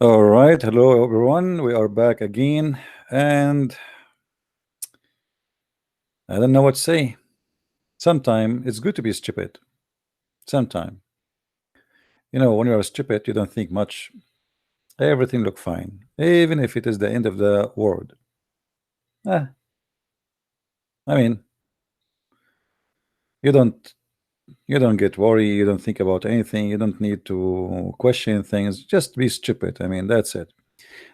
All right, hello everyone. We are back again, and I don't know what to say. Sometime it's good to be stupid. Sometime, when you're stupid, you don't think much. Everything look fine, even if it is the end of the world. Eh, I mean, you don't you don't get worried. You don't think about anything. You don't need to question things. Just be stupid. I mean, that's it.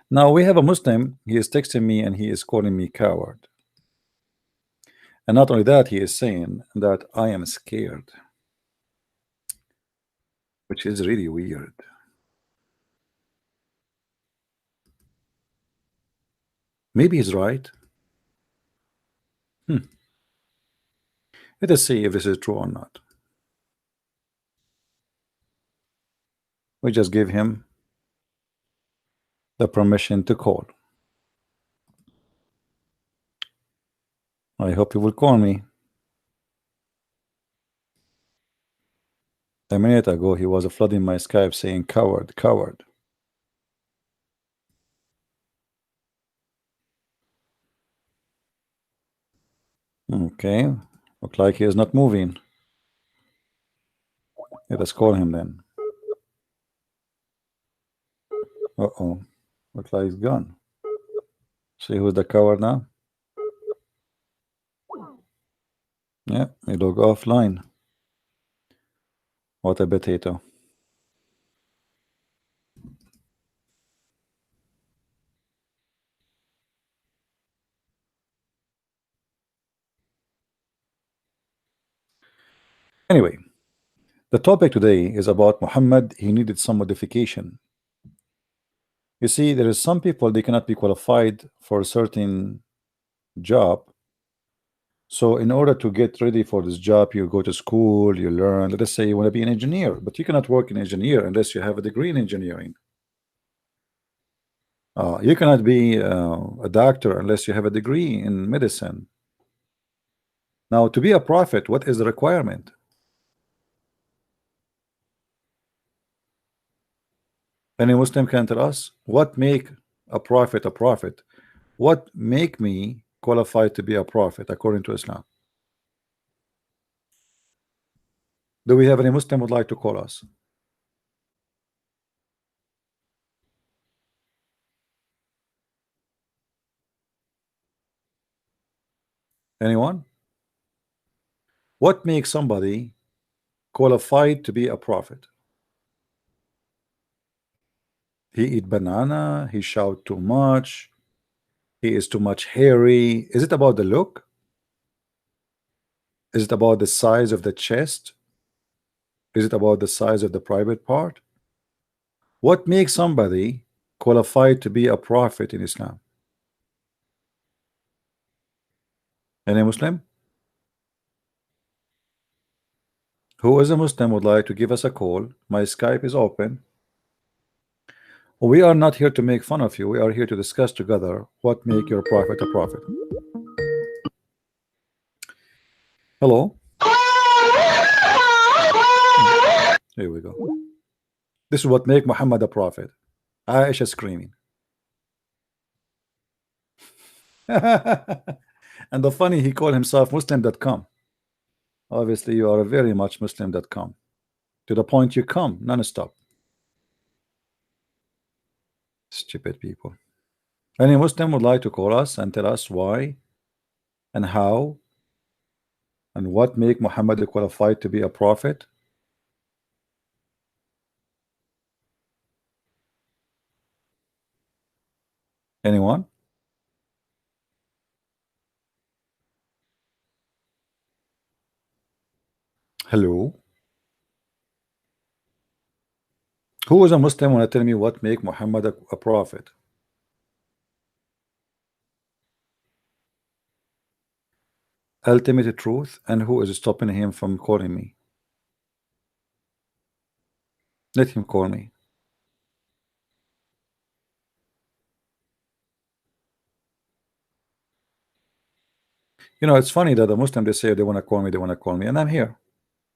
Now we have a Muslim. He is texting me and he is calling me coward. And not only that, he is saying that I am scared, which is really weird. Maybe he's right. Hmm. Let us see if this is true or not. We just give him the permission to call. I hope he will call me. A minute ago, he was flooding my Skype saying, coward, coward. Okay, look like he is not moving. Let us call him then. Uh-oh, look like he's gone. See who's the coward now? Yeah, he look offline. What a potato. Anyway, the topic today is about Muhammad. He needed some modification. You see, there is some people, they cannot be qualified for a certain job. So in order to get ready for this job, you go to school, you learn. Let us say you want to be an engineer, but you cannot work in engineer unless you have a degree in engineering. You cannot be a doctor unless you have a degree in medicine. Now, to be a prophet, what is the requirement? Any Muslim can tell us what make a prophet a prophet? What make me qualified to be a prophet according to Islam? Do we have any Muslim would like to call us? Anyone? What makes somebody qualified to be a prophet? He eat banana, he shout too much, he is too much hairy. Is it about the look? Is it about the size of the chest? Is it about the size of the private part? What makes somebody qualified to be a prophet in Islam? Any Muslim? Who is a Muslim would like to give us a call? My Skype is open. We are not here to make fun of you. We are here to discuss together what make your prophet a prophet. Hello. Here we go. This is what make Muhammad a prophet. Aisha screaming. And the funny, he called himself Muslim.com. Obviously, you are very much Muslim.com. To the point you come non-stop. Stupid people. Any Muslim would like to call us and tell us why and how and what make Muhammad qualified to be a prophet? Anyone? Hello? Who is a Muslim want to tell me what make Muhammad a prophet? Ultimate truth, and who is stopping him from calling me? Let him call me. It's funny that the Muslim, they say they want to call me, they want to call me, and I'm here.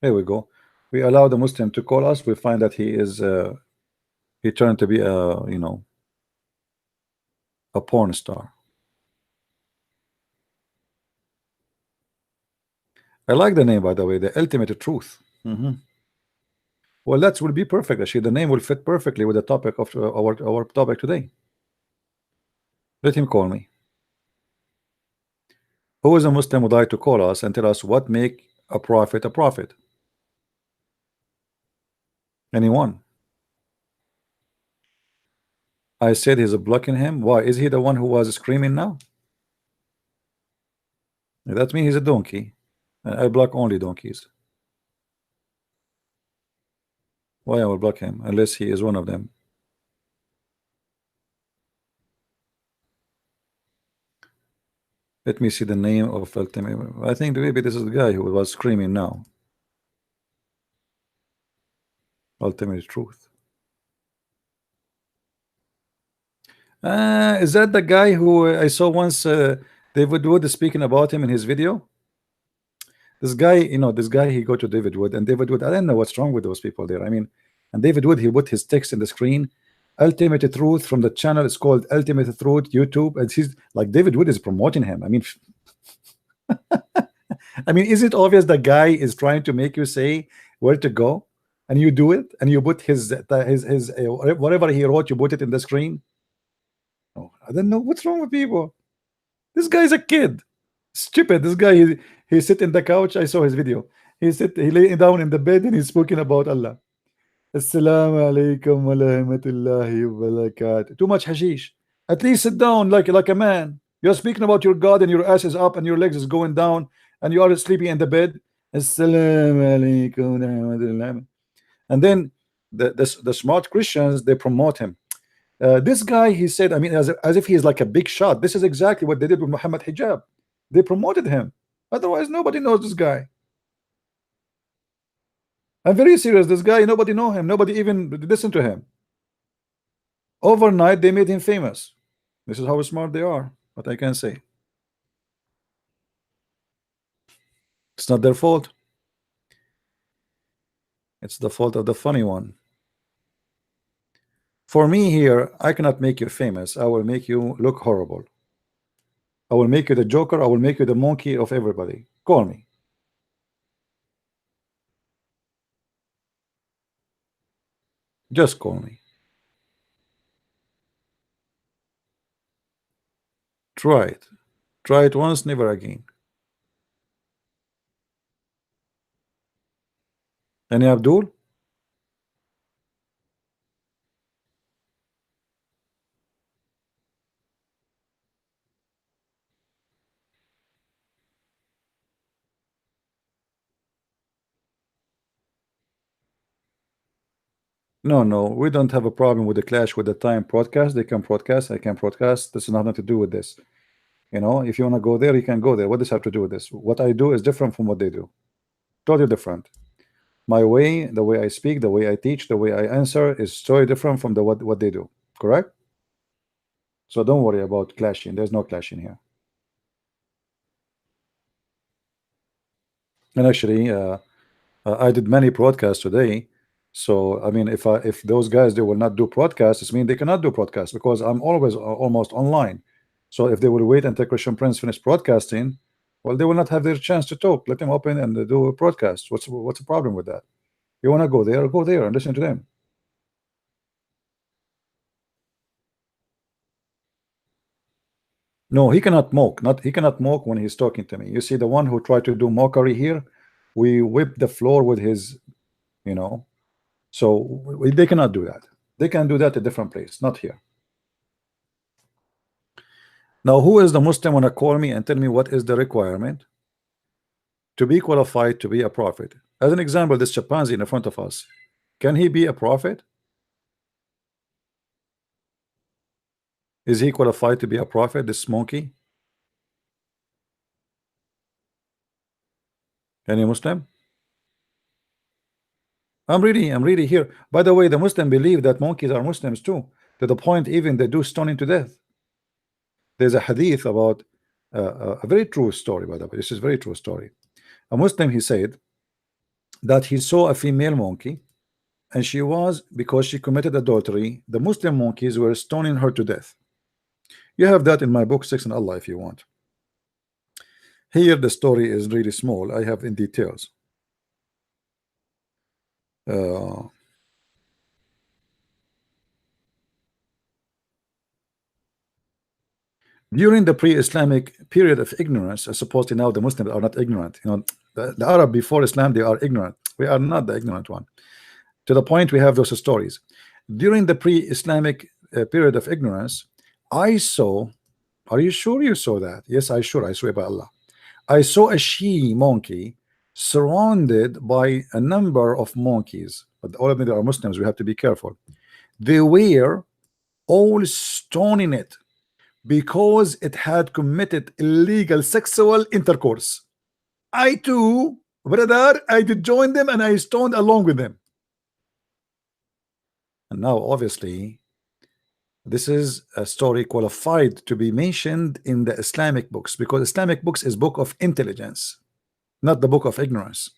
There we go. We allow the Muslim to call us. We find that he is He turned to be a, a porn star. I like the name, by the way, the ultimate truth. Well, that will be perfect. Actually, the name will fit perfectly with the topic of our topic today. Let him call me. Who is a Muslim would like to call us and tell us what make a prophet a prophet? Anyone? I said he's blocking him. Why? Is he the one who was screaming now? That means he's a donkey. I block only donkeys. Why I will block him unless he is one of them? Let me see the name of ultimate. I think maybe this is the guy who was screaming now. Ultimate truth. Is that the guy who I saw once? David Wood is speaking about him in his video. This guy, this guy, he go to David Wood, and David Wood, I don't know what's wrong with those people there. I mean, and David Wood, he put his text in the screen. Ultimate Truth from the channel is called Ultimate Truth YouTube, and he's like, David Wood is promoting him. I mean, is it obvious the guy is trying to make you say where to go, and you do it, and you put his whatever he wrote, you put it in the screen? Oh, I don't know what's wrong with people. This guy's a kid, stupid. This guy, he sit in the couch. I saw his video. He lay down in the bed and he's speaking about Allah. Assalamu alaikum wa rahmatullahi wa barakatuh. Too much hashish. At least sit down like a man. You're speaking about your God and your ass is up and your legs is going down and you are sleeping in the bed. Assalamu alaikum wa rahmatullahi. And then the smart Christians, they promote him. This guy, he said, as if he is like a big shot. This is exactly what they did with Muhammad Hijab. They promoted him. Otherwise, nobody knows this guy. I'm very serious. This guy, nobody know him. Nobody even listen to him. Overnight, they made him famous. This is how smart they are. What I can say. It's not their fault. It's the fault of the funny one. For me here, I cannot make you famous. I will make you look horrible. I will make you the Joker. I will make you the monkey of everybody. Call me. Just call me. Try it. Try it once, never again. Any Abdul? No, we don't have a problem with the clash with the time broadcast. They can broadcast, I can broadcast. This is nothing to do with this. If you want to go there, you can go there. What does have to do with this? What I do is different from what they do. Totally different. My way, the way I speak, the way I teach, the way I answer is totally different from what they do. Correct? So don't worry about clashing. There's no clashing here. And actually, I did many broadcasts today. So if those guys, they will not do broadcasts, it means they cannot do broadcasts because I'm always almost online. So if they will wait until Christian Prince finish broadcasting, well, they will not have their chance to talk. Let them open and do a broadcast. What's the problem with that? You want to go there and listen to them. No, he cannot mock. He cannot mock when he's talking to me. You see, the one who tried to do mockery here, we whip the floor with his, So they cannot do that. They can do that at a different place, not here. Now, who is the Muslim wanna call me and tell me what is the requirement to be qualified to be a prophet? As an example, this chimpanzee in front of us, can he be a prophet? Is he qualified to be a prophet, this monkey? Any Muslim? I'm reading here. By the way, the Muslim believe that monkeys are Muslims too, to the point even they do stoning to death. There's a hadith about a very true story, by the way. This is a very true story. A Muslim, he said that he saw a female monkey and she was, because she committed adultery, the Muslim monkeys were stoning her to death. You have that in my book, Sex and Allah, if you want. Here the story is really small. I have in details. Uh, during the pre-Islamic period of ignorance, supposedly now the Muslims are not ignorant. You know, the Arab before Islam, they are ignorant. We are not the ignorant one. To the point we have those stories. During the pre-Islamic period of ignorance, I saw. Are you sure you saw that? Yes, I swear by Allah. I saw a she monkey surrounded by a number of monkeys, but all of them are Muslims. We have to be careful. They were all stoning it because it had committed illegal sexual intercourse. I too, brother, I did join them and I stoned along with them. And now, obviously, this is a story qualified to be mentioned in the Islamic books, because Islamic books is book of intelligence, not the book of ignorance.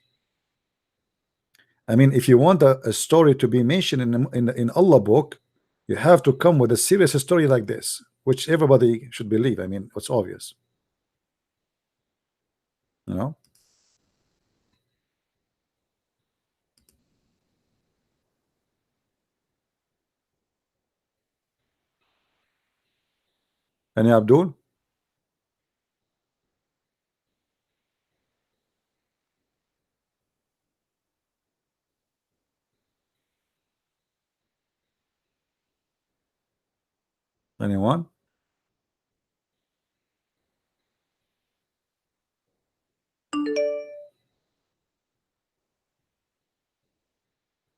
I mean, if you want a story to be mentioned in Allah book, you have to come with a serious story like this, which everybody should believe. I mean, it's obvious, you know. And Abdul, anyone?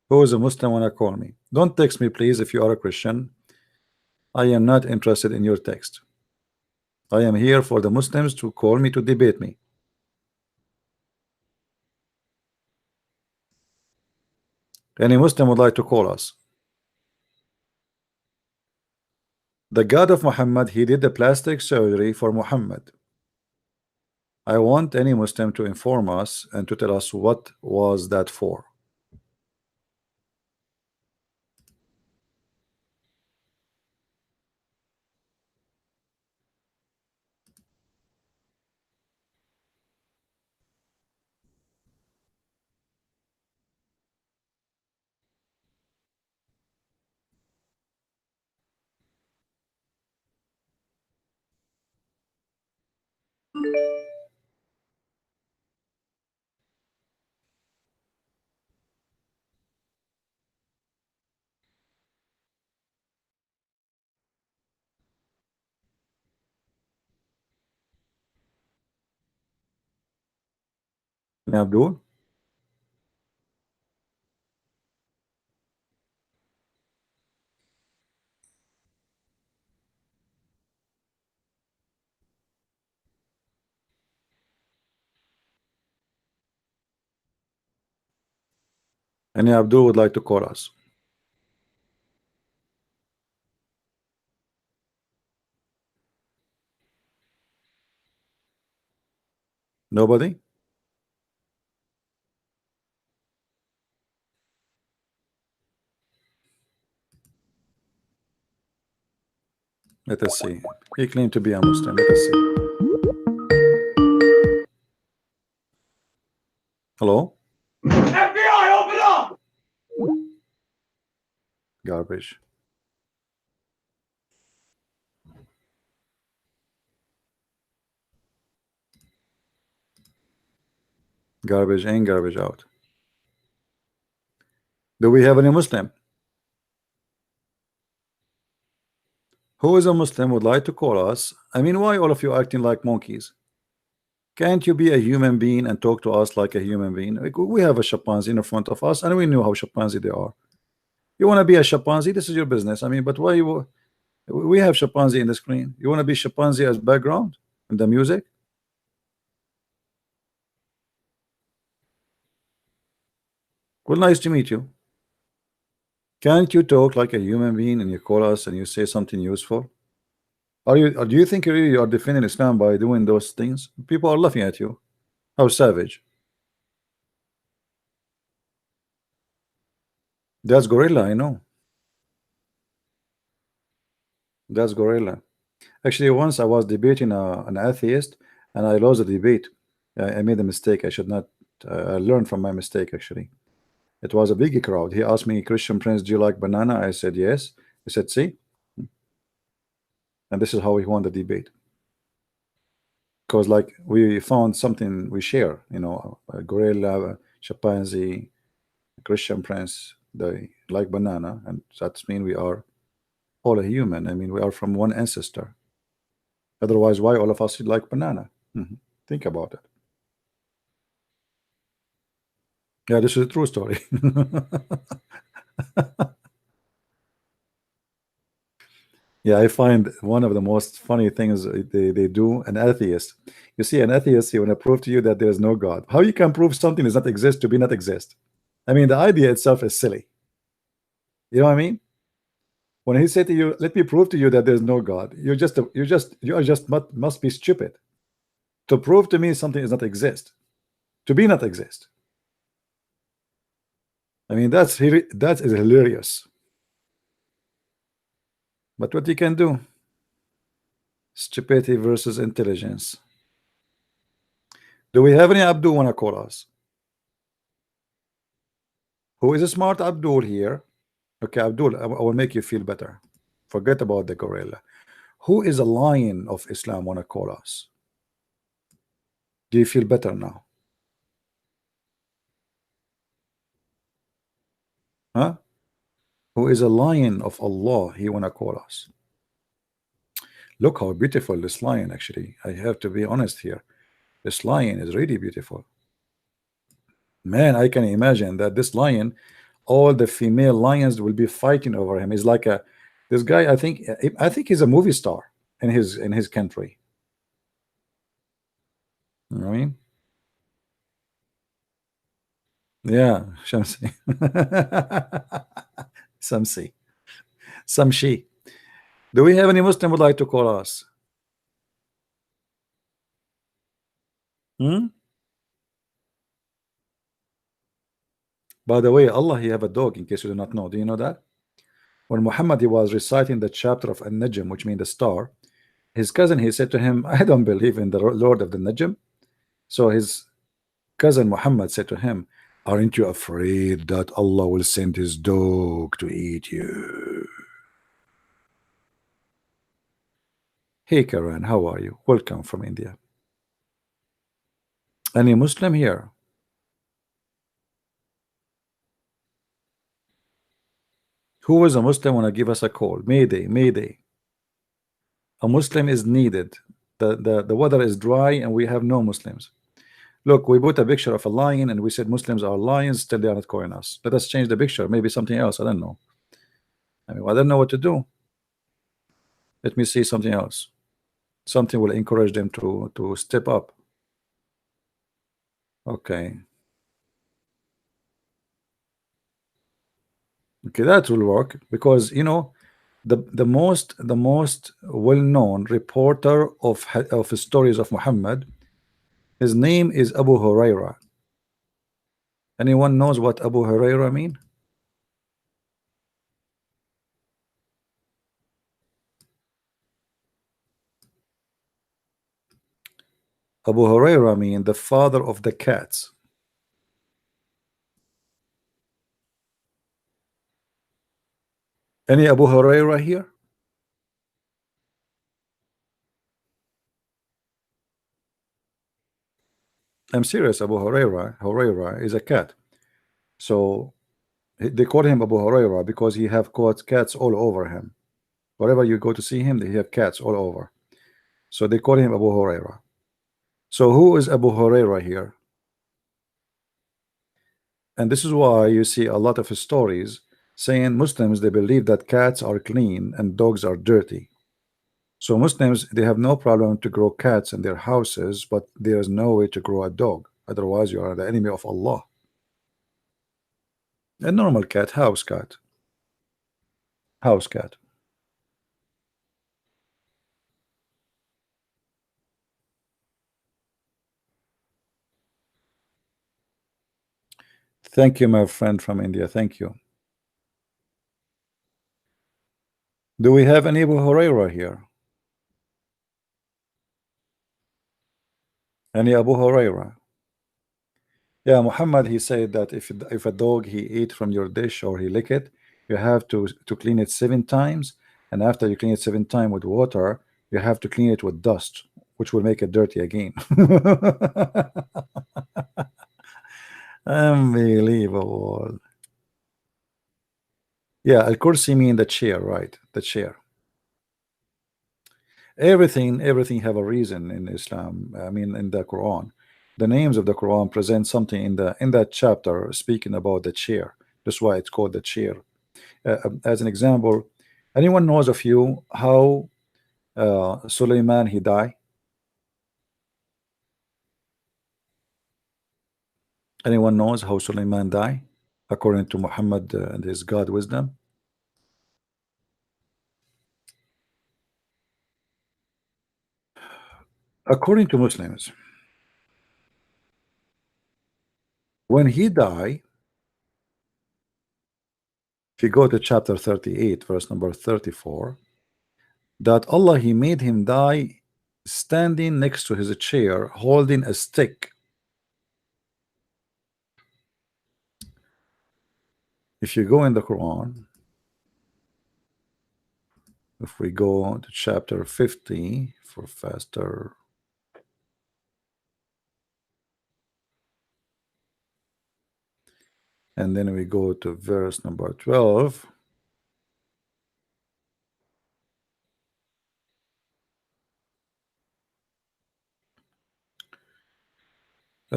Who is a Muslim wanna call me? Don't text me, please. If you are a Christian, I am not interested in your text. I am here for the Muslims to call me to debate me. Any Muslim would like to call us. The God of Muhammad, he did the plastic surgery for Muhammad. I want any Muslim to inform us and to tell us what was that for. Abdul, any Abdul would like to call us. Nobody? Let us see. He claimed to be a Muslim. Let us see. Hello? FBI, open up! Garbage. Garbage in, garbage out. Do we have any Muslim? Who is a Muslim would like to call us? I mean, why all of you acting like monkeys? Can't you be a human being and talk to us like a human being? Like, we have a chimpanzee in front of us and we know how chimpanzee they are. You want to be a chimpanzee? This is your business. I mean, but why you? We have chimpanzee in the screen. You want to be chimpanzee as background in the music? Well, nice to meet you. Can't you talk like a human being and you call us and you say something useful? Are you? Or do you think you really are defending Islam by doing those things? People are laughing at you. How savage! That's gorilla, I know. That's gorilla. Actually, once I was debating an atheist, and I lost the debate. I made a mistake. I should not. I learned from my mistake. Actually, it was a big crowd. He asked me, "Christian Prince, do you like banana?" I said yes. He said, "See," and this is how he won the debate. Because like we found something we share. A gorilla, a chimpanzee, Christian Prince, they like banana, and that means we are all a human. I mean, we are from one ancestor. Otherwise, why all of us like banana? Mhm. Think about it. Yeah, this is a true story. Yeah, I find one of the most funny things they do, an atheist. You see, an atheist, he want to prove to you that there's no God. How you can prove something does not exist to be not exist? I mean, the idea itself is silly. You know what I mean? When he said to you, "Let me prove to you that there's no God," you are just must be stupid to prove to me something does not exist, to be not exist. I mean, that is hilarious. But what you can do? Stupidity versus intelligence. Do we have any Abdul wanna call us? Who is a smart Abdul here? Okay, Abdul, I will make you feel better. Forget about the gorilla. Who is a lion of Islam wanna call us? Do you feel better now? Huh? Who is a lion of Allah? He wanna call us. Look how beautiful this lion actually. I have to be honest here. This lion is really beautiful. Man, I can imagine that this lion, all the female lions will be fighting over him. He's like a this guy. I think he's a movie star in his country. You know what I mean? Yeah, Shamsi. Samsi. Samshi. Do we have any Muslim would like to call us? Hmm? By the way, Allah, he have a dog in case you do not know. Do you know that? When Muhammad he was reciting the chapter of An-Najm, which means the star, his cousin he said to him, I don't believe in the Lord of the Najm. So his cousin Muhammad said to him, aren't you afraid that Allah will send his dog to eat you? Hey Karan, how are you? Welcome from India. Any Muslim here? Who is a Muslim want to give us a call? Mayday, Mayday. A Muslim is needed. The weather is dry and we have no Muslims. Look, we put a picture of a lion and we said Muslims are lions, still they are not calling us. Let us change the picture, maybe something else. I don't know. I mean, I don't know what to do. Let me see something else. Something will encourage them to step up. Okay. Okay, that will work because the most well-known reporter of stories of Muhammad, his name is Abu Huraira. Anyone knows what Abu Huraira mean? Abu Huraira mean the father of the cats. Any Abu Huraira here? I'm serious. Abu Huraira is a cat. So they call him Abu Huraira because he have caught cats all over him. Wherever you go to see him, they have cats all over. So they call him Abu Huraira. So who is Abu Huraira here? And this is why you see a lot of stories saying Muslims they believe that cats are clean and dogs are dirty. So Muslims they have no problem to grow cats in their houses, but there is no way to grow a dog. Otherwise, you are the enemy of Allah. A normal cat, house cat, house cat. Thank you, my friend from India. Thank you. Do we have any Abu Huraira here? Any Abu Huraira? Yeah, Muhammad, he said that if a dog he eat from your dish or he lick it, you have to clean it 7 times, and after you clean it 7 times with water, you have to clean it with dust, which will make it dirty again. Unbelievable. Yeah, al-kursi mean the chair, right? The chair. Everything have a reason in Islam. I mean, in the Quran, the names of the Quran present something in that chapter speaking about the chair. That's why it's called the chair. As an example, anyone knows of you how Suleiman he died? Anyone knows how Suleiman died according to Muhammad and his God wisdom? According to Muslims, when he died, if you go to chapter 38, verse number 34, that Allah he made him die standing next to his chair holding a stick. If you go in the Quran, if we go to chapter 50 for faster, and then we go to verse number 12,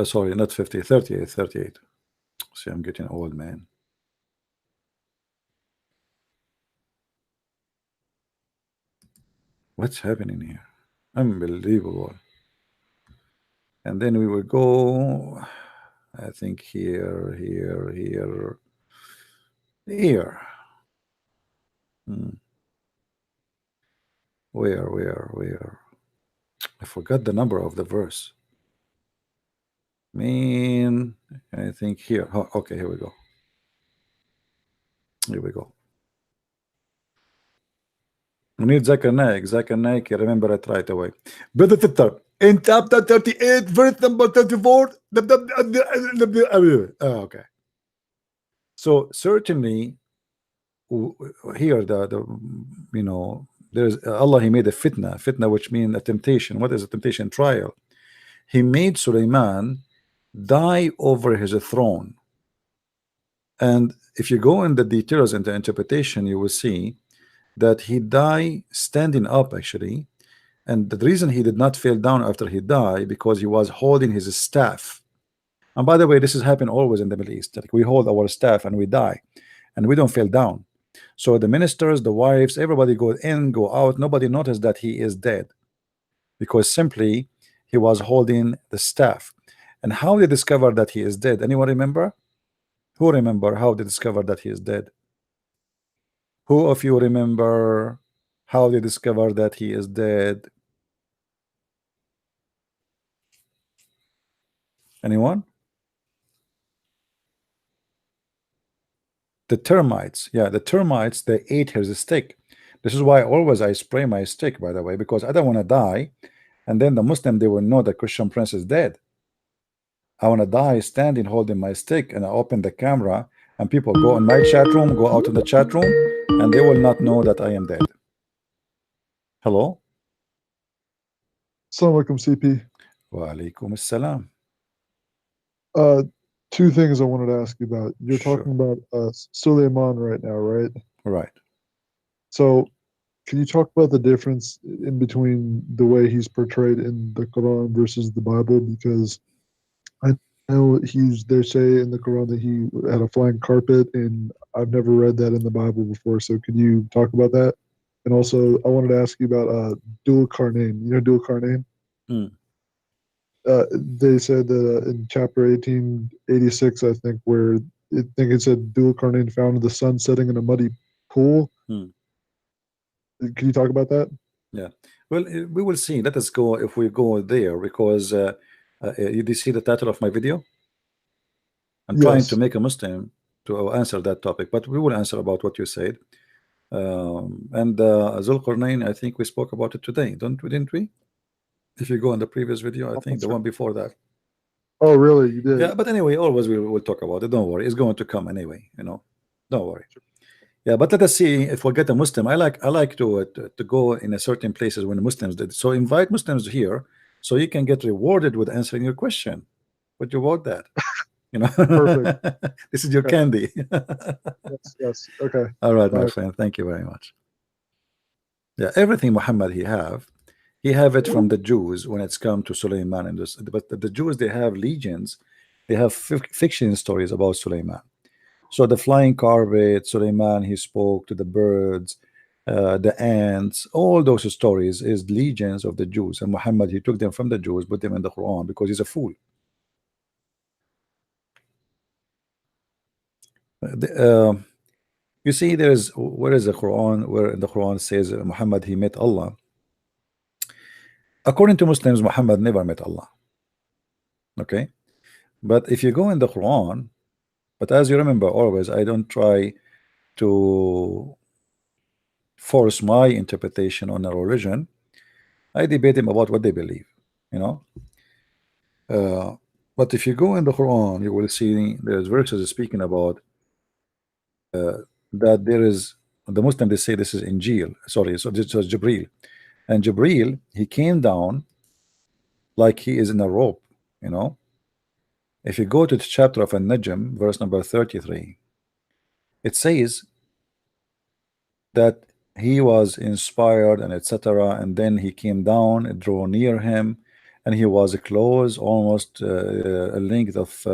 sorry, not 50, 38, 38. See, I'm getting old, man. What's happening here? Unbelievable. And then we will go, I think here. Where? I forgot the number of the verse. Man, I think here. Oh, okay, here we go. We need Zakir Naik. Zakir Naik, you remember it right away. Brother Sister, in chapter 38, verse number 34. Okay. So certainly here the you know, there's Allah he made a fitna which means a temptation. What is a temptation? Trial. He made Suleiman die over his throne, and if you go in the details and the interpretation, you will see that he died standing up actually, and the reason he did not fall down after he died because he was holding his staff. And by the way, this has happened always in the Middle East, like we hold our staff and we die and we don't fall down. So the ministers, the wives, everybody go in, go out, nobody noticed that he is dead because simply he was holding the staff. And how they discover that he is dead? Anyone remember? Who remember how they discover that he is dead? Who of you remember how they discover that he is dead? Anyone? The termites. Yeah, the termites, they ate his stick. This is why always I spray my stick, by the way, because I don't want to die and then the Muslim, they will know the Christian prince is dead. I want to die standing holding my stick, and I open the camera and people go in my chat room, go out in the chat room, and they will not know that I am dead. Hello? Assalamu alaikum, CP. Wa alaikum assalam. Two things I wanted to ask you about. You're Sure. talking about Suleiman right now, right? Right. So can you talk about the difference in between the way he's portrayed in the Quran versus the Bible? Because I know they say in the Quran that he had a flying carpet, and I've never read that in the Bible before. So can you talk about that? And also, I wanted to ask you about dual Qarnayn. You know dual Qarnayn? Mm. They said that in chapter 1886, I think, where I think it said dual Qarnayn found the sun setting in a muddy pool. Hmm. Can you talk about that? Yeah. Well, we will see. Let us go if we go there because you did see the title of my video? I'm trying Yes. to make a Muslim to answer that topic, but we will answer about what you said. And Zulqarnain, I think we spoke about it today, didn't we? If you go on the previous video, I think the one before that. Oh, really? You did? Yeah, but anyway, always we'll talk about it. Don't worry, it's going to come anyway. Don't worry. Yeah, but let us see if we get a Muslim. I like to go in a certain places when Muslims did. So invite Muslims here, so you can get rewarded with answering your question. What you want that? Perfect. This is your Okay. candy. Yes. Yes. Okay. All right, my Bye. friend. Thank you very much. Yeah, everything Muhammad he have it from the Jews when it's come to Suleiman and this. But the Jews, they have legions. They have fiction stories about Suleiman. So the flying carpet, Suleiman, he spoke to the birds, the ants, all those stories is legions of the Jews. And Muhammad, he took them from the Jews, put them in the Quran because he's a fool. You see, where is the Quran, where in the Quran says Muhammad, he met Allah. According to Muslims, Muhammad never met Allah. Okay. But if you go in the Quran, but as you remember always, I don't try to force my interpretation on a religion. I debate them about what they believe, you know. But if you go in the Quran, you will see there's verses speaking about that there is the Muslim, they say this is Injil. Sorry, so this was Jibril, and Jibril, he came down like he is in a rope, you know. If you go to the chapter of An-Najm, verse number 33, it says that he was inspired and etc. And then he came down, it drew near him, and he was close, almost a length of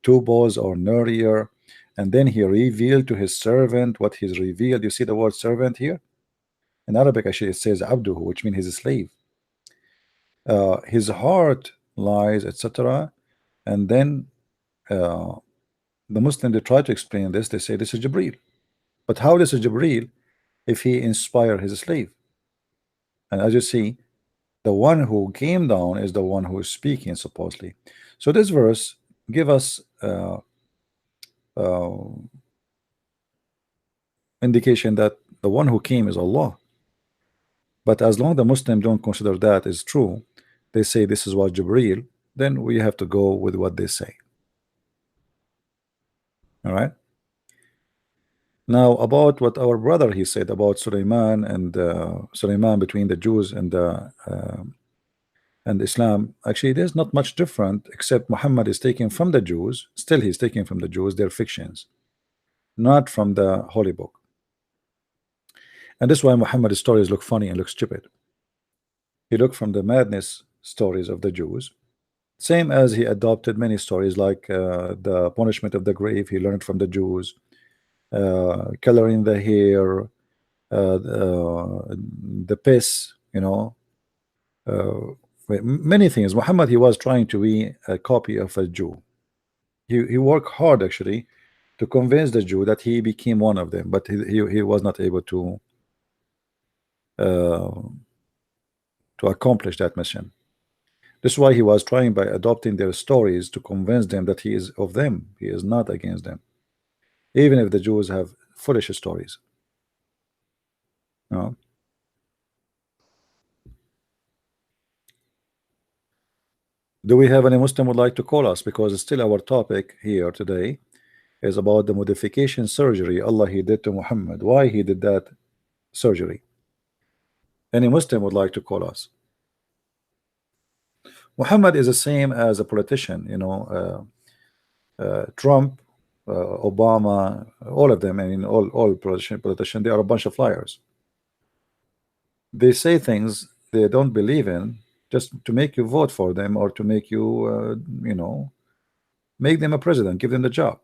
2 balls or nearer. And then he revealed to his servant what he's revealed. You see the word servant here? In Arabic, actually, it says abduhu, which means his slave. His heart lies, etc. And then the Muslim, they try to explain this. They say this is Jibreel. But how this is Jibreel if he inspired his slave? And as you see, the one who came down is the one who is speaking, supposedly. So this verse give us indication that the one who came is Allah. But as long as the Muslims don't consider that is true, they say this is what Jibreel, then we have to go with what they say. All right. Now about what our brother he said about Suleiman and Suleiman between the Jews and Islam. Actually, there's not much different, except Muhammad is taken from the Jews. Still, he's taken from the Jews, their fictions, not from the holy book. And that's why Muhammad's stories look funny and look stupid. He looked from the madness stories of the Jews, same as he adopted many stories like the punishment of the grave. He learned from the Jews, coloring the hair, the piss, you know, many things. Muhammad, he was trying to be a copy of a Jew. He worked hard actually to convince the Jew that he became one of them, but he was not able to accomplish that mission. This is why he was trying by adopting their stories to convince them that he is of them. He is not against them, even if the Jews have foolish stories. No. Do we have any Muslim would like to call us? Because it's still our topic here today is about the modification surgery Allah he did to Muhammad. Why he did that surgery? Any Muslim would like to call us? Muhammad is the same as a politician, you know, Trump, Obama, all of them. I mean, all politicians, they are a bunch of liars. They say things they don't believe in just to make you vote for them or to make you, you know, make them a president, give them the job.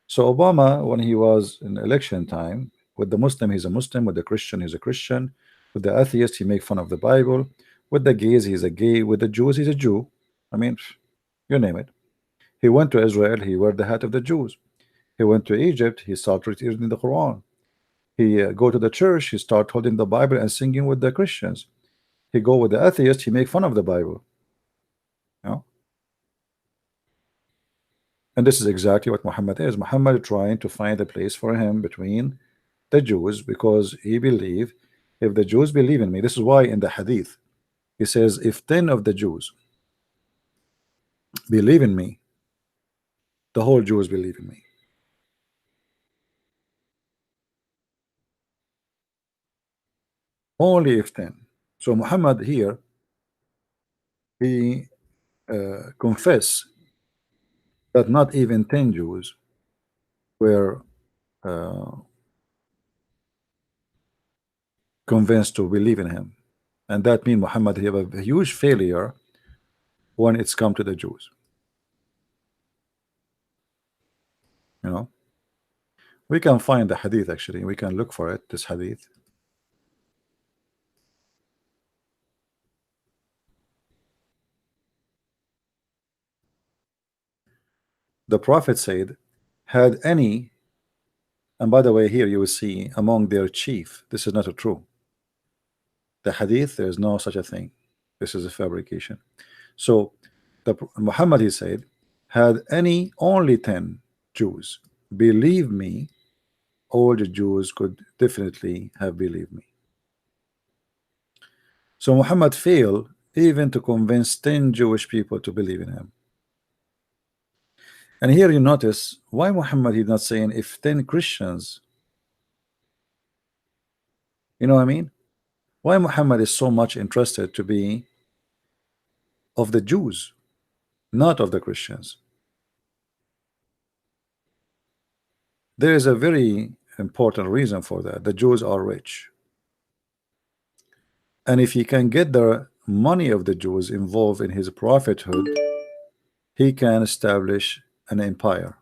So Obama, when he was in election time, with the Muslim, he's a Muslim. With the Christian, he's a Christian. With the atheist, he make fun of the Bible. With the gays, he's a gay. With the Jews, he's a Jew. I mean, you name it. He went to Israel, he wore the hat of the Jews. He went to Egypt, he started reading the Quran. He go to the church, he start holding the Bible and singing with the Christians. He go with the atheist, he make fun of the Bible. You know? And this is exactly what Muhammad is. Muhammad is trying to find a place for him between the Jews because he believed if the Jews believe in me, this is why in the hadith he says if 10 of the Jews believe in me, the whole Jews believe in me. Only if 10. So Muhammad here, he confess that not even 10 Jews were uh, convinced to believe in him, and that means Muhammad he have a huge failure when it's come to the Jews. You know, we can find the hadith, actually we can look for it, this hadith. The Prophet said, had any, and by the way, here you will see among their chief, this is not a true. The hadith, there is no such a thing. This is a fabrication. So the Muhammad, he said, had any only 10 Jews believe me, all the Jews could definitely have believed me. So Muhammad failed even to convince 10 Jewish people to believe in him. And here you notice why Muhammad is not saying if 10 Christians, you know what I mean? Why Muhammad is so much interested to be of the Jews, not of the Christians. There is a very important reason for that. The Jews are rich, and if he can get the money of the Jews involved in his prophethood, he can establish an empire.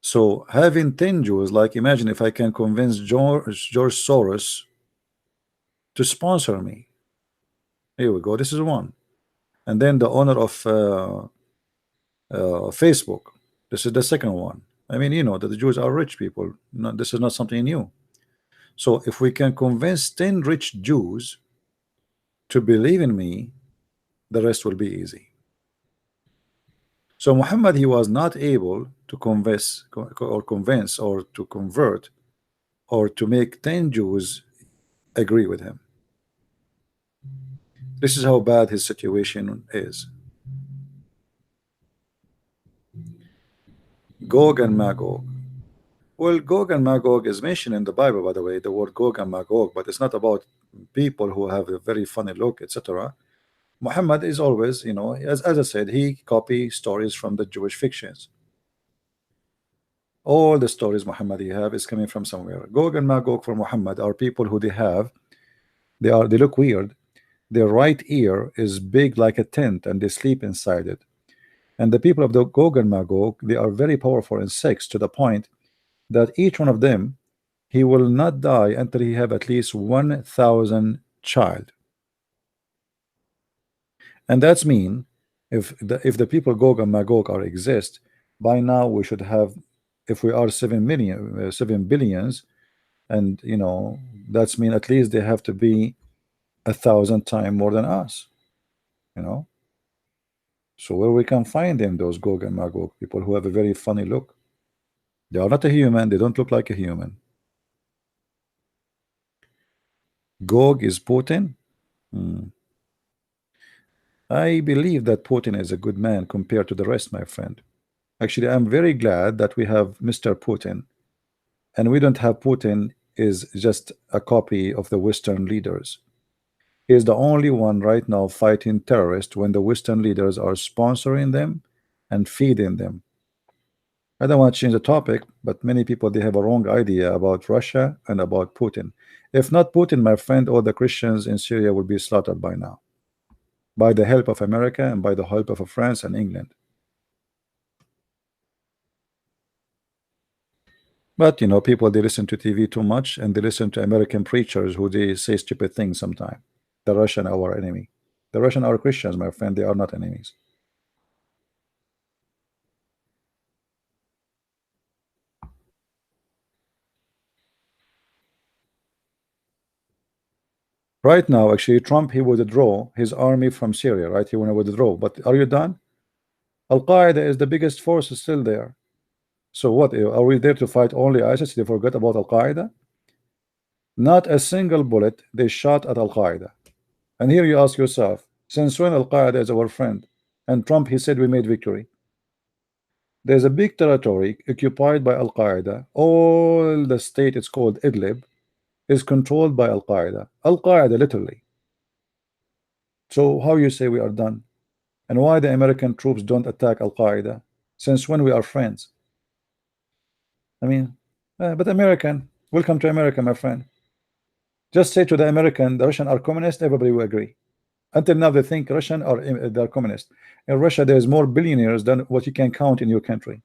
So having 10 Jews, like imagine if I can convince George Soros to sponsor me. Here we go, this is one. And then the owner of Facebook, this is the second one. I mean, you know that the Jews are rich people. No, this is not something new. So if we can convince 10 rich Jews to believe in me, the rest will be easy. So Muhammad, he was not able to convince or to convert or to make 10 Jews agree with him. This is how bad his situation is. Gog and Magog. Well, Gog and Magog is mentioned in the Bible, by the way, the word Gog and Magog, but it's not about people who have a very funny look, etc. Muhammad is always, you know, as I said, he copies stories from the Jewish fictions. All the stories Muhammad he have is coming from somewhere. Gog and Magog for Muhammad are people who they look weird. Their right ear is big like a tent and they sleep inside it. And the people of the Gog and Magog, they are very powerful in sex to the point that each one of them, he will not die until he have at least 1,000 child. And that's mean if the people Gog and Magog are exist, by now we should have, if we are 7 billions, and you know that's mean at least they have to be 1,000 times more than us, you know. So where we can find them, those Gog and Magog people who have a very funny look? They are not a human. They don't look like a human. Gog is Putin. I believe that Putin is a good man compared to the rest, my friend. Actually, I'm very glad that we have Mr. Putin, and we don't have Putin is just a copy of the Western leaders. He is the only one right now fighting terrorists when the Western leaders are sponsoring them and feeding them. I don't want to change the topic, but many people, they have a wrong idea about Russia and about Putin. If not Putin, my friend, all the Christians in Syria would be slaughtered by now, by the help of America and by the help of France and England. But you know, people, they listen to TV too much, and they listen to American preachers who they say stupid things sometimes. The Russian are our enemy. The Russian are Christians, my friend. They are not enemies. Right now, actually, Trump, he would withdraw his army from Syria, right? He want to withdraw. But are you done? Al-Qaeda is the biggest force, is still there. So what, are we there to fight only ISIS? They forgot about Al-Qaeda? Not a single bullet they shot at Al-Qaeda. And here you ask yourself, since when Al-Qaeda is our friend? And Trump, he said we made victory. There's a big territory occupied by Al-Qaeda. All the state, it's called Idlib, is controlled by Al-Qaeda. Al-Qaeda, literally. So how you say we are done? And why the American troops don't attack Al-Qaeda? Since when we are friends? I mean, but American, welcome to America, my friend. Just say to the American, the Russian are communist, everybody will agree. Until now, they think Russian are they're communist. In Russia, there's more billionaires than what you can count in your country.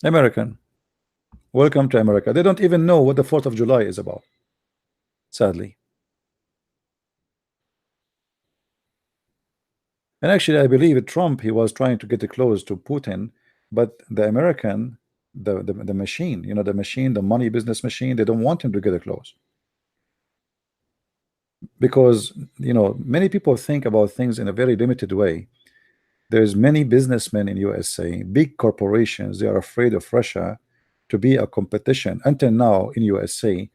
American, welcome to America. They don't even know what the 4th of July is about, sadly. And actually, I believe Trump, he was trying to get close to Putin, but the American, the machine, you know, the machine, the money business machine, they don't want him to get close. Because, you know, many people think about things in a very limited way. There's many businessmen in USA, big corporations, they are afraid of Russia to be a competition. Until now in USA,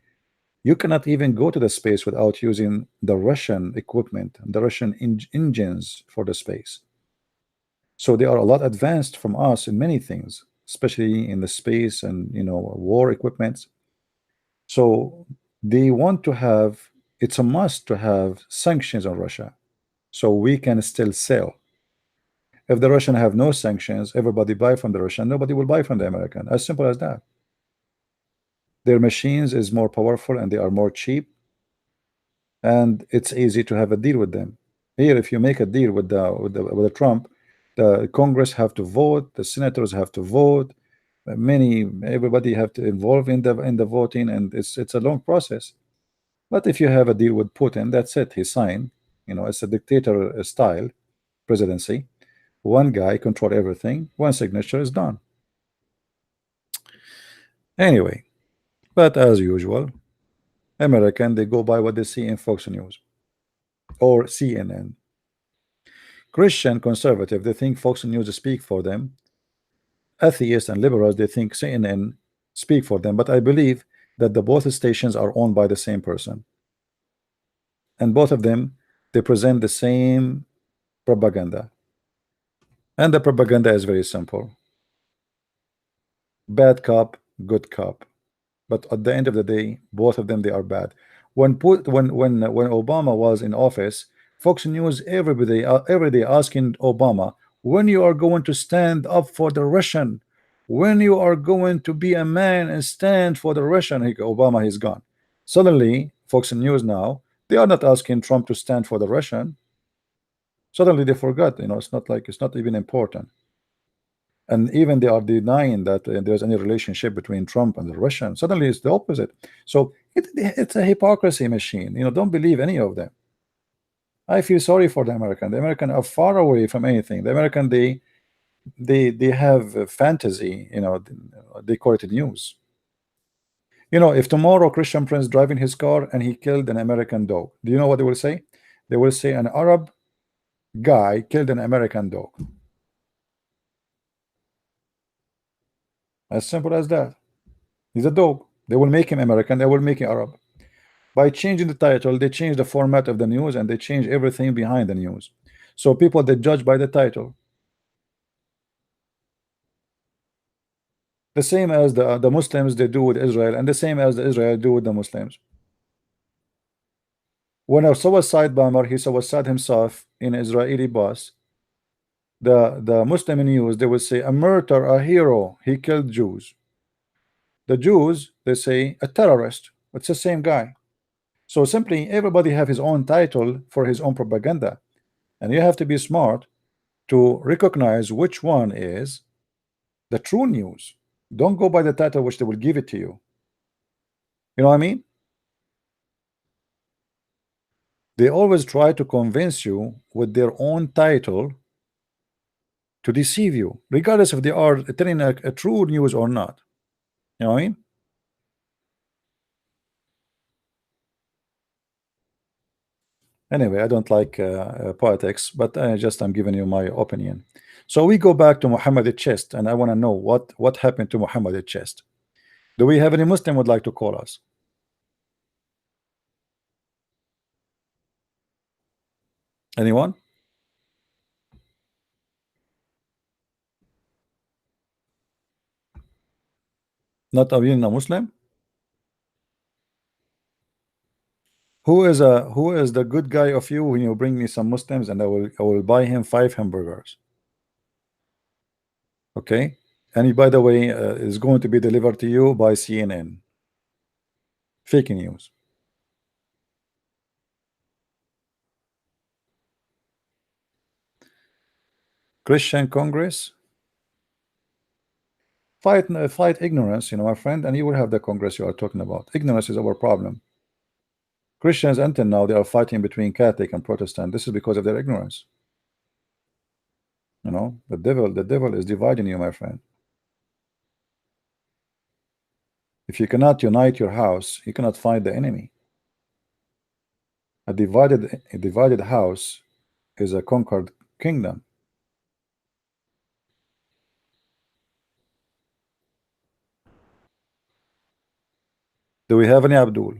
you cannot even go to the space without using the Russian equipment, the Russian engines for the space. So they are a lot advanced from us in many things, especially in the space and, you know, war equipment. So they want to have, it's a must to have sanctions on Russia so we can still sell. If the Russian have no sanctions, everybody buy from the Russian, nobody will buy from the American. As simple as that. Their machines is more powerful and they are more cheap, and it's easy to have a deal with them. Here, if you make a deal with the Trump, the Congress have to vote, the senators have to vote, everybody have to involve in the voting, and it's a long process. But if you have a deal with Putin, that's it. He signed. You know, it's a dictator style presidency. One guy control everything. One signature is done. Anyway, but as usual, American, they go by what they see in Fox News or CNN. Christian conservative, they think Fox News speak for them. Atheists and liberals, they think CNN speak for them. But I believe that the both stations are owned by the same person, and both of them, they present the same propaganda. And the propaganda is very simple: bad cop, good cop. But at the end of the day, both of them, they are bad. When Obama was in office, Fox News every day asking Obama, when you are going to stand up for the Russian, when you are going to be a man and stand for the Russian. Obama, he's gone. Suddenly Fox News now, they are not asking Trump to stand for the Russian. Suddenly they forgot, you know, it's not like, it's not even important. And even they are denying that there's any relationship between Trump and the Russian. Suddenly it's the opposite. So it's a hypocrisy machine. You know, don't believe any of them. I feel sorry for the American. The American are far away from anything. The American, they have a fantasy. You know, they call it news. You know, if tomorrow Christian Prince driving his car and he killed an American dog, do you know what they will say? They will say an Arab guy killed an American dog. As simple as that. He's a dog. They will make him American. They will make him Arab. By changing the title, they change the format of the news, and they change everything behind the news. So people, they judge by the title. The same as the Muslims, they do with Israel, and the same as the Israel do with the Muslims. When a suicide bomber, he suicide himself in Israeli bus, the Muslim news, they will say a murderer, a hero, he killed Jews. The Jews, they say a terrorist. It's the same guy. So simply everybody have his own title for his own propaganda, and you have to be smart to recognize which one is the true news. Don't go by the title which they will give it to you. You know what I mean? They always try to convince you with their own title to deceive you, regardless if they are telling a true news or not. You know what I mean? Anyway, I don't like politics, but I'm giving you my opinion. So we go back to Muhammad chest, and I want to know what happened to Muhammad chest. Do we have any Muslim would like to call us? Anyone? Not even a Muslim? Who is the good guy of you when you bring me some Muslims, and I will buy him 5 hamburgers. Okay, and he, by the way, is going to be delivered to you by CNN. Fake news. Christian Congress. Fight ignorance, my friend, and you will have the Congress you are talking about. Ignorance is our problem. Christians until now they are fighting between Catholic and Protestant. This is because of their ignorance. The devil is dividing you, my friend. If you cannot unite your house, you cannot fight the enemy. A divided house is a conquered kingdom. Do we have any Abdul?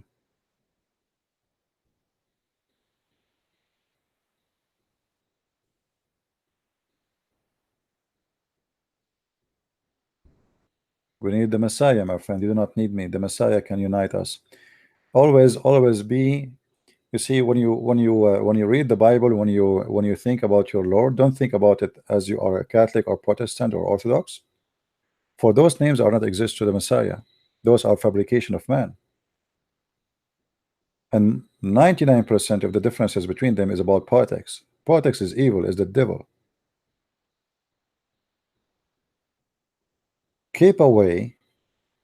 We need the Messiah, my friend. You do not need me. The Messiah can unite us. Always be. You see, when you read the Bible, when you think about your Lord, don't think about it as you are a Catholic or Protestant or Orthodox. For those names are not exist to the Messiah. Those are fabrication of man. And 99% of the differences between them is about politics. Politics is evil, is the devil. Keep away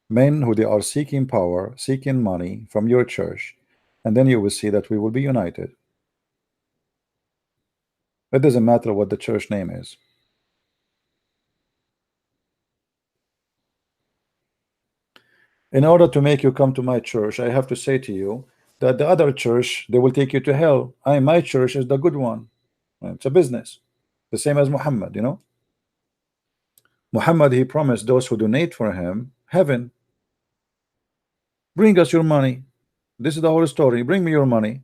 men who they are seeking power, seeking money from your church, and then you will see that we will be united. It doesn't matter what the church name is. In order to make you come to my church, I have to say to you that the other church, they will take you to hell. My church is the good one. It's a business. The same as Muhammad, Muhammad, he promised those who donate for him heaven. Bring us your money. This is the whole story. Bring me your money,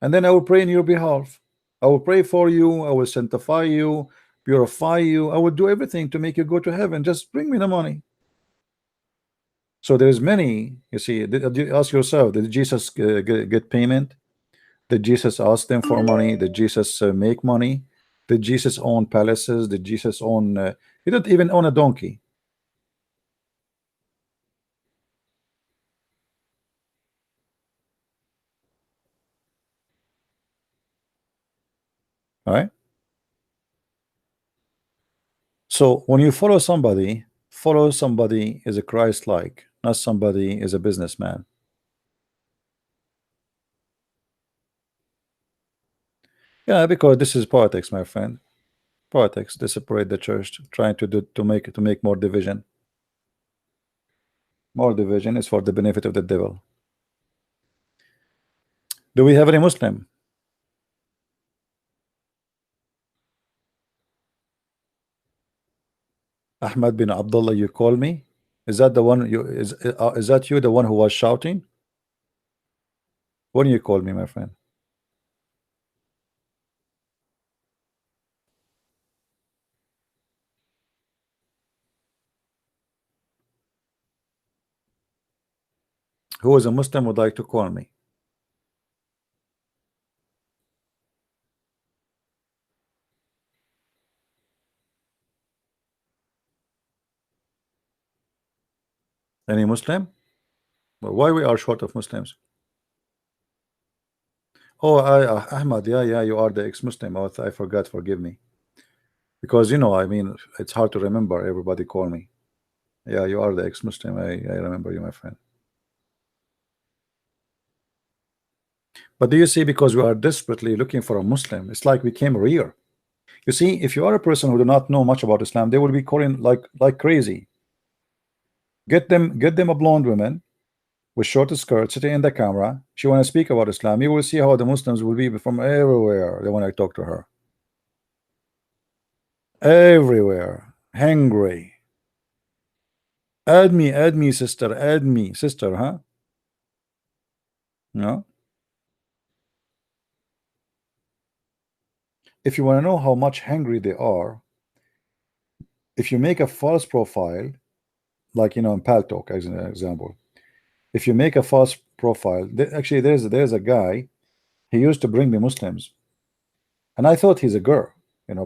and then I will pray in your behalf. I will pray for you. I will sanctify you, purify you. I will do everything to make you go to heaven. Just bring me the money. So there's many. You see, ask yourself: did Jesus get payment? Did Jesus ask them for money? Did Jesus make money? Did Jesus own palaces? Did Jesus own? He didn't even own a donkey. All right. So when you follow somebody is a Christ-like, not somebody is a businessman. Yeah, because this is politics, my friend. Politics. They separate the church, trying to make more division. More division is for the benefit of the devil. Do we have any Muslim? Ahmad bin Abdullah, you call me? Is that the one is that you the one who was shouting? When you call me, my friend? Who is a Muslim would like to call me? Any Muslim? Well, why we are short of Muslims? Oh, Ahmad, yeah, you are the ex-Muslim. Oh, I forgot. Forgive me. Because I mean, it's hard to remember. Everybody call me. Yeah, you are the ex-Muslim. I remember you, my friend. But do you see, because we are desperately looking for a Muslim, it's like we came here. You see, if you are a person who do not know much about Islam, they will be calling like crazy. Get them a blonde woman, with short skirts sitting in the camera. She want to speak about Islam. You will see how the Muslims will be from everywhere. They want to talk to her. Everywhere. Hungry. Add me, sister. Add me, sister, huh? No. If you want to know how much hungry they are, if you make a false profile, like in Paltalk as an example, if you make a false profile, actually there's a guy, he used to bring me Muslims, and I thought he's a girl,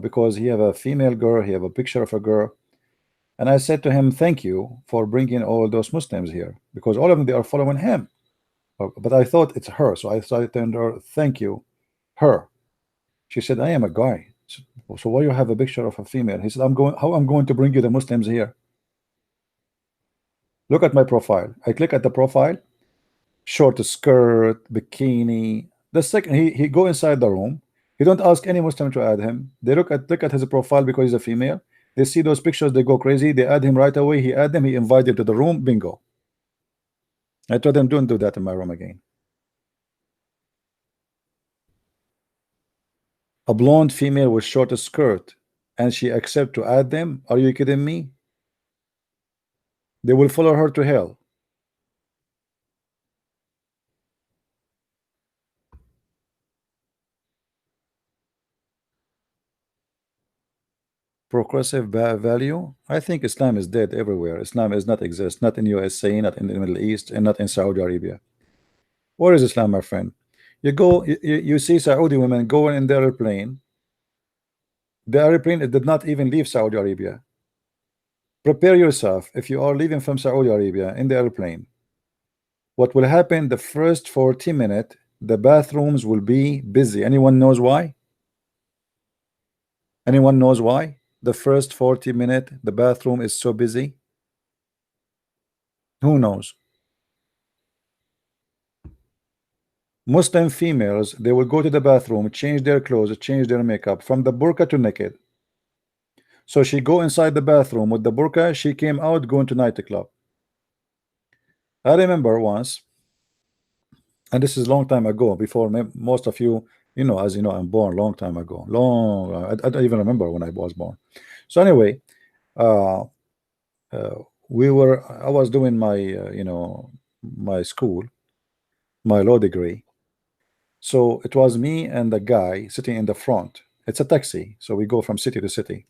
because he have a female girl, he have a picture of a girl, and I said to him, thank you for bringing all those Muslims here, because all of them, they are following him. But I thought it's her, so I started telling her, thank you, her. She said, I am a guy. So why you have a picture of a female? He said, how I'm going to bring you the Muslims here? Look at my profile. I click at the profile, short skirt, bikini. The second he go inside the room, he don't ask any Muslim to add him. They look at his profile because he's a female. They see those pictures, they go crazy. They add him right away. He add them. He invited to the room. Bingo. I told them, don't do that in my room again. A blonde female with short skirt, and she accept to add them. Are you kidding me? They will follow her to hell. Progressive value. I think Islam is dead everywhere. Islam is not exist, not in USA, not in the Middle East, and not in Saudi Arabia. Where is Islam, my friend? You go, you see Saudi women going in the airplane. The airplane, it did not even leave Saudi Arabia. Prepare yourself. If you are leaving from Saudi Arabia in the airplane, what will happen the first 40 minutes? The bathrooms will be busy. Anyone knows why? Anyone knows why? The first 40 minutes, the bathroom is so busy. Who knows? Muslim females, they will go to the bathroom, change their clothes, change their makeup from the burqa to naked. So she go inside the bathroom with the burqa, she came out going to nightclub. I remember once, and this is a long time ago, before most of you, as you know, I'm born long time ago. I don't even remember when I was born. So anyway, I was doing my, my school, my law degree. So it was me and the guy sitting in the front. It's a taxi, so we go from city to city.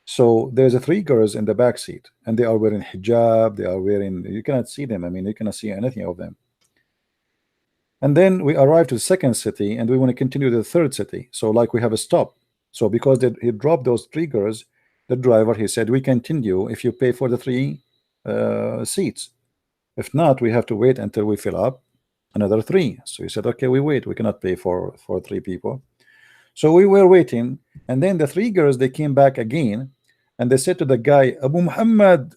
So there's three girls in the back seat, and they are wearing hijab. They are wearing, you cannot see them. I mean, you cannot see anything of them. And then we arrive to the second city, and we want to continue to the third city. So like we have a stop. So because he dropped those three girls, the driver, he said, we continue if you pay for the three seats. If not, we have to wait until we fill up another three. So he said, okay, we wait. We cannot pay for three people. So we were waiting, and then the three girls, they came back again, and they said to the guy, Abu Muhammad,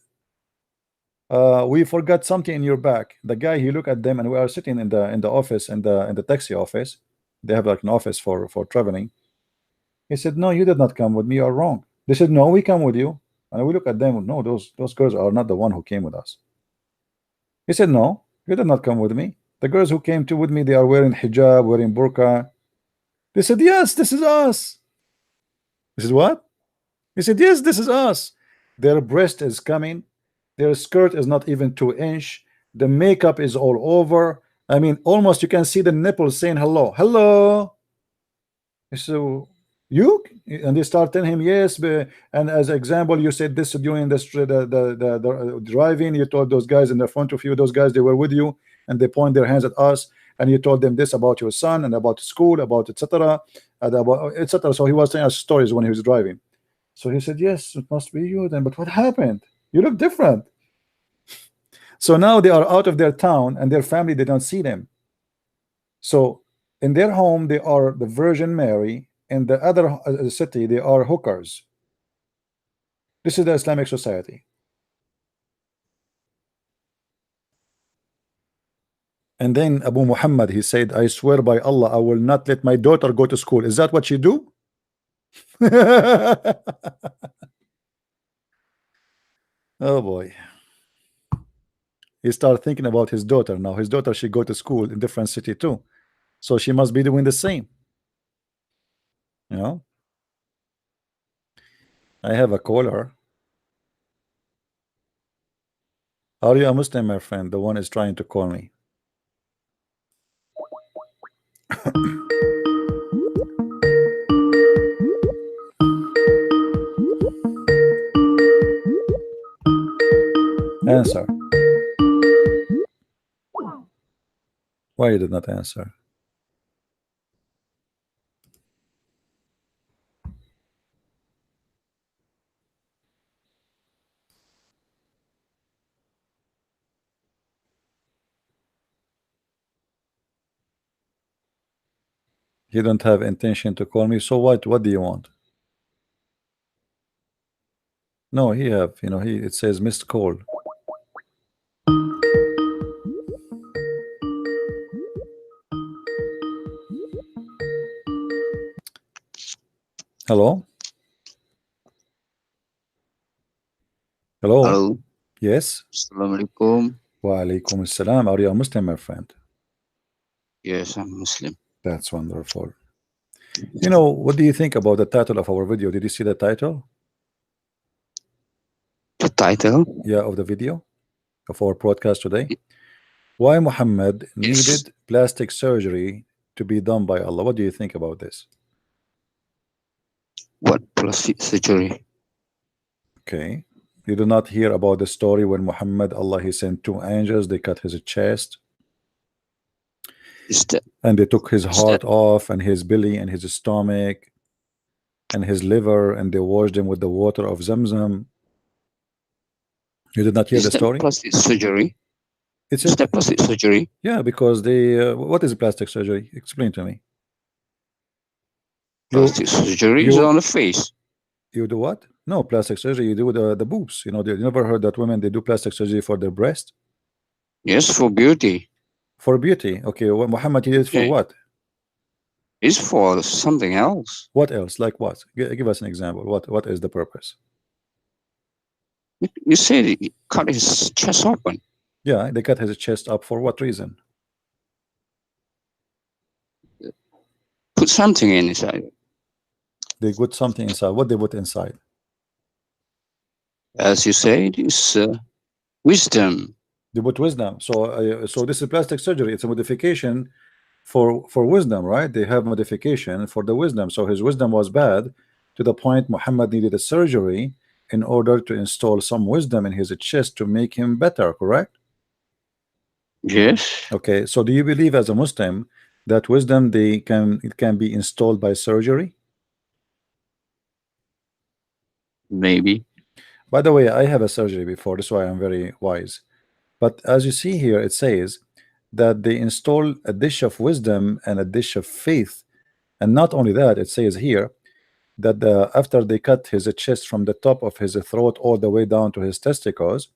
we forgot something in your bag. The guy, he looked at them, and we are sitting in the office, in the taxi office. They have like an office for traveling. He said, no, you did not come with me, you are wrong. They said, no, we come with you. And we look at them, no, those girls are not the one who came with us. He said, no, you did not come with me. The girls who came with me, they are wearing hijab, wearing burqa. They said, yes, this is us. This is what? He said, yes, this is us. Their breast is coming. Their skirt is not even 2 inch. The makeup is all over. I mean, almost you can see the nipples saying hello. Hello. So you, and they start telling him, yes, and as example, you said this during the driving. You told those guys in the front of you, those guys, they were with you, and they point their hands at us, and you told them this about your son and about school, about etc., about etc. So he was telling us stories when he was driving. So he said, yes, it must be you then. But what happened? You look different. So now they are out of their town, and their family, they don't see them. So in their home, they are the Virgin Mary. In the other city, they are hookers. This is the Islamic society. And then Abu Muhammad, he said, I swear by Allah, I will not let my daughter go to school. Is that what you do? Oh boy. he started thinking about his daughter. Now his daughter, she go to school in different city too, so she must be doing the same. You know, I have a caller. Are you a Muslim, my friend? The one is trying to call me. Answer. Why you did not answer? He don't have intention to call me, so what do you want? No, he have, you know, it says missed call. Hello? Hello? Hello. Yes? Assalamualaikum. Wa alaikum assalam. Are you a Muslim, my friend? Yes, I'm Muslim. That's wonderful. You know, what do you think about the title of our video? Did you see the title? The title? Yeah, of the video of our broadcast today. Why Muhammad needed plastic surgery to be done by Allah. What do you think about this? What plastic surgery? Okay. You do not hear about the story when Muhammad, Allah, he sent two angels, they cut his chest Is that and they took his heart off and his belly and his stomach and his liver and they washed him with the water of Zamzam. You did not hear the story? Plastic surgery? It's Is that plastic surgery? yeah, because they what is plastic surgery? Explain to me. Plastic surgery is on the face. You do what? No, plastic surgery, you do the boobs. You know, you never heard that women, they do plastic surgery for their breast? Yes, for beauty. For beauty. Okay, well, Muhammad, he did it for Yeah. what? It's for something else. What else? Like what? Give us an example. What is the purpose? You said he cut his chest open. Yeah, they cut his chest up for what reason? Put something inside. They put something inside. What they put inside? As you said, it's wisdom. They put wisdom. So this is plastic surgery. It's a modification for wisdom, right? They have modification for the wisdom. So his wisdom was bad to the point Muhammad needed a surgery in order to install some wisdom in his chest to make him better, correct? Yes. Okay, so do you believe as a Muslim that wisdom it can be installed by surgery? Maybe. By the way, I have a surgery before, that's why I'm very wise. But as you see here, it says that they install a dish of wisdom and a dish of faith. And not only that, it says here that after they cut his chest from the top of his throat all the way down to his testicles,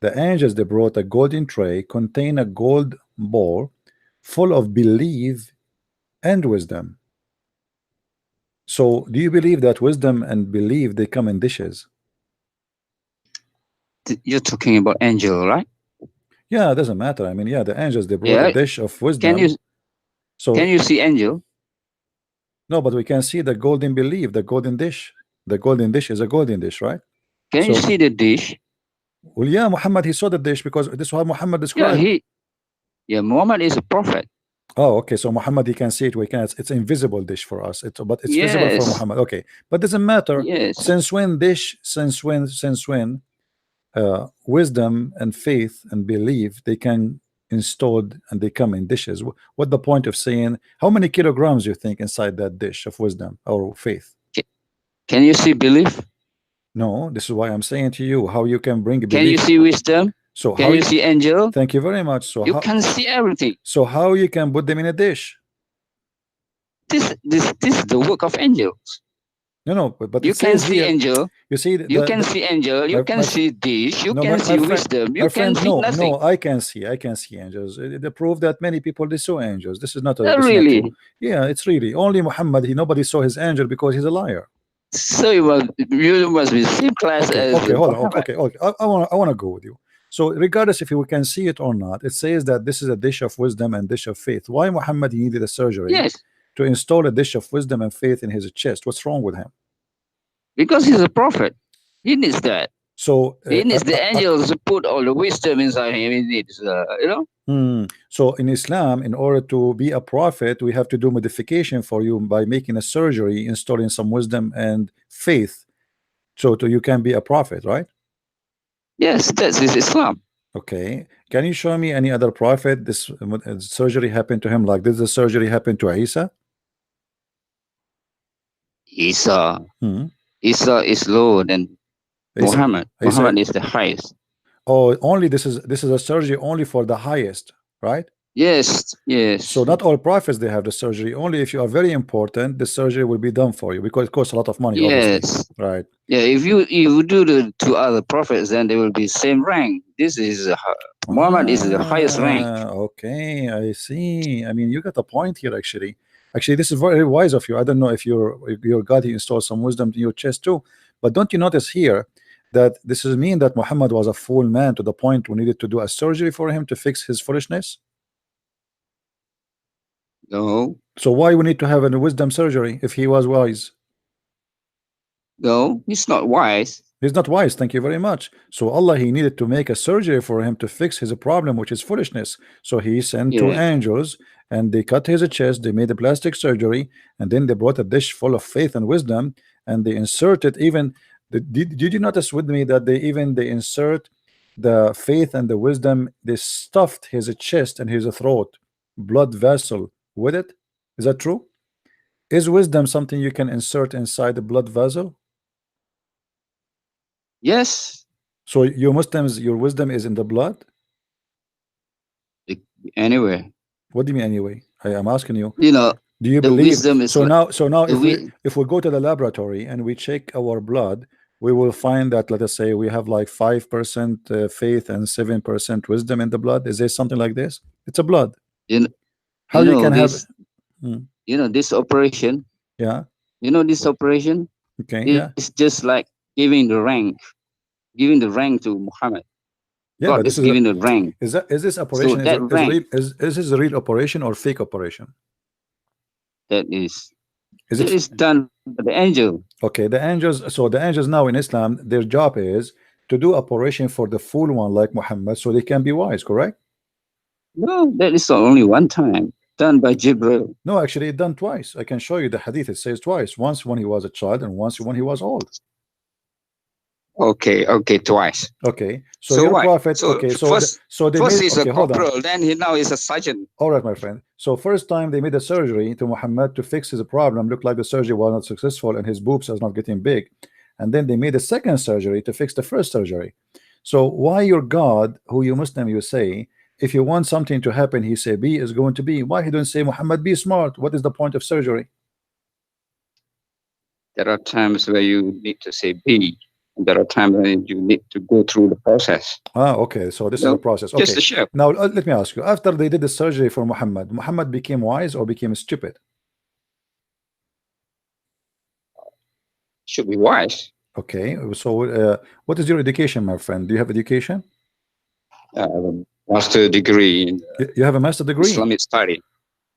the angels, they brought a golden tray contain a gold bowl full of belief and wisdom. So do you believe that wisdom and belief, they come in dishes? You're talking about angel, right? Yeah, it doesn't matter. I mean, yeah, the angels, they brought a dish of wisdom. Can you see angel? No, but we can see the golden belief, the golden dish. The golden dish is a golden dish, right? Can you see the dish? Well, yeah, Muhammad, he saw the dish because this is how Muhammad described. Yeah, Muhammad is a prophet. Oh, okay. So Muhammad, he can see it. We can. It's invisible dish for us. But it's visible for Muhammad. Okay, but doesn't matter. Yes. Since when wisdom and faith and belief, they can installed and they come in dishes. What the point of saying how many kilograms you think inside that dish of wisdom or faith? Can you see belief? No, this is why I'm saying to you how you can bring belief. Can you see wisdom? So can you see angel? Thank you very much. So you can see everything. So how you can put them in a dish? This is the work of angels. No, but you can see angel. You see, you can see angel. You can see dish. You can see wisdom. You can see nothing. No, I can see angels. They prove that many people they saw angels. This is not a really. Yeah, it's really only Muhammad. Nobody saw his angel because he's a liar. So you must be same class as. Okay, hold on. Okay, I want to go with you. So regardless if we can see it or not, it says that this is a dish of wisdom and dish of faith. Why Muhammad he needed a surgery Yes, to install a dish of wisdom and faith in his chest? What's wrong with him? because he's a prophet. He needs that. So He needs the angels to put all the wisdom inside him. He needs, so in Islam, in order to be a prophet, we have to do modification for you by making a surgery, installing some wisdom and faith, so you can be a prophet, right? Yes, that's Islam. Okay, can you show me any other prophet this surgery happened to him like this? The surgery happened to Isa? Isa. Hmm. Isa is lower than Muhammad. Isa, Muhammad is the highest. oh, only this is a surgery only for the highest, right? Yes, yes. So not all prophets they have the surgery. Only if you are very important, the surgery will be done for you because it costs a lot of money. Yes. Obviously. Right. Yeah, if you do the two other prophets, then they will be same rank. This is Muhammad is the highest rank. Okay, I see. I mean, you got a point here. Actually, this is very wise of you. I don't know if your God he installed some wisdom in your chest too, but don't you notice here that this is mean that Muhammad was a fool man to the point we needed to do a surgery for him to fix his foolishness? No. So why we need to have a wisdom surgery if he was wise? No, he's not wise. He's not wise. Thank you very much. So Allah he needed to make a surgery for him to fix his problem, which is foolishness. So he sent two angels and they cut his chest. They made a plastic surgery and then they brought a dish full of faith and wisdom and they inserted even. Did you notice with me that they insert the faith and the wisdom? They stuffed his chest and his throat, blood vessel with it. Is that true? Is wisdom something you can insert inside the blood vessel? Yes. So you Muslims, your wisdom is in the blood? Anyway. What do you mean anyway? I am asking you. You know, do you the believe? Wisdom is so now if we go to the laboratory and we check our blood, we will find that, let us say, we have like 5% faith and 7% wisdom in the blood. Is there something like this? It's a blood. How you can this, have? You know this operation. Yeah. You know this operation. Okay. Yeah. It's just like giving the rank to Muhammad. Yeah, God but this is giving the rank. Is this operation is this a real operation or fake operation? That is done by the angel. Okay, the angels. So the angels now in Islam, their job is to do operation for the fool one like Muhammad, so they can be wise. Correct? No, that is only one time done by Jibril. No, actually, it done twice. I can show you the hadith. It says twice. Once when he was a child, and once when he was old. Okay, twice. Okay, so your prophet. So okay, so first he's a hold on. corporal, then he now is a sergeant. All right, my friend. So first time they made a surgery to Muhammad to fix his problem. Looked like the surgery was not successful and his boobs are not getting big. And then they made a second surgery to fix the first surgery. So why your God, who you Muslim you say, if you want something to happen, he say be is going to be. Why he don't say Muhammad be smart? What is the point of surgery? There are times where you need to say be. There are times when you need to go through the process. Okay, so this is the process. Okay. Just a show. Now let me ask you, after they did the surgery for Muhammad became wise or became stupid? Should be wise. Okay, so what is your education, my friend? Do you have education? Master degree. You have a master degree? Islamic study.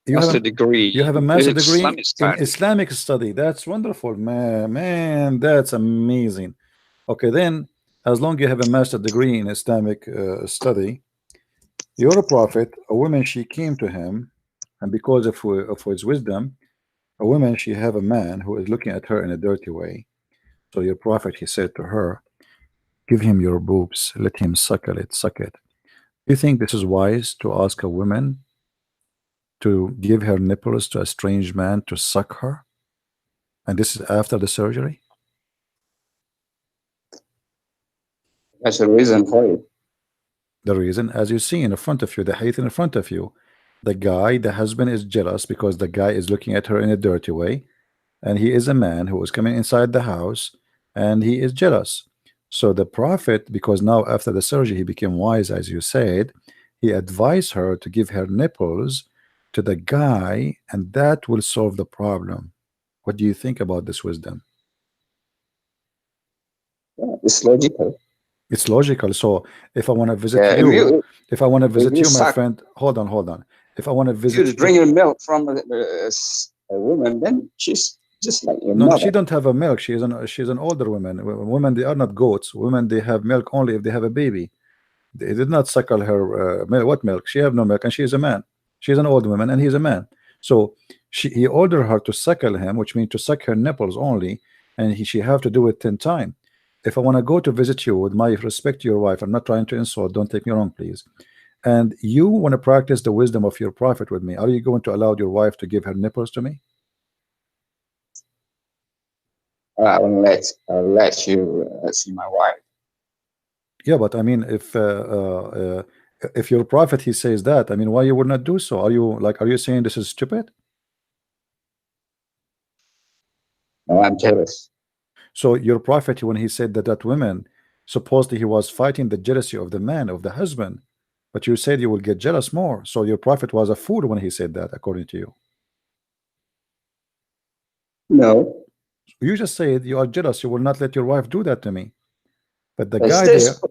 You have a master degree in Islamic study. That's wonderful, man. That's amazing. Okay, then, as long as you have a master degree in Islamic study, you're a prophet. A woman, she came to him, and because of his wisdom, a woman, she have a man who is looking at her in a dirty way. So your prophet, he said to her, give him your boobs, let him suck it. Do you think this is wise to ask a woman to give her nipples to a strange man to suck her? And this is after the surgery? That's the reason for it. The reason, as you see in front of you, the hadith in front of you, the husband is jealous because the guy is looking at her in a dirty way, and he is a man who is coming inside the house, and he is jealous. So the prophet, because now after the surgery he became wise, as you said, he advised her to give her nipples to the guy, and that will solve the problem. What do you think about this wisdom? Yeah, it's logical. It's logical. So if I want to visit If you, you if I want to if visit you you, my suck, friend, hold on. If I want to if you visit drink you, milk from a woman, then she's just like your no, no, she mother. don't have a milk. She's an older woman. Women, they are not goats. Women, they have milk only if they have a baby. They did not suckle her milk. What milk? She have no milk, and she is a man. She's an old woman, and he's a man. So he ordered her to suckle him, which means to suck her nipples only, and she have to do it 10 times. If I want to go to visit you, with my respect to your wife, I'm not trying to insult. Don't take me wrong, please. And you want to practice the wisdom of your prophet with me, are you going to allow your wife to give her nipples to me? I'll let you see my wife. Yeah, but I mean, if your prophet he says that, I mean, why you would not do so? Are you saying this is stupid? No, I'm jealous. So your prophet, when he said that women, supposedly he was fighting the jealousy of the man, of the husband, but you said you will get jealous more. So your prophet was a fool when he said that, according to you. No, You just said you are jealous. You will not let your wife do that to me. But the it's guy this. there,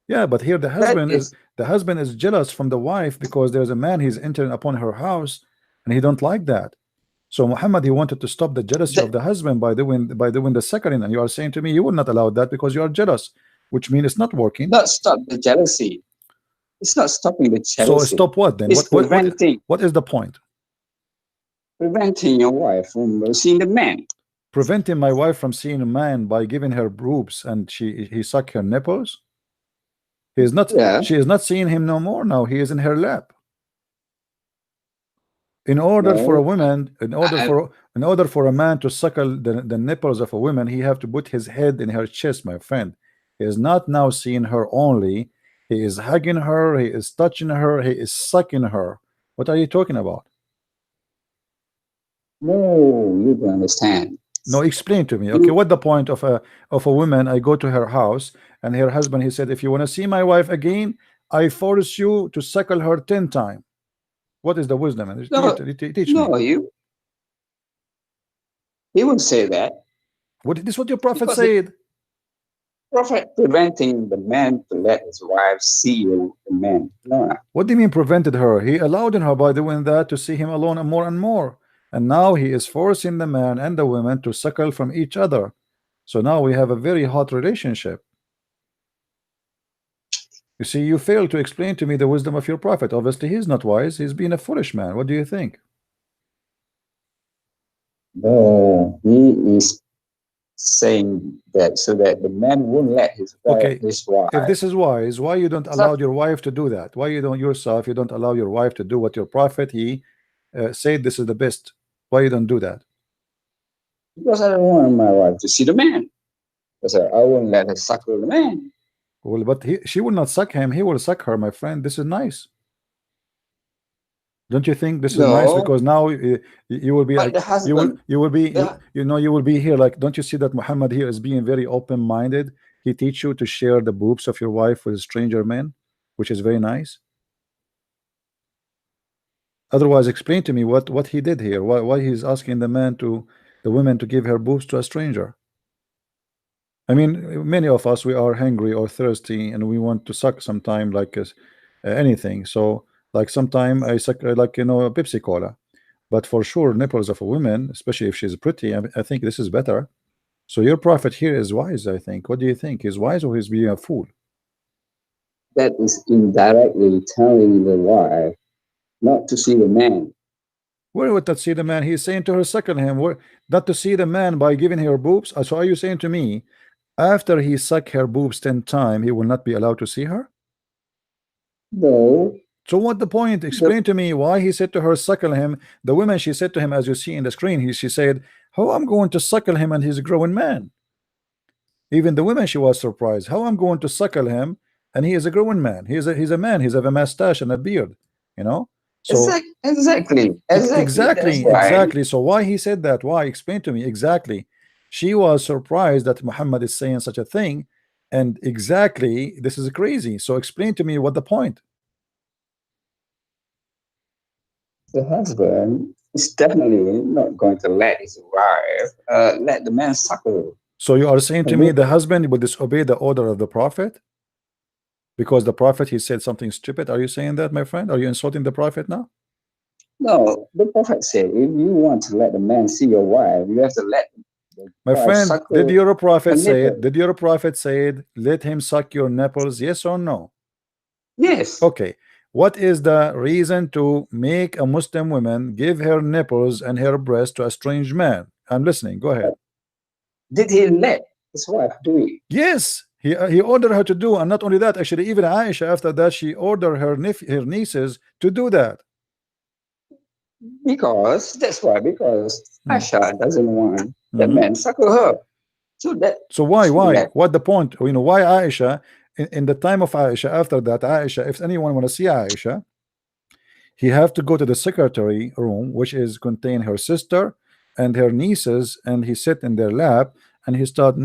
yeah, but here That is the husband is jealous from the wife because there's a man he's entering upon her house, and he don't like that. So Muhammad, he wanted to stop the jealousy of that, the husband by doing the suckling, and you are saying to me you will not allow that because you are jealous, which means it's not working. not stop the jealousy. It's not stopping the So jealousy. stop what then? It's What is the point? preventing your wife from seeing the man. Preventing my wife from seeing a man by giving her boobs and he suck her nipples? Yeah. She is not seeing him no more now. He is in her lap. In order for a No. woman, I, in order for a man to suckle the nipples of a woman, he have to put his head in her chest, my friend. He is not now seeing her only. He is hugging her, he is touching her, he is sucking her. What are you talking about? no, you don't understand. No, explain to me. Okay, You what the point of a woman? I go to her house, and her husband he said, if you want to see my wife again, I force you to suckle her 10 times. What is the wisdom? And no, teach me. no, he won't say that What this? What your prophet because the said? prophet preventing the man to let his wife see the man. No, What do you mean prevented her? He allowed her by doing that to see him alone and more and more. And now he is forcing the man and the woman to suckle from each other. So now we have a very hot relationship. You see, you fail to explain to me the wisdom of your prophet. Obviously, he's not wise. He's being a foolish man. What do you think? no, he is saying that so that the man won't let Okay, his wife. if this is wise, why you don't It's not allow your wife to do that? Why you don't yourself, you don't allow your wife to do what your prophet, he said this is the best. Why you don't do that? because I don't want my wife to see the man. Because I won't let her suckle the man. Well, but she will not suck him. He will suck her, my friend. This is nice. Don't you think this is nice? No, Because now you will be but like the husband, you will be the, you will be here like, don't you see that Muhammad here is being very open-minded? He teach you to share the boobs of your wife with stranger men, which is very nice. Otherwise, explain to me what he did here. Why he's asking the women to give her boobs to a stranger. I mean, many of us, we are hungry or thirsty, and we want to suck sometime, like anything. So, like sometime I suck, like a Pepsi Cola. But for sure, nipples of a woman, especially if she's pretty, I think this is better. So your prophet here is wise, I think. What do you think? He's wise or he's being a fool? that is indirectly telling the wife not to see the man. Where would that see the man? He's saying to her, suckle him. Where, not to see the man by giving her boobs. So are you saying to me, after he suck her boobs 10 times, he will not be allowed to see her? No, So what the point? the, Explain to me why he said to her, suckle him. The woman, she said to him, as you see in the screen, she said, how I'm going to suckle him and he's a growing man. Even the woman, she was surprised. How I'm going to suckle him and he is a growing man. He's a man. He's have a mustache and a beard, you know. So exactly. That's why. exactly. So why he said that? Why? Explain to me exactly. She was surprised that Muhammad is saying such a thing, and exactly this is crazy. So explain to me what the point. The husband is definitely not going to let his wife let the man suckle So you are saying her to me the nipple. husband will disobey the order of the prophet? because the prophet he said something stupid? Are you saying that, my friend? Are you insulting the prophet now? No, the prophet said, if you want to let the man see your wife, you have to let the My wife friend, suck did your prophet her say nipple. it? Did your prophet say it? Let him suck your nipples, yes or no? Yes. Okay. What is the reason to make a Muslim woman give her nipples and her breast to a strange man? I'm listening. Go ahead. Did he let his wife do it? Yes, he ordered her to do, and not only that, actually, even Aisha after that she ordered her nieces to do that. Because that's why, because Hmm. Asha doesn't want the Mhm. man suckle her. So that So why she why let what the point? You know why Aisha in the time of Aisha, after that Aisha, if anyone want to see Aisha, he have to go to the secretary room, which is contain her sister and her nieces, and he sit in their lap and he start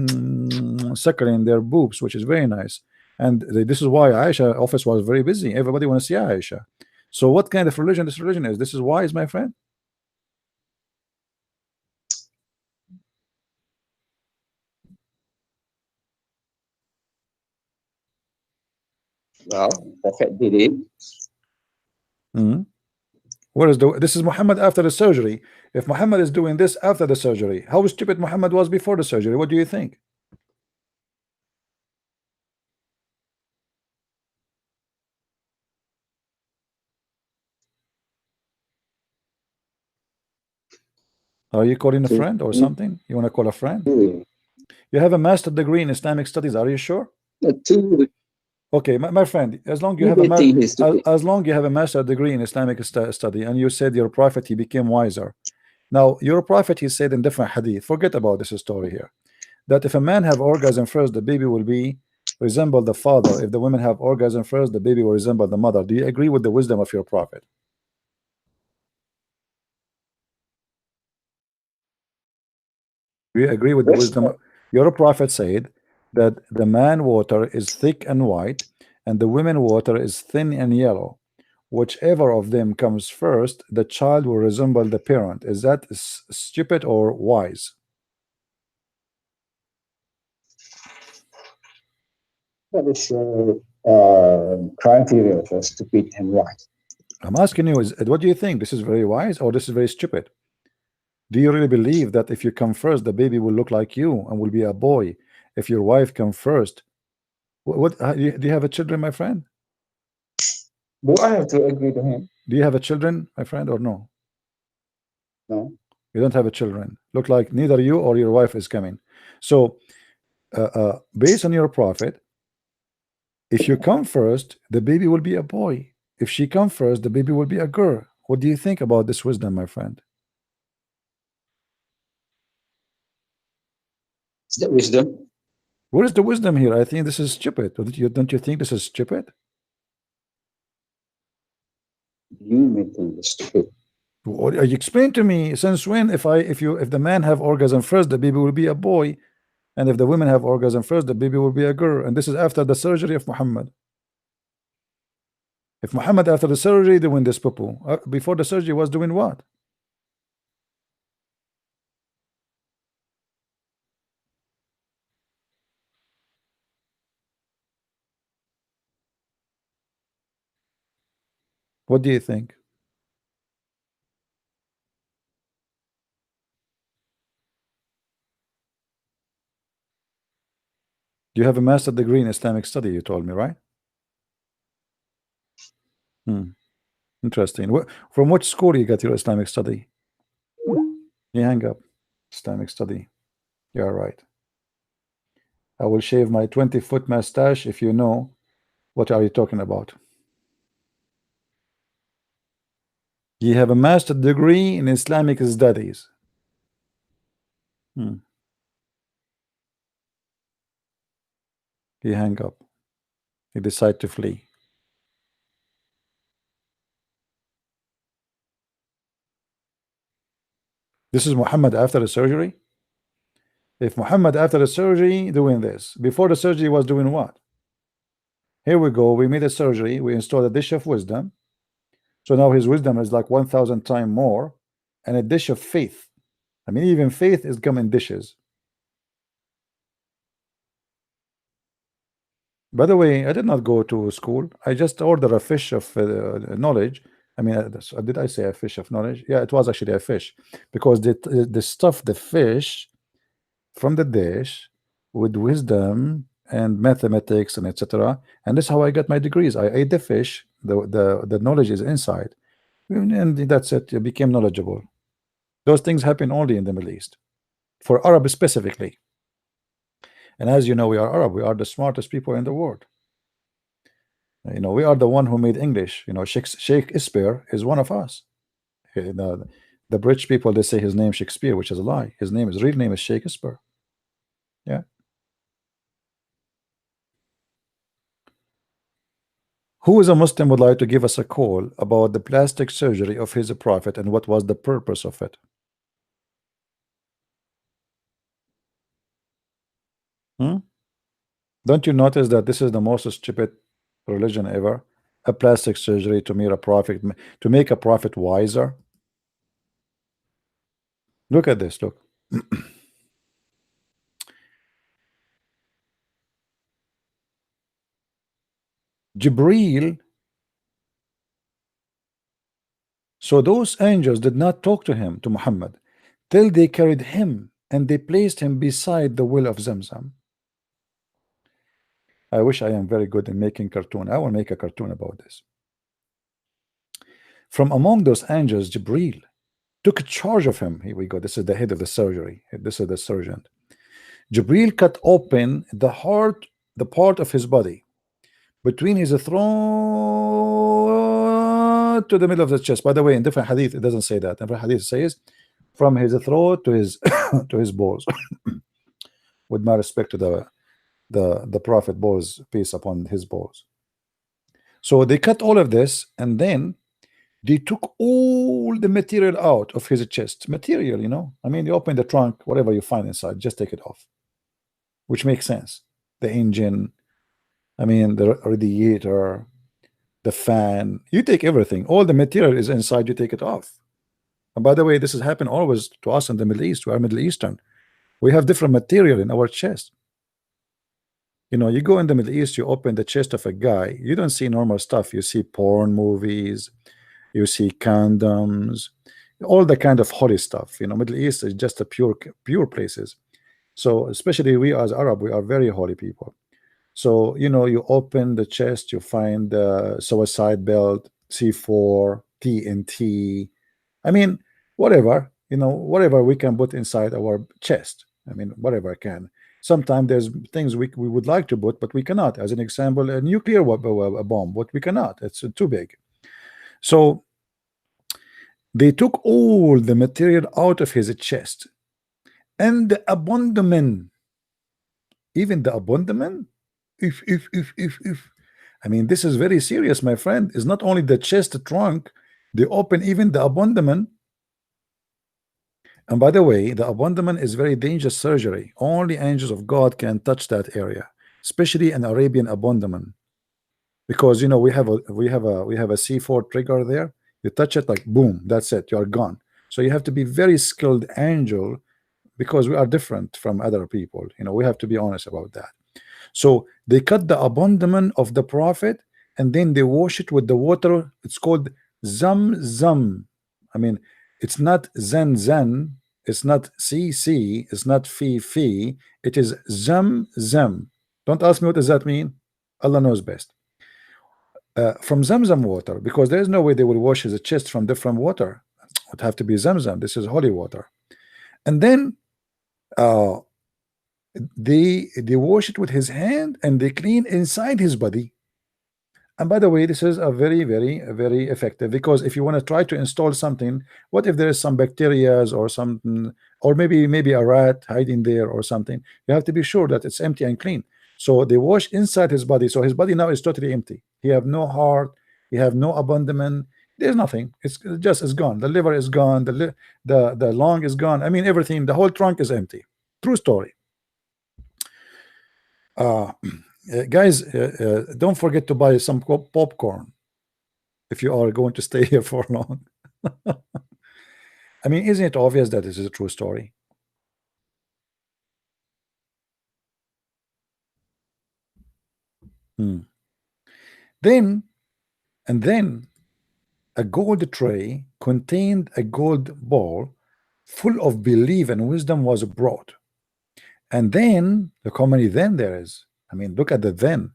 suckling their boobs, which is very nice. And this is why Aisha office was very busy. Everybody want to see Aisha. So what kind of religion this religion is? This is wise, my friend. well, prophet did it. Mhm. Where is this is Muhammad after the surgery. If Muhammad is doing this after the surgery, how stupid Muhammad was before the surgery? What do you think? Are you calling a To friend or something? You want to call a friend? do You have a master degree in Islamic studies. Are you sure? it. To Okay, my friend, as long you you have a may think he's stupid. as long you have a master degree in Islamic study, and you said your prophet he became wiser. Now your prophet he said in different hadith. Forget about this story here. That if a man have orgasm first, the baby will be resemble the father. If the women have orgasm first, the baby will resemble the mother. Do you agree with the wisdom of your prophet? Do you agree with the Yes, wisdom? Your prophet said that the man water is thick and white, and the women water is thin and yellow. Whichever of them comes first, the child will resemble the parent. Is that stupid or wise? that is criteria for stupid and wise. I'm asking you, is what do you think? This is very wise or this is very stupid? Do you really believe that if you come first, the baby will look like you and will be a boy? If your wife come first, do you have a children, my friend? Do I have to agree to him? Do you have a children, my friend, or no? No. You don't have a children. Look like neither you or your wife is coming. So, based on your prophet, if you come first, the baby will be a boy. If she come first, the baby will be a girl. What do you think about this wisdom, my friend? Is that wisdom? What is the wisdom here? I think this is stupid. Don't you think this is stupid? You may think it's stupid. What, you explain to me since when if the man have orgasm first, the baby will be a boy, and if the women have orgasm first, the baby will be a girl, and this is after the surgery of Muhammad. If Muhammad after the surgery doing this poo, before the surgery was doing what? What do you think? You have a master degree in Islamic study, you told me, right? Hmm. Interesting. From which school you got your Islamic study? You hang up. Islamic study. You are right. I will shave my 20-foot mustache if you know what are you talking about. You have a master degree in Islamic studies. Hmm. He hang up. He decide to flee. This is Muhammad after the surgery. If Muhammad after the surgery doing this, before the surgery was doing what? Here we go. We made a surgery. We installed a dish of wisdom. So now his wisdom is like 1,000 times more, and a dish of faith. I mean, even faith is come in dishes. By the way, I did not go to school. I just ordered a fish of knowledge. I mean, did I say a fish of knowledge? Yeah, it was actually a fish because they stuffed the fish from the dish with wisdom and mathematics and etc. And this is how I got my degrees. I ate the fish. The knowledge is inside, and that's it. You became knowledgeable. Those things happen only in the Middle East, for Arab specifically. And as you know, we are Arab. We are the smartest people in the world. You know, we are the one who made English. You know, Shakespeare is one of us. The British people, they say his name Shakespeare, which is a lie. His real name is Shakespeare. Yeah. Who is a Muslim would like to give us a call about the plastic surgery of his prophet and what was the purpose of it? Don't you notice that this is the most stupid religion ever? A plastic surgery to make a prophet wiser. Look at this. Look. Jibreel. So those angels did not talk to him, to Muhammad, till they carried him and they placed him beside the well of Zamzam. I wish I am very good in making cartoon. I will make a cartoon about this. From among those angels, Jibreel took charge of him. Here we go. This is the head of the surgery. This is the surgeon. Jibreel cut open the heart, the part of his body between his throat to the middle of the chest. By the way, in different hadith, it doesn't say that. In different hadith, it says from his throat to his to his balls. With my respect to the prophet, balls, peace upon his balls. So they cut all of this, and then they took all the material out of his chest. Material, you know. I mean, you open the trunk, whatever you find inside, just take it off. Which makes sense. The engine, I mean, the radiator, the fan, you take everything. All the material is inside, you take it off. And by the way, this has happened always to us in the Middle East. We are Middle Eastern. We have different material in our chest. You know, you go in the Middle East, you open the chest of a guy, you don't see normal stuff. You see porn movies, you see condoms, all the kind of holy stuff. You know, Middle East is just a pure places. So especially we as Arab, we are very holy people. So, you know, you open the chest, you find the suicide belt, C4, TNT. I mean, whatever, you know, whatever we can put inside our chest. I mean, whatever I can. Sometimes there's things we would like to put, but we cannot. As an example, a nuclear bomb, but we cannot. It's too big. So they took all the material out of his chest, and the abandonment, even the abandonment, if I mean, this is very serious, my friend. It's not only the chest trunk, they open even the abandonment. And by the way, the abandonment is very dangerous surgery. Only angels of God can touch that area, especially an Arabian abandonment, because you know we have a C4 trigger there. You touch it, like boom, that's it, you are gone. So you have to be very skilled angel, because we are different from other people. You know, we have to be honest about that. So they cut the abandonment of the prophet, and then they wash it with the water. It's called Zam. I mean, it's not Zan, it's not CC, it's not Fi. It is Zam. Don't ask me what does that mean. Allah knows best. From Zamzam water, because there is no way they will wash his chest from different water. It would have to be Zamzam. This is holy water. And then they wash it with his hand, and they clean inside his body. And by the way, this is a very effective, because if you want to try to install something, what if there is some bacteria or something, or maybe a rat hiding there or something? You have to be sure that it's empty and clean. So they wash inside his body, so his body now is totally empty. He have no heart, he have no abandonment, there's nothing. It's gone. The liver is gone, the lung is gone. I mean, everything, the whole trunk is empty. True story. Guys, don't forget to buy some popcorn if you are going to stay here for long. I mean, isn't it obvious that this is a true story? Then, and then a gold tray contained a gold bowl full of belief and wisdom was brought. And then the comedy then there is, I mean, look at the then,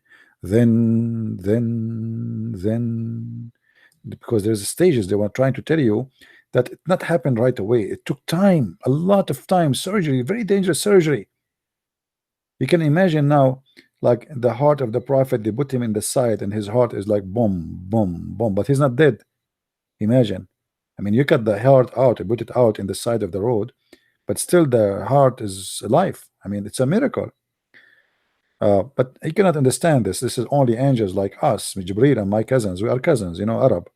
because there's stages they were trying to tell you that it not happened right away. It took time, a lot of time, surgery, very dangerous surgery. You can imagine now, like the heart of the prophet, they put him in the side and his heart is like boom, boom, boom, but he's not dead. Imagine, I mean, you cut the heart out and put it out in the side of the road, but still the heart is alive. I mean, it's a miracle. But you cannot understand this. This is only angels like us, Jibreel and my cousins. We are cousins, you know, Arab.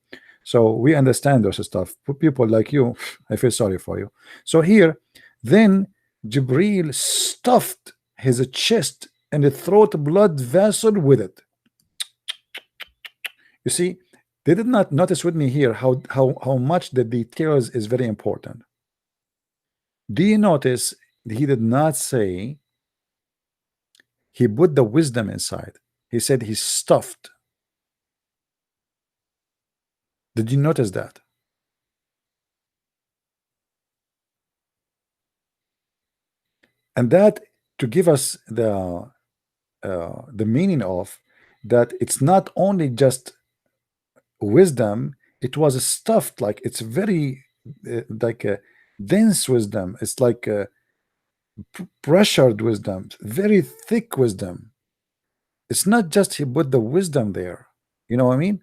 So we understand those stuff. People like you, I feel sorry for you. So here, then Jibreel stuffed his chest and the throat blood vessel with it. You see, they did not notice with me here how much the details is very important. Do you notice he did not say he put the wisdom inside? He said he stuffed. Did you notice that? And that to give us the meaning of that it's not only just wisdom, it was stuffed, like it's very like a dense wisdom. It's like a pressured wisdom, very thick wisdom. It's not just he put the wisdom there. You know what I mean?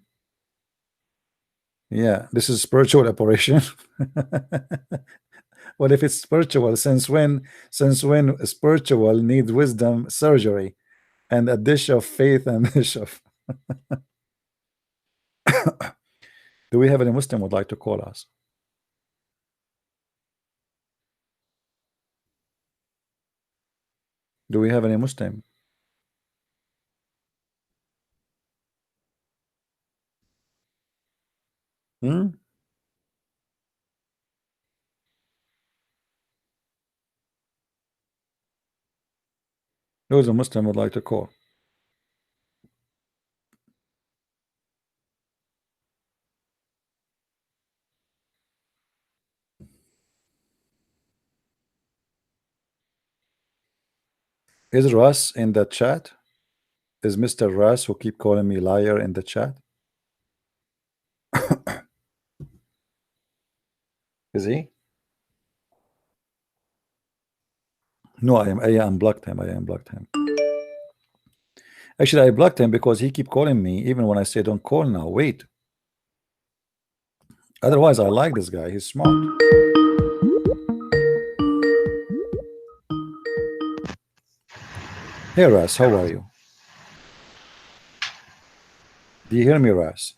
Yeah, this is spiritual operation. Well, if it's spiritual, since when spiritual needs wisdom surgery and a dish of faith and a dish of do we have any Muslim would like to call us? Do we have any Muslim? Who's a Muslim would like to call? Is Russ in the chat? Is Mr. Russ who keep calling me liar in the chat? Is he? No, I unblocked him. I unblocked him. Actually, I blocked him because he keep calling me even when I say don't call now. Wait. Otherwise, I like this guy. He's smart. Hey, Russ, how are you? Do you hear me, Russ?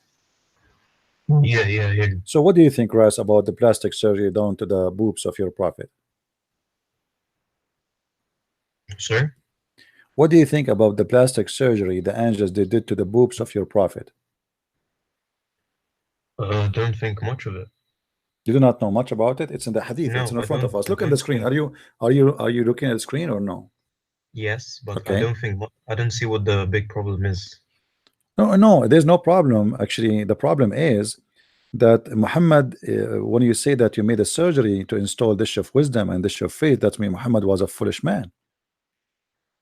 Yeah. So what do you think, Russ, about the plastic surgery done to the boobs of your prophet? Sir? What do you think about the plastic surgery the angels they did to the boobs of your prophet? Don't think much of it. You do not know much about it. It's in the hadith. No, it's in I front of don't- us. I Look at don't the screen. think- Are you looking at the screen or no? Yes, but Okay. I don't see what the big problem is. No, there's no problem. Actually, the problem is that Muhammad, when you say that you made a surgery to install dish of wisdom and dish of faith, that means Muhammad was a foolish man.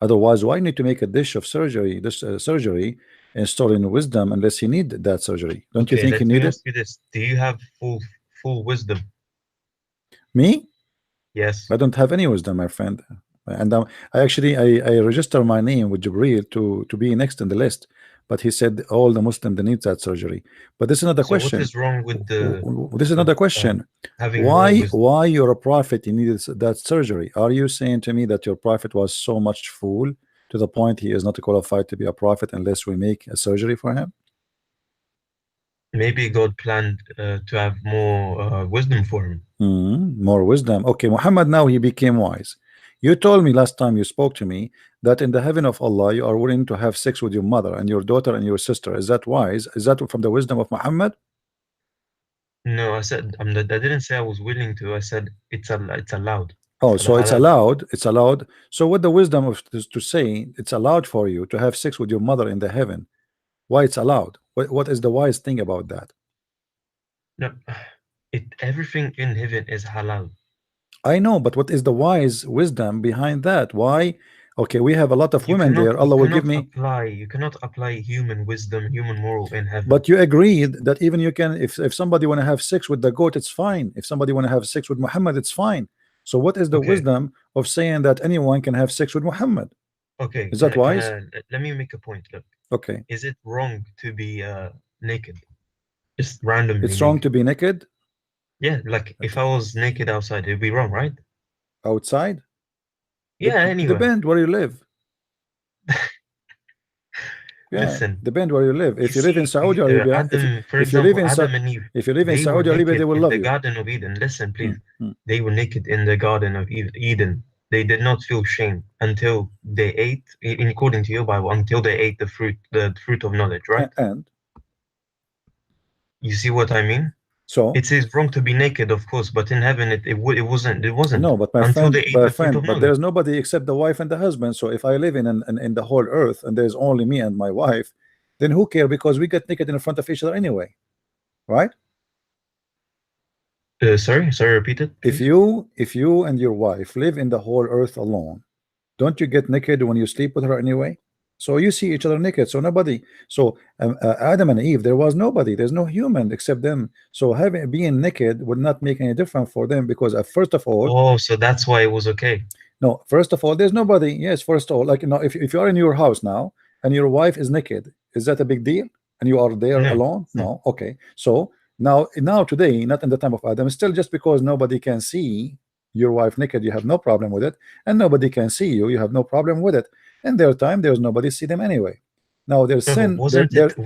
Otherwise, why need to make a dish of surgery, surgery installing wisdom unless he need that surgery? Don't you think he let me needed ask you this. Do you have full wisdom? me? Yes. I don't have any wisdom, my friend. And I register my name with Jibreel to be next in the list, but he said all the Muslim they need that surgery. But this is not the So question. what is wrong with This is not the question. having more wisdom? Why you're a prophet you needed that surgery? Are you saying to me that your prophet was so much fool to the point he is not qualified to be a prophet unless we make a surgery for him? Maybe God planned to have more wisdom for him. More wisdom. Okay, Muhammad now he became wise. You told me last time you spoke to me that in the heaven of Allah you are willing to have sex with your mother and your daughter and your sister. Is that wise? Is that from the wisdom of Muhammad? No, I said I didn't say I was willing to. I said it's allowed. Oh, for the so it's halal. allowed. It's allowed. So what the wisdom of to say it's allowed for you to have sex with your mother in the heaven? Why it's allowed? What is the wise thing about that? No, everything in heaven is halal. I know, but what is the wise wisdom behind that? Why? Okay, we have a lot of You women there. Allah will give me. you cannot apply human wisdom, human moral in heaven. But you agreed that even you can, if somebody want to have sex with the goat, it's fine. If somebody want to have sex with Muhammad, it's fine. So what is the Okay. wisdom of saying that anyone can have sex with Muhammad? Okay, Is that wise? let me make a point. Look, Okay, is it wrong to be naked? Just randomly it's wrong naked? to be naked Yeah, like if I was naked outside, it'd be wrong, right? outside. Yeah, anyway. Depend where you live. Yeah, Listen, depend where you live. If you live in see, Saudi Arabia, for if you live example, in Adam and Eve, if you live in they were Saudi Arabia, they naked will in love the you. Garden of Eden. Listen, please. Mm. They were naked in the Garden of Eden. They did not feel shame until they ate, according to your Bible, until they ate the fruit of knowledge, right? And You see what I mean? so It is wrong to be naked, of course, but in heaven it wasn't. It wasn't. no, but my until friend, they ate the fruit of but knowledge. there's nobody except the wife and the husband. So if I live in the whole earth and there's only me and my wife, then who care? Because we get naked in front of each other anyway, right? Sorry, repeat it, please. If you and your wife live in the whole earth alone, don't you get naked when you sleep with her anyway? So you see each other naked. So nobody. So Adam and Eve, there was nobody. There's no human except them. So being naked would not make any difference for them because first of all, Oh, so that's why it was okay. no, first of all, there's nobody. Yes, first of all, like, you know, if you are in your house now and your wife is naked, is that a big deal? And you are there No. alone? No. Okay. So now today, not in the time of Adam, still just because nobody can see your wife naked, you have no problem with it, and nobody can see you, you have no problem with it. In their time, there's nobody see them anyway. Now there's No, but sin.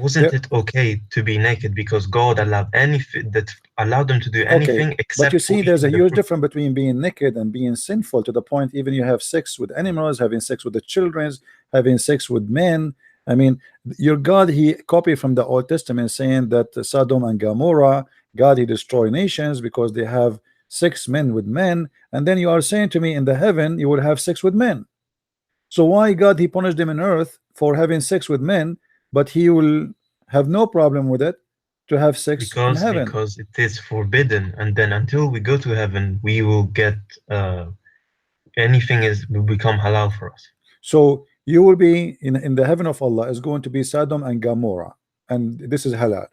wasn't it okay to be naked because God allowed them to do anything Okay, except but you for see, there's a eating the huge fruit? difference between being naked and being sinful to the point even you have sex with animals, having sex with the children, having sex with men. I mean, your God, he copied from the Old Testament saying that Sodom and Gomorrah, God, he destroy nations because they have sex men with men, and then you are saying to me in the heaven you will have sex with men. So why God he punished them in earth for having sex with men, but he will have no problem with it to have sex in heaven? Because it is forbidden, and then until we go to heaven, we will get anything will become halal for us. So you will be in the heaven of Allah is going to be Sodom and Gomorrah, and this is halal.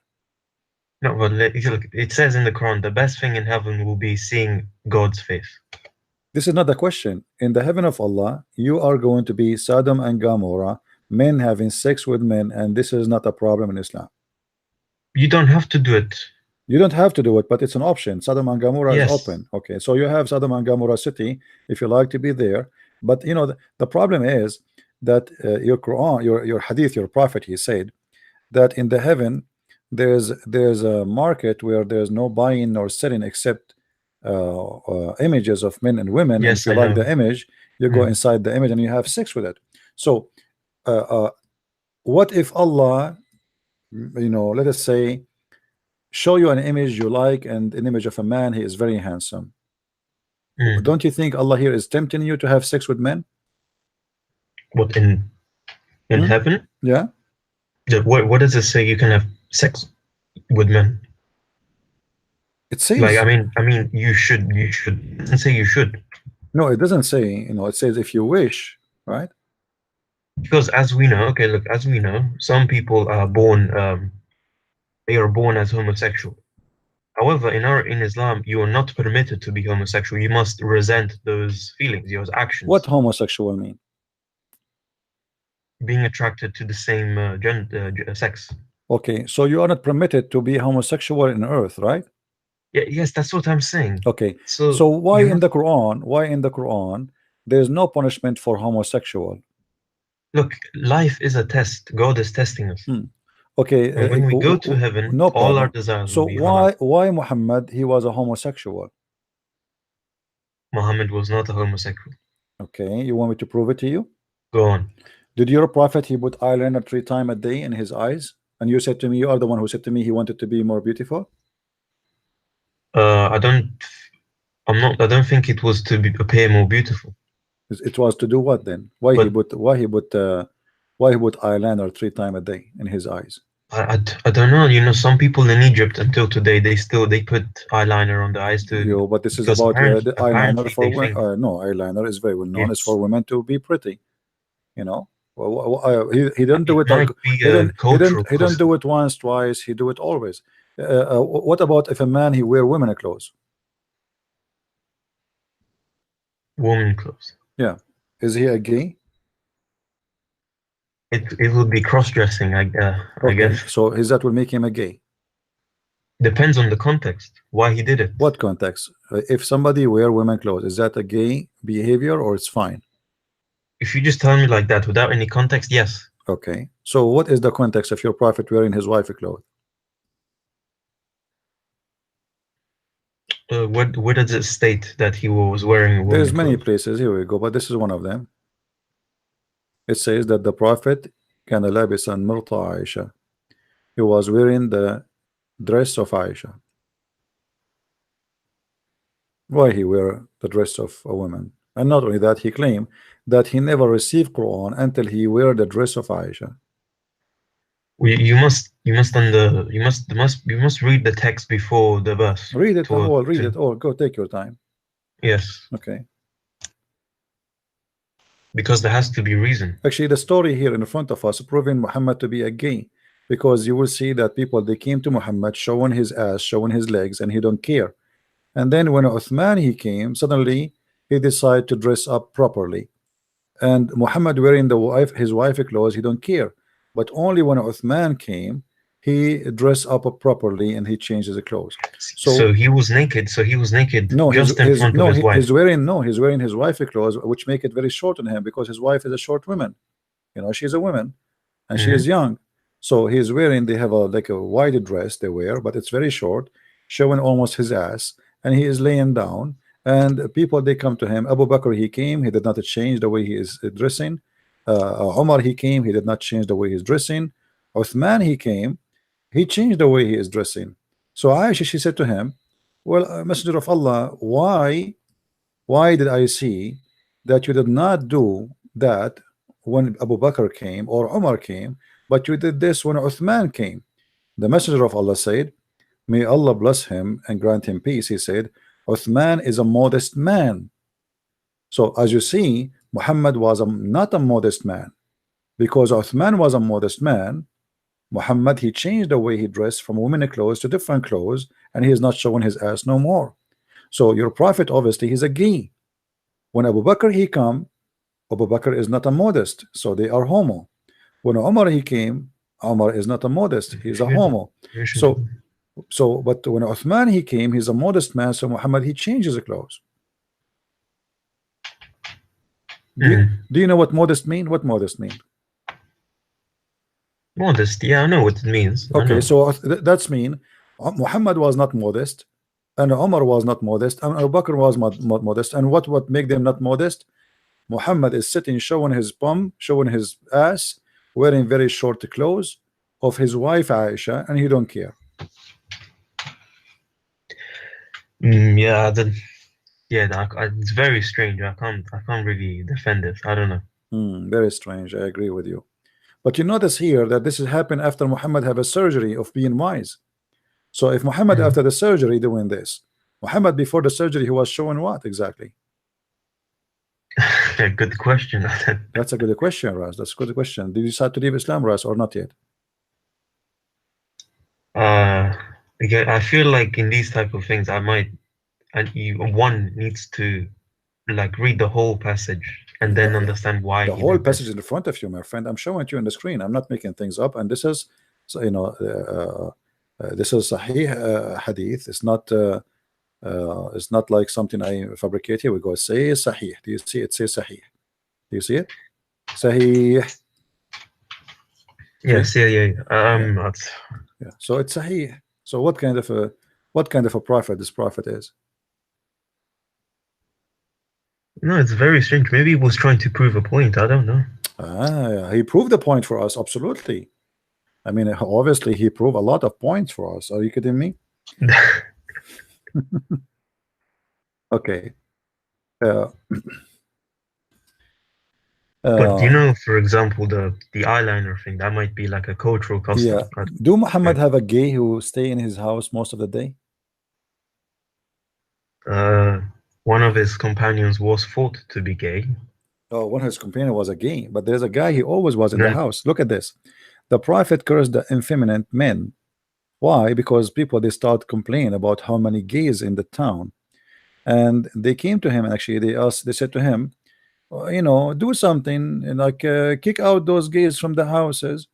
No, but look, it says in the Quran, the best thing in heaven will be seeing God's face. This is not the question. In the heaven of Allah, you are going to be Sodom and Gomorrah, men having sex with men, and this is not a problem in Islam. You don't have to do it. You don't have to do it, but it's an option. Sodom and Gomorrah Yes. is open. Okay, so you have Sodom and Gomorrah city if you like to be there. But you know the problem is that your Quran, your hadith, your prophet, he said that in the heaven there's a market where there's no buying nor selling except images of men and women. Yes, and if you I like know. the image, you go inside the image and you have sex with it. So what if Allah, you know, let us say, show you an image you like and an image of a man, he is very handsome. Don't you think Allah here is tempting you to have sex with men? What, in heaven? Yeah. What does it say you can have sex with men? It says, like, I mean you should. It doesn't say you should. No, it doesn't say, you know, it says if you wish, right? Because as we know, okay, look, as we know, some people are born they are born as homosexual. However, in Islam, you are not permitted to be homosexual. You must resent those feelings, those actions. What homosexual mean? Being attracted to the same sex. Okay, so you are not permitted to be homosexual in earth, right? Yeah, yes, that's what I'm saying. Okay, so why in the Quran there's no punishment for homosexual? Look, life is a test. God is testing us. Okay, and when we go to heaven, no all our desires will be halal. why Muhammad, he was a homosexual? Muhammad was not a homosexual. Okay, you want me to prove it to you? Go on. Did your prophet, he put eyeliner 3 times a day in his eyes? And you said to me, you are the one who said to me he wanted to be more beautiful? I don't I don't think it was to appear more beautiful. It was to do what then? Why he But- put eyeliner 3 times a day in his eyes? I don't know. You know, some people in Egypt until today they put eyeliner on the eyes to. Yo, but this is because about the eyeliner apparently for they women. think- No, eyeliner is very well known. It's Yes. for women to be pretty. You know, he didn't do it. might be a cultural He didn't custom. do it once, twice. He do it always. What about if a man he wear women clothes? Woman clothes. Is he a gay? It would be cross-dressing, I Okay, guess. so is that will make him a gay? Depends on the context, why he did it. What context? If somebody wear women clothes, is that a gay behavior or it's fine? If you just tell me like that without any context, yes. Okay, so what is the context of your prophet wearing his wife clothes? Where does it state that he was wearing a woman There's many clothes? places. Here we go, but this is one of them. It says that the prophet كان لابسا مرط عائشة. He was wearing the dress of Aisha. Why he wear the dress of a woman? And not only that, he claimed that he never received Quran until he wear the dress of Aisha. You must read the text before the verse. Read it all. Read to- it all. Go take your time. Yes, Okay. because there has to be reason. Actually, the story here in front of us proving Muhammad to be a gay, because you will see that people they came to Muhammad showing his ass, showing his legs, and he don't care. And then when Uthman he came, suddenly he decided to dress up properly. And Muhammad wearing his wife clothes, he don't care. But only when Uthman came, he dressed up properly and he changed his clothes. So he was naked. No, just in front of his wife. he's wearing his wife clothes, which make it very short on him because his wife is a short woman. You know, she's a woman and she is young. So he's wearing, they have like a wide dress they wear, but it's very short, showing almost his ass, and he is laying down. And people they come to him. Abu Bakr he came, he did not change the way he is dressing. Umar he came, he did not change the way he's dressing. Uthman he came, he changed the way he is dressing. So Aisha she said to him, well, Messenger of Allah, why did I see that you did not do that when Abu Bakr came or Umar came, but you did this when Uthman came? The Messenger of Allah said, may Allah bless him and grant him peace, he said, Uthman is a modest man. So as you see, Muhammad was not a modest man. Because Uthman was a modest man, Muhammad he changed the way he dressed from women clothes to different clothes, and he is not showing his ass no more. So your prophet obviously he's a gay. When Abu Bakr he come, Abu Bakr is not a modest, so they are homo. When Umar he came, Umar is not a modest, he's a homo. So but when Uthman he came, he's a modest man, so Muhammad he changes the clothes. Do you know what modest mean? What modest mean? Modest, yeah, I know what it means. Okay, so that's mean Muhammad was not modest, and Umar was not modest, and Abu Bakr was modest. And what make them not modest? Muhammad is sitting showing his bum, showing his ass, wearing very short clothes of his wife Aisha, and he don't care. It's very strange. I can't really defend it. I don't know. Very strange. I agree with you. But you notice here that this has happened after Muhammad have a surgery of being wise. So if Muhammad after the surgery doing this, Muhammad before the surgery he was showing what exactly? Good question. That's a good question, Ras. That's a good question. Did you decide to leave Islam, Ras, or not yet? Again, I feel like in these type of things, one needs to like read the whole passage and then understand why. The whole passage in front of you, my friend. I'm showing it you on the screen. I'm not making things up. And this is, so, you know, this is Sahih hadith. It's not like something I fabricate. Here we go. Say Sahih. Do you see it? Say Sahih. Do you see it? Sahih. Yes, yeah. So it's Sahih. So what kind of a prophet this prophet is? No, it's very strange. Maybe he was trying to prove a point. I don't know. He proved the point for us. Absolutely. I mean, obviously he proved a lot of points for us. Are you kidding me? Okay. Uh, But you know, for example, the eyeliner thing, that might be like a cultural custom. yeah. Do Muhammad have a gay who stay in his house most of the day? One of his companions was thought to be gay. Oh, one of his companion was a gay, but there's a guy he always was in the Then- house. Look at this. The prophet cursed the effeminate men. Why? Because people they start complaining about how many gays in the town, and they came to him and actually they said to him, you know, do something like kick out those gays from the houses.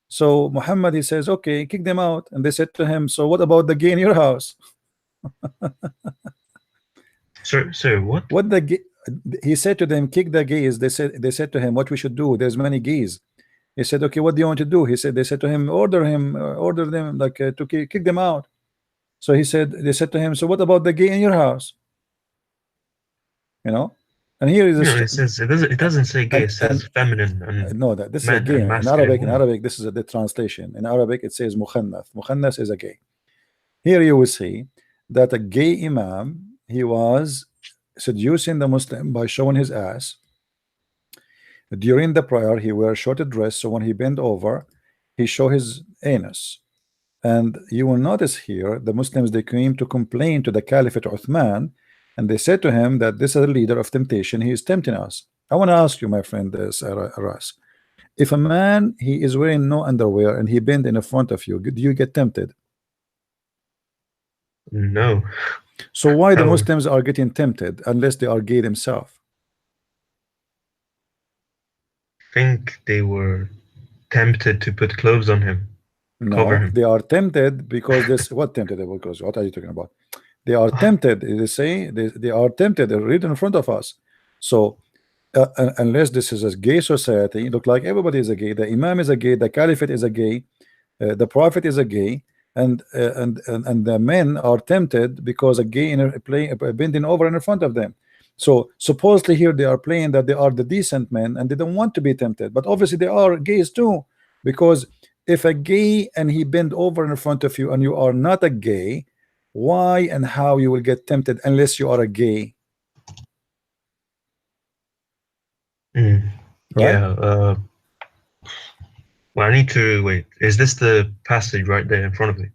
So Muhammad he says, okay, kick them out, and they said to him, so what about the gay in your house? Sir, what? What the gay? He said to them, kick the gays. They said to him, what we should do? There's many gays. He said, okay, what do you want to do? He said, they said to him, order them like to kick them out. So he said, they said to him, so what about the gay in your house? You know, and here is No, it says it doesn't say gay. It says feminine and no, that this is a man gay and in masculine Arabic. In woman. Arabic, this is the translation. In Arabic, it says mukhannath. Mukhannath is a gay. Here you will see that a gay imam, he was seducing the Muslim by showing his ass. During the prayer, he wears short dress, so when he bend over, he show his anus. And you will notice here the Muslims they came to complain to the Caliphate Uthman, and they said to him that this is a leader of temptation. He is tempting us. I want to ask you, my friend, Aras, if a man he is wearing no underwear and he bend in front of you, do you get tempted? No. So why the How? Muslims are getting tempted unless they are gay themselves? I think they were tempted to put clothes on him. Cover No, him. they are tempted because this what tempted because what are you talking about? They are tempted. They say they are tempted right in front of us. So unless this is a gay society, look like everybody is a gay. The Imam is a gay. The Caliphate is a gay. The Prophet is a gay, and the men are tempted because a gay bending over in front of them. So supposedly here they are playing that they are the decent men and they don't want to be tempted, but obviously they are gays too, because if a gay and he bend over in front of you and you are not a gay, why and how you will get tempted unless you are a gay? Mm. Right? Yeah. Well, I need to wait. Is this the passage right there in front of me?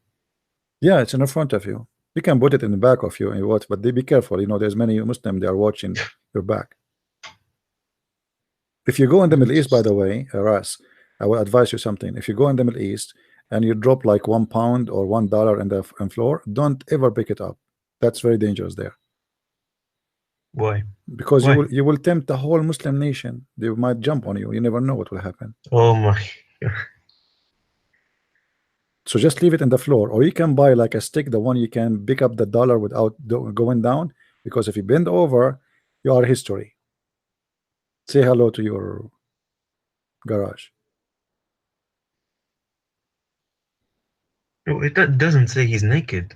Yeah, it's in front of you. You can put it in the back of you and you watch, but be careful. You know, there's many Muslims they are watching your back. If you go in the Middle East, by the way, Ras, I will advise you something. If you go in the Middle East and you drop like £1 or $1 in the floor, don't ever pick it up. That's very dangerous there. Why? Because Why? you will tempt the whole Muslim nation. They might jump on you. You never know what will happen. Oh my. So just leave it in the floor, or you can buy like a stick, the one you can pick up the dollar without going down. Because if you bend over, you are history. Say hello to your garage. No, it doesn't say he's naked.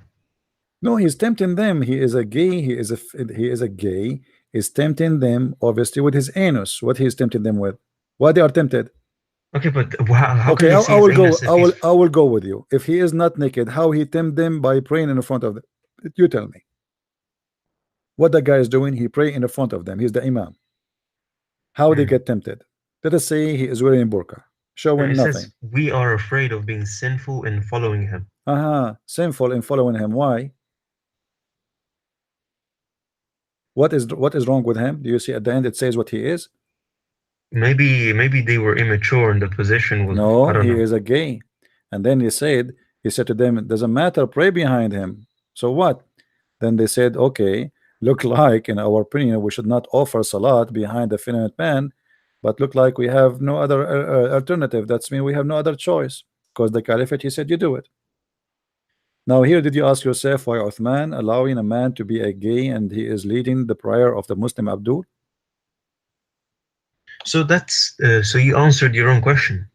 No, he's tempting them. He is a gay. He is a gay. He's tempting them obviously with his anus. What he's tempting them with? Why they are tempted? Okay, but how Okay, can you see I will his go. anus if he's- I will go with you. If he is not naked, how he tempt them by praying in front of them? You tell me. What the guy is doing? He pray in front of them. He's the imam. How they get tempted? Let us say he is wearing burqa, showing It nothing. says we are afraid of being sinful in following him. Sinful in following him. Why? What is wrong with him? Do you see at the end it says what he is? Maybe they were immature and the position was I No, don't he know. is a gay. And then he said to them, it doesn't matter, pray behind him. So what? Then they said, okay, look like in our opinion we should not offer salat behind the feminine man, but look like we have no other alternative. That's mean we have no other choice, because the Caliphate he said you do it. Now here, did you ask yourself why Uthman allowing a man to be a gay and he is leading the prayer of the Muslim Abdul? So that's so you answered your own question.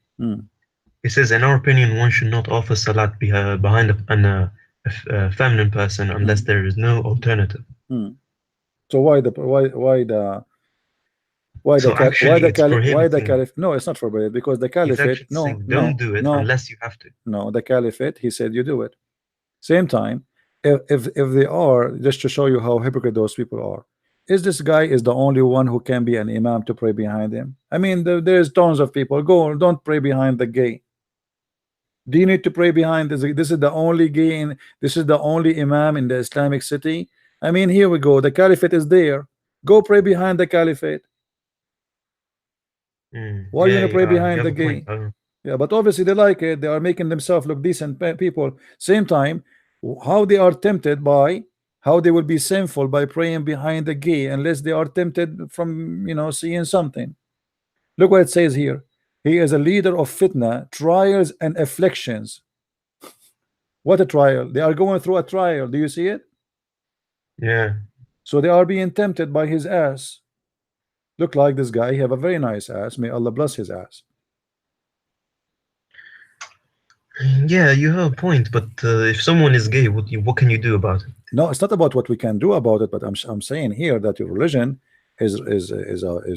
It says, in our opinion, one should not offer salat behind a feminine person unless there is no alternative. So why the Caliph? No, it's not forbidden, because the Caliphate don't do it unless you have to. No, the Caliphate he said you do it. Same time, if they are, just to show you how hypocrite those people are, is this guy is the only one who can be an imam to pray behind him? I mean, there's tons of people. Go, don't pray behind the gay. Do you need to pray behind this? This is the only gay in, this is the only imam in the Islamic city. I mean, here we go. The caliphate is there. Go pray behind the caliphate. Why are you gonna pray behind the gay? Yeah, but obviously they like it. They are making themselves look decent people. Same time, how they are tempted by, how they will be sinful by praying behind the gay, unless they are tempted from, you know, seeing something. Look what it says here. He is a leader of fitna, trials and afflictions. What a trial. They are going through a trial. Do you see it? Yeah. So they are being tempted by his ass. Look like this guy. He have a very nice ass. May Allah bless his ass. Yeah, you have a point, but if someone is gay, what can you do about it? No, it's not about what we can do about it, but I'm saying here that your religion is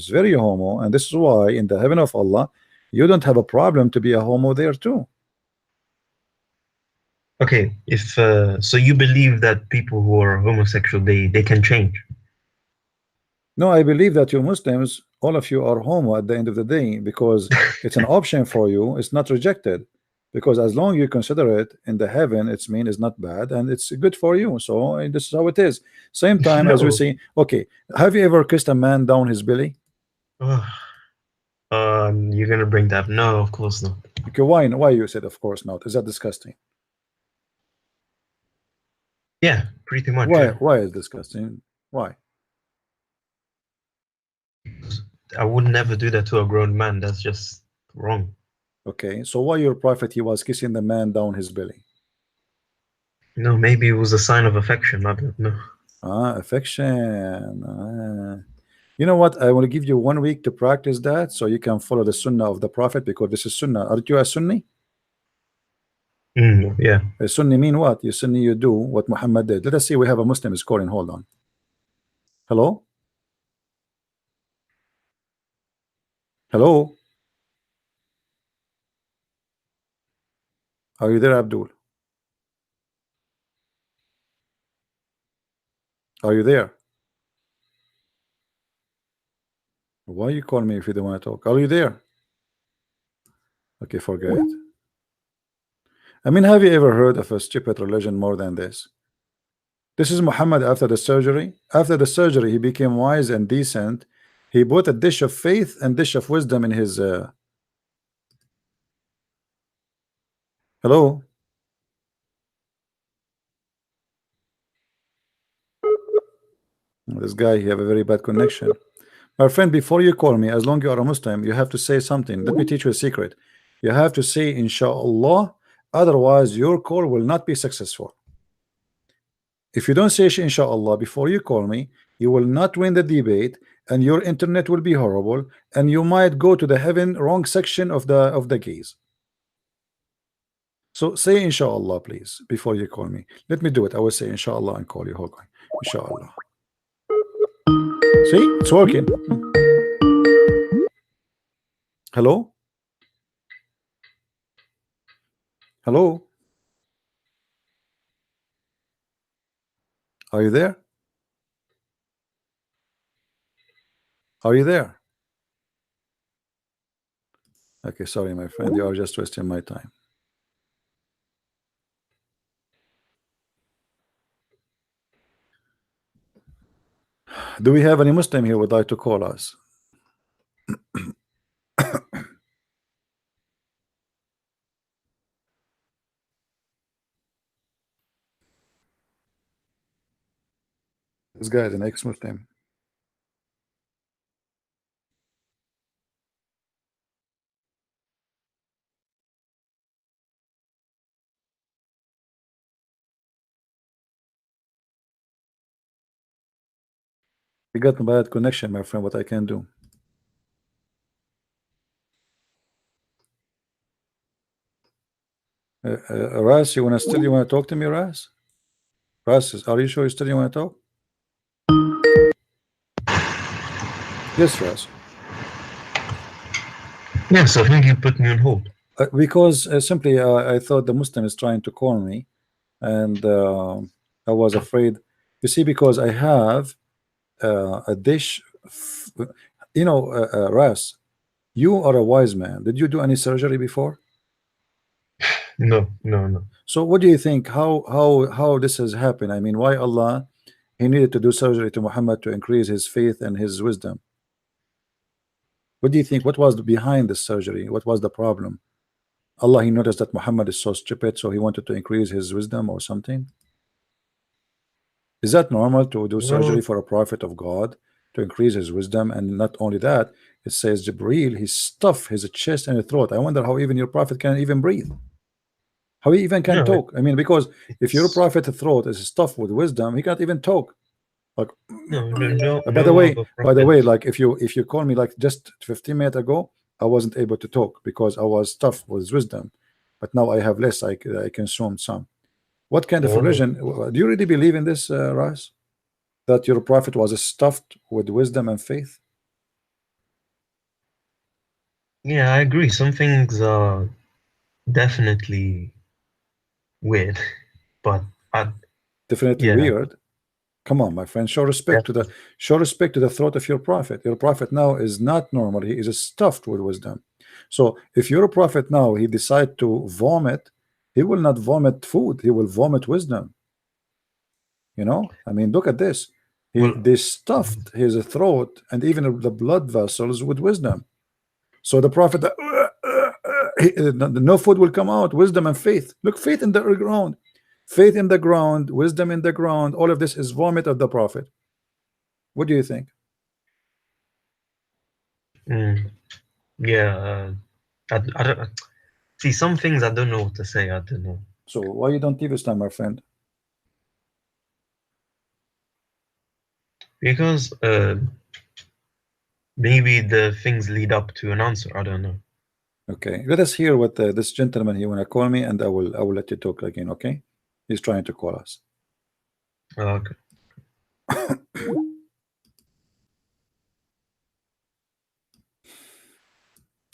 very homo, and this is why in the heaven of Allah you don't have a problem to be a homo there too. Okay, if so you believe that people who are homosexual they can change? No, I believe that you Muslims, all of you, are homo at the end of the day, because it's an option for you. It's not rejected, because as long you consider it in the heaven, it's mean it's not bad and it's good for you. So this is how it is. Same time as we see. Okay, have you ever kissed a man down his belly? You're gonna bring that up? No, of course not. Okay, why you said of course not? Is that disgusting? Yeah, pretty much. Why? Yeah. Why is disgusting? Why? I would never do that to a grown man. That's just wrong. Okay, so why your prophet, he was kissing the man down his belly? No, maybe it was a sign of affection. I don't know. Affection. You know what? I will give you 1 week to practice that, so you can follow the sunnah of the prophet, because this is sunnah. Aren't you a Sunni? Yeah. A Sunni mean what? You Sunni, you do what Muhammad did. Let us see. We have a Muslim is calling. Hold on. Hello? Hello? Are you there, Abdul? Are you there? Why you call me if you don't want to talk? Are you there? Okay, forget it. I mean, have you ever heard of a stupid religion more than this? This is Muhammad after the surgery. After the surgery, he became wise and decent. He bought a dish of faith and dish of wisdom in his hello? This guy, he have a very bad connection. My friend, before you call me, as long as you are a Muslim, you have to say something. Let me teach you a secret. You have to say inshallah, otherwise your call will not be successful. If you don't say inshallah before you call me, you will not win the debate, and your internet will be horrible, and you might go to the heaven wrong section of the gaze. So say inshallah, please, before you call me. Let me do it. I will say inshallah and call you. Hold on. Inshallah. See, it's working. Hello? Hello? Are you there? Are you there? Okay, sorry, my friend. You are just wasting my time. Do we have any Muslim here who would like to call us? This guy is an ex-Muslim. We got a bad connection, my friend. What I can do? Ras, you want to talk to me, Ras? Ras, are you sure you still want to talk? Yes, Ras. Yes, I think you put me on hold. Because simply I thought the Muslim is trying to call me, and I was afraid. You see, because I have a dish. You know, Ras, you are a wise man. Did you do any surgery before? No, no, no. So what do you think? How this has happened? I mean, why Allah he needed to do surgery to Muhammad to increase his faith and his wisdom? What do you think? What was behind this surgery? What was the problem? Allah he noticed that Muhammad is so stupid, so he wanted to increase his wisdom or something. Is that normal to do surgery Well, for a prophet of God to increase his wisdom? And not only that, it says Jibreel he stuffed his chest and his throat. I wonder how even your prophet can even breathe. How he even can no, talk. I mean, because if your it's prophet's throat is stuffed with wisdom, he can't even talk. Like, no, by the no way, other prophet. like if you call me like just 15 minutes ago, I wasn't able to talk because I was stuffed with wisdom, but now I have less. I consumed some. What kind of Well, religion do you really believe in this, Ras? That your prophet was stuffed with wisdom and faith? yeah, I agree. Some things are definitely weird, but I, Definitely yeah, weird. Come on, my friend, show respect to definitely. the throat of your prophet. Your prophet now is not normal. He is stuffed with wisdom. So if your prophet now he decide to vomit, he will not vomit food, he will vomit wisdom. You know, I mean, look at this. Well, They stuffed his throat and even the blood vessels with wisdom. So the prophet, no food will come out. Wisdom and faith. Look, faith in the ground, faith in the ground, wisdom in the ground. All of this is vomit of the prophet. What do you think? mm, yeah, I don't see some things I don't know what to say. I don't know So why you don't leave Islam, my friend? because maybe the things lead up to an answer. I don't know. Okay, let us hear what this gentleman he wanna call me, and I will let you talk again. Okay, he's trying to call us. Okay.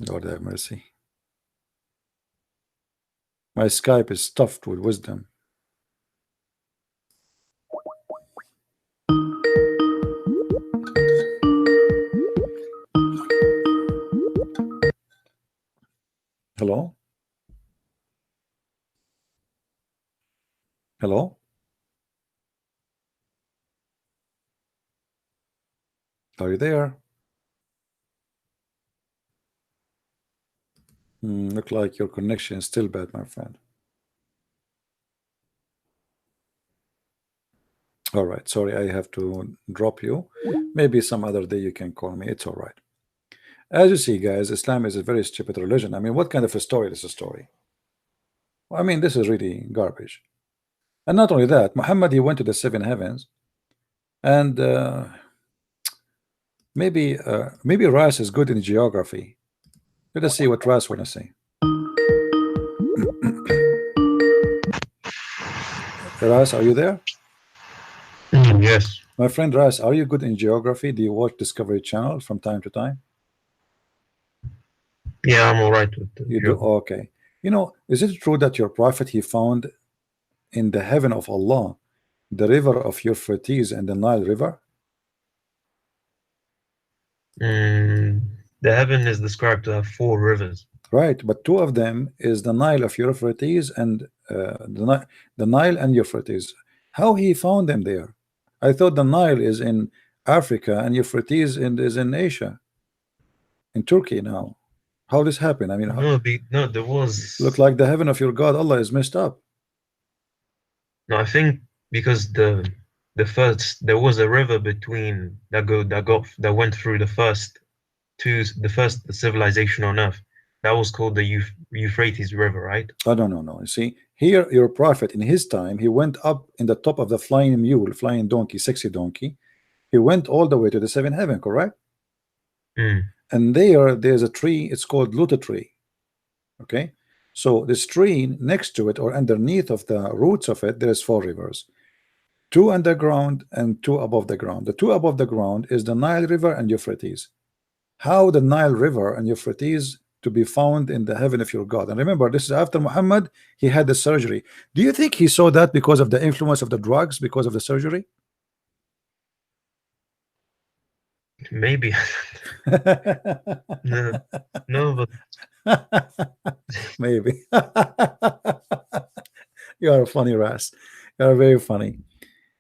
Lord have mercy. My Skype is stuffed with wisdom. Hello? Hello? Are you there? Look like your connection is still bad, my friend. All right, sorry, I have to drop you. Maybe some other day you can call me. It's all right. As you see, guys, Islam is a very stupid religion. I mean, what kind of a story is a story? Well, I mean, this is really garbage. And not only that, Muhammad he went to the seven heavens, and maybe Ras is good in geography. Let us see what Ras wanna say. Ras, are you there? Yes. My friend Ras, are you good in geography? Do you watch Discovery Channel from time to time? Yeah, I'm all right with the You do? geography. Okay. You know, is it true that your prophet he found in the heaven of Allah the river of Euphrates and the Nile River? The heaven is described to have 4 rivers. Right, but two of them is the Nile of Euphrates and the Nile and Euphrates. How he found them there? I thought the Nile is in Africa and Euphrates is in Asia, in Turkey now. How this happened? I mean, No, there was. look like the heaven of your God Allah is messed up. No, I think because the first there was a river between that went through the first civilization on Earth. That was called the Euphrates River, right? Oh, no. You see, here your prophet in his time, he went up in the top of the flying mule, flying donkey, sexy donkey. He went all the way to the seven heaven, correct? Mm. And there's a tree, it's called Luta tree. Okay, so this tree next to it or underneath of the roots of it, there's 4 rivers, 2 underground and 2 above the ground. The 2 above the ground is the Nile River and Euphrates. How the Nile River and Euphrates to be found in the heaven of your God. And remember, this is after Muhammad, he had the surgery. Do you think he saw that because of the influence of the drugs, because of the surgery? Maybe. No, no, but Maybe. You are a funny, Ras. You are very funny.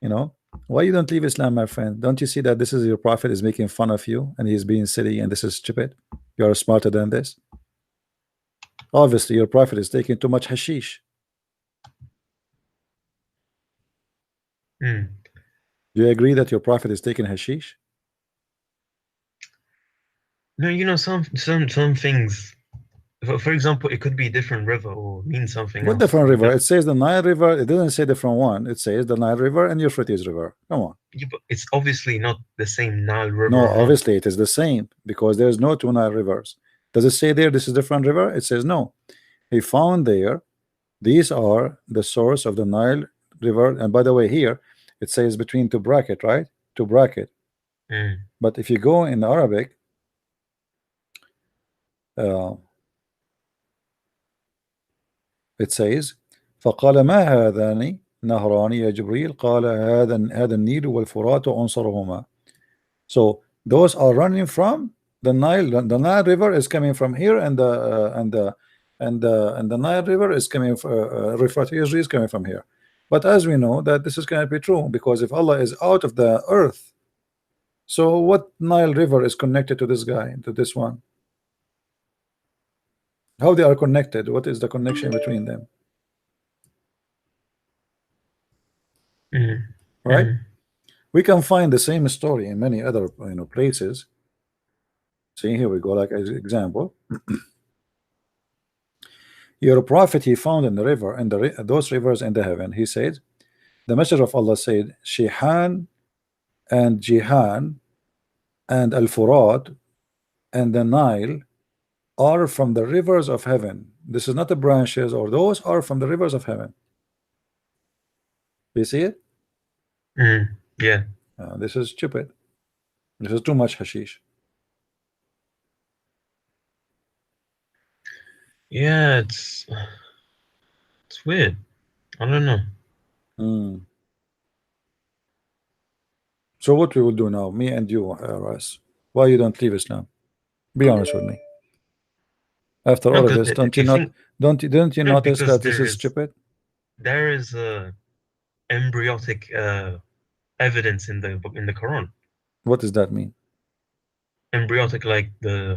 You know, why you don't leave Islam, my friend? Don't you see that this is your prophet is making fun of you and he's being silly and this is stupid? You are smarter than this. Obviously, your prophet is taking too much hashish. mm. Do you agree that your prophet is taking hashish? No, you know, some things. For example, it could be a different river or mean something What else. different river? It says the Nile River. It doesn't say different one. It says the Nile River and Euphrates River. Come on. Yeah, but it's obviously not the same Nile River. No, amount. obviously it is the same because there's no two Nile rivers. Does it say there this is different river? It says no. He found there these are the source of the Nile River. And by the way, here it says between two bracket, right? Two bracket. Mm. But if you go in Arabic, it says فقال ما هذان نهران يا جبريل قال هذا النيل والفرات عنصرهما. So those are running from the Nile. The Nile River is coming from here, and the Nile River is coming. Euphrates is coming from here. But as we know that this is going to be true, because if Allah is out of the earth, so what Nile River is connected to this guy, to this one? How they are connected? What is the connection between them? Mm. Right? Mm. We can find the same story in many other places. See, here we go, like as example. Your prophet he found in the river, and those rivers in the heaven. He said, the messenger of Allah said, Shihan and Jihan and Al Furat and the Nile are from the rivers of heaven. This is not the branches, or those are from the rivers of heaven. You see it? Mm. Yeah. This is stupid. This is too much hashish. Yeah, it's weird. I don't know. So what we will do now, me and you, Ras? Why you don't leave Islam? Be honest with me. After No, all of 'cause this, if don't you you not? think- Don't you No, notice because that this there is is- stupid? There is embryotic evidence in the Quran. What does that mean? Embryotic, like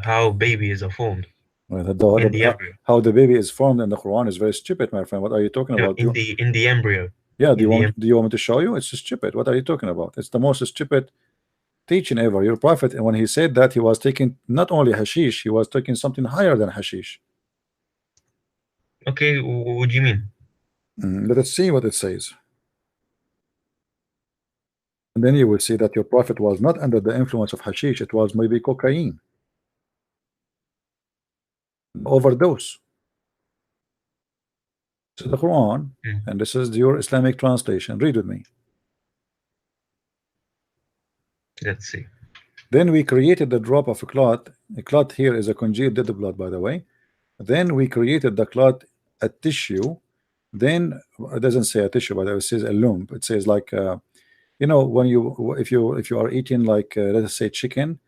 how babies are formed Well, in the embryo. how the baby is formed in the Quran is very stupid, my friend. What are you talking No, about? in the embryo. Yeah, do in you want me to show you? It's stupid. What are you talking about? It's the most stupid teaching ever. Your prophet, and when he said that, he was taking not only hashish, he was taking something higher than hashish. Okay, what do you mean? Let us see what it says. And then you will see that your prophet was not under the influence of hashish. It was maybe cocaine. Overdose. This is the Quran, and this is your Islamic translation. Read with me. Let's see. Then we created the drop of a clot. A clot here is a congealed dead blood, by the way. Then we created the clot, a tissue. Then it doesn't say a tissue, but it says a lump. It says like when if you are eating like let us say chicken,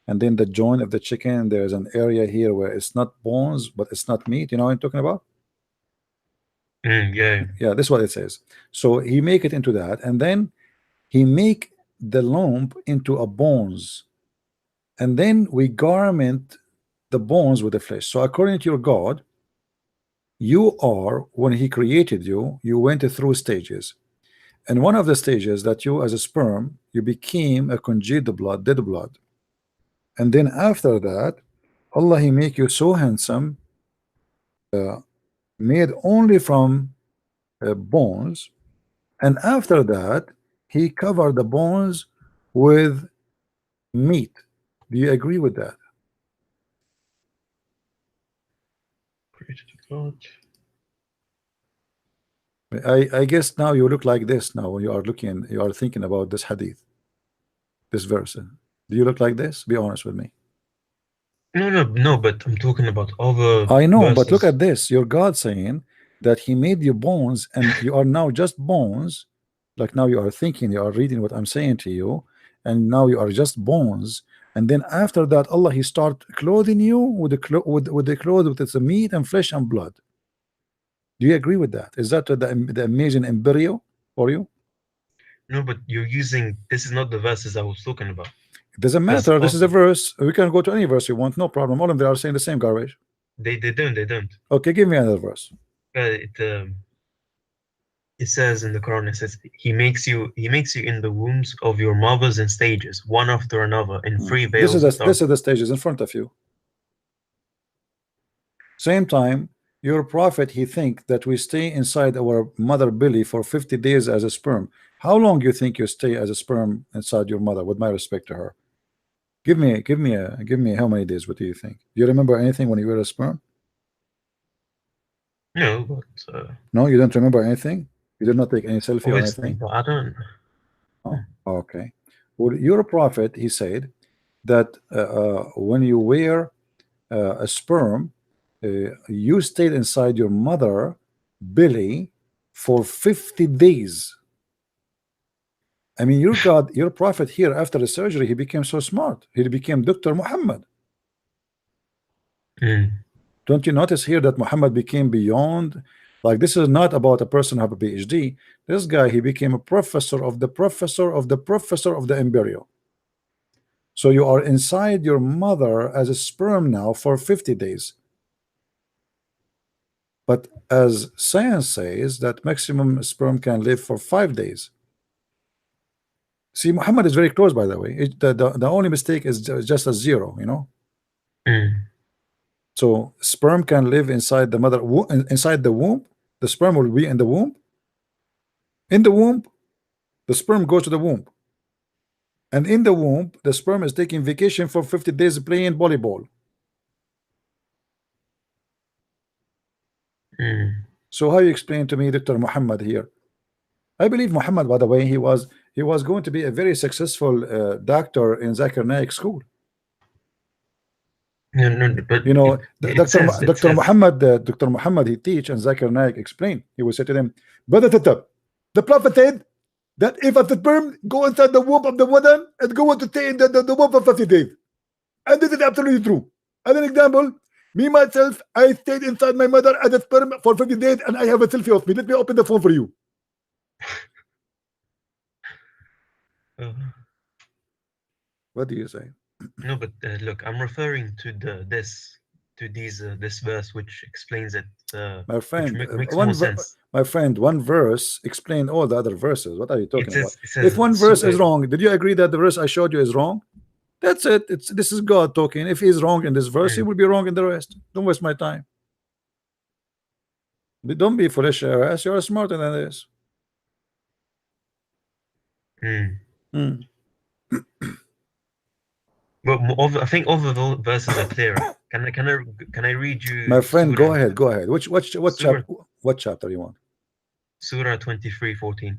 and then the joint of the chicken, there's an area here where it's not bones, but it's not meat. You know what I'm talking about? Yeah. Yeah, this is what it says. So he make it into that, and then he make the lump into a bones, and then we garment the bones with the flesh. So according to your God, you are, when he created you, you went through stages, and one of the stages that you as a sperm, you became a congealed blood, dead blood, and then after that, Allah he make you so handsome, made only from bones, and after that he covered the bones with meat. Do you agree with that? I guess now you look like this now when you are thinking about this hadith, this verse. Do you look like this? Be honest with me. No, but I'm talking about other I know, but look verses. at this. Your God saying that He made you bones, and you are now just bones. Like now you are thinking, you are reading what I'm saying to you, and now you are just bones. And then after that, Allah He start clothing you with the clothes with its meat and flesh and blood. Do you agree with that? Is that the amazing embryo for you? No, but you're using, this is not the verses I was talking about. It doesn't Because matter. This is a verse. We can go to any verse you want, no problem. All of them are saying the same garbage. They don't. Okay, give me another verse. It says in the Quran, it says he makes you in the wombs of your mothers in stages, one after another, in three This veils of is dark. the stages in front of you. Same time, your prophet, he think that we stay inside our mother belly for 50 days as a sperm. How long you think you stay as a sperm inside your mother? With my respect to her, give me how many days? What do you think? Do you remember anything when you were a sperm? No, but No, you don't remember anything. You did not take any selfie or obviously, anything. but I don't. Oh, okay. Well, your prophet, he said that when you were a sperm, you stayed inside your mother belly for 50 days. I mean, your God, your prophet here, after the surgery, he became so smart. He became Dr. Muhammad. Don't you notice here that Muhammad became beyond? Like, this is not about a person who have a PhD. This guy, he became a professor of the professor of the professor of the embryo. So you are inside your mother as a sperm now for 50 days. But as science says that maximum sperm can live for 5 days. See, Muhammad is very close, by the way. The only mistake is just a zero, you know. So sperm can live inside the mother, inside the womb. The sperm will be in the womb. In the womb, the sperm goes to the womb. And in the womb, the sperm is taking vacation for 50 days playing volleyball. So how you explain to me Dr. Muhammad here? I believe Muhammad, by the way, he was going to be a very successful doctor in Zakir Naik school. No, but You know, Dr. Muhammad, he teach, and Zakir Naik explain. He will say to them, the prophet said that if a sperm go inside the womb of the mother, it's going to stay in the womb for 50 days. And this is absolutely true. As an example, me myself, I stayed inside my mother as a sperm for 50 days, and I have a selfie of me. Let me open the phone for you. What do you say? No, but look, I'm referring to this verse which explains it. My friend, makes more sense. My friend, one verse explain all the other verses. What are you talking about? It says, if one verse is wrong, did you agree that the verse I showed you is wrong? That's it. This is God talking. If he's wrong in this verse, he will be wrong in the rest. Don't waste my time. Don't be foolish, as you are smarter than this. But I think all of the verses are clearer. Can I read you? My friend, Surah, go ahead. What chapter you want? Surah 23:14.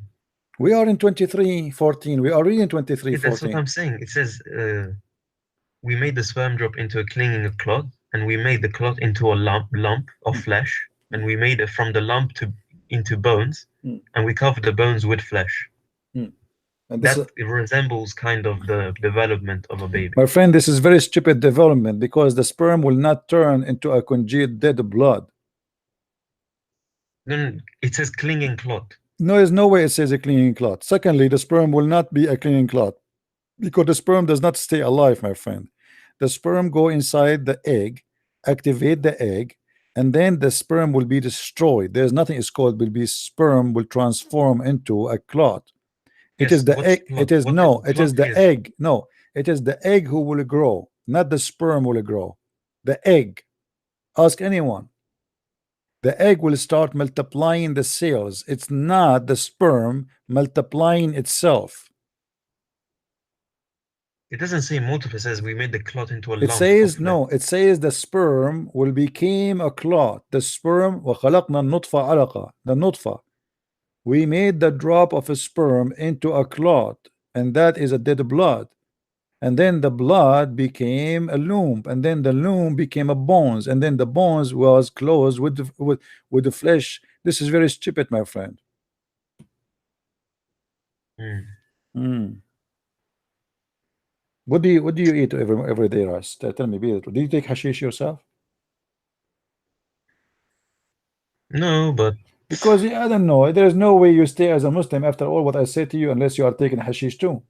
We are in 23:14. We are reading 23:14. That's what I'm saying. It says, we made the sperm drop into a clinging clot, and we made the clot into a lump of flesh, and we made it from the lump into bones, and we covered the bones with flesh. And it resembles kind of the development of a baby. My friend, this is very stupid development, because the sperm will not turn into a congealed dead blood. No, it says clinging clot. No, there's no way it says a clinging clot. Secondly, the sperm will not be a clinging clot, because the sperm does not stay alive, my friend. The sperm go inside the egg, activate the egg, and then the sperm will be destroyed. There's nothing is called will be sperm will transform into a clot. It is the egg. It is the egg. No, it is the egg who will grow, not the sperm will grow. The egg. Ask anyone. The egg will start multiplying the cells. It's not the sperm multiplying itself. It doesn't say multiple. It says we made the clot into a lump. It says no. It says the sperm will become a clot. The sperm وَخَلَقْنَا النُّطْفَ عَلَقًا. The nutfa. We made the drop of a sperm into a clot, and that is a dead blood. and then the blood became a loom, and then the loom became a bones, and then the bones was closed with the flesh. This is very stupid, my friend. What do you eat every day, Ras? Tell me, do you take hashish yourself? No, but Because I don't know, there is no way you stay as a Muslim after all what I said to you unless you are taking hashish too.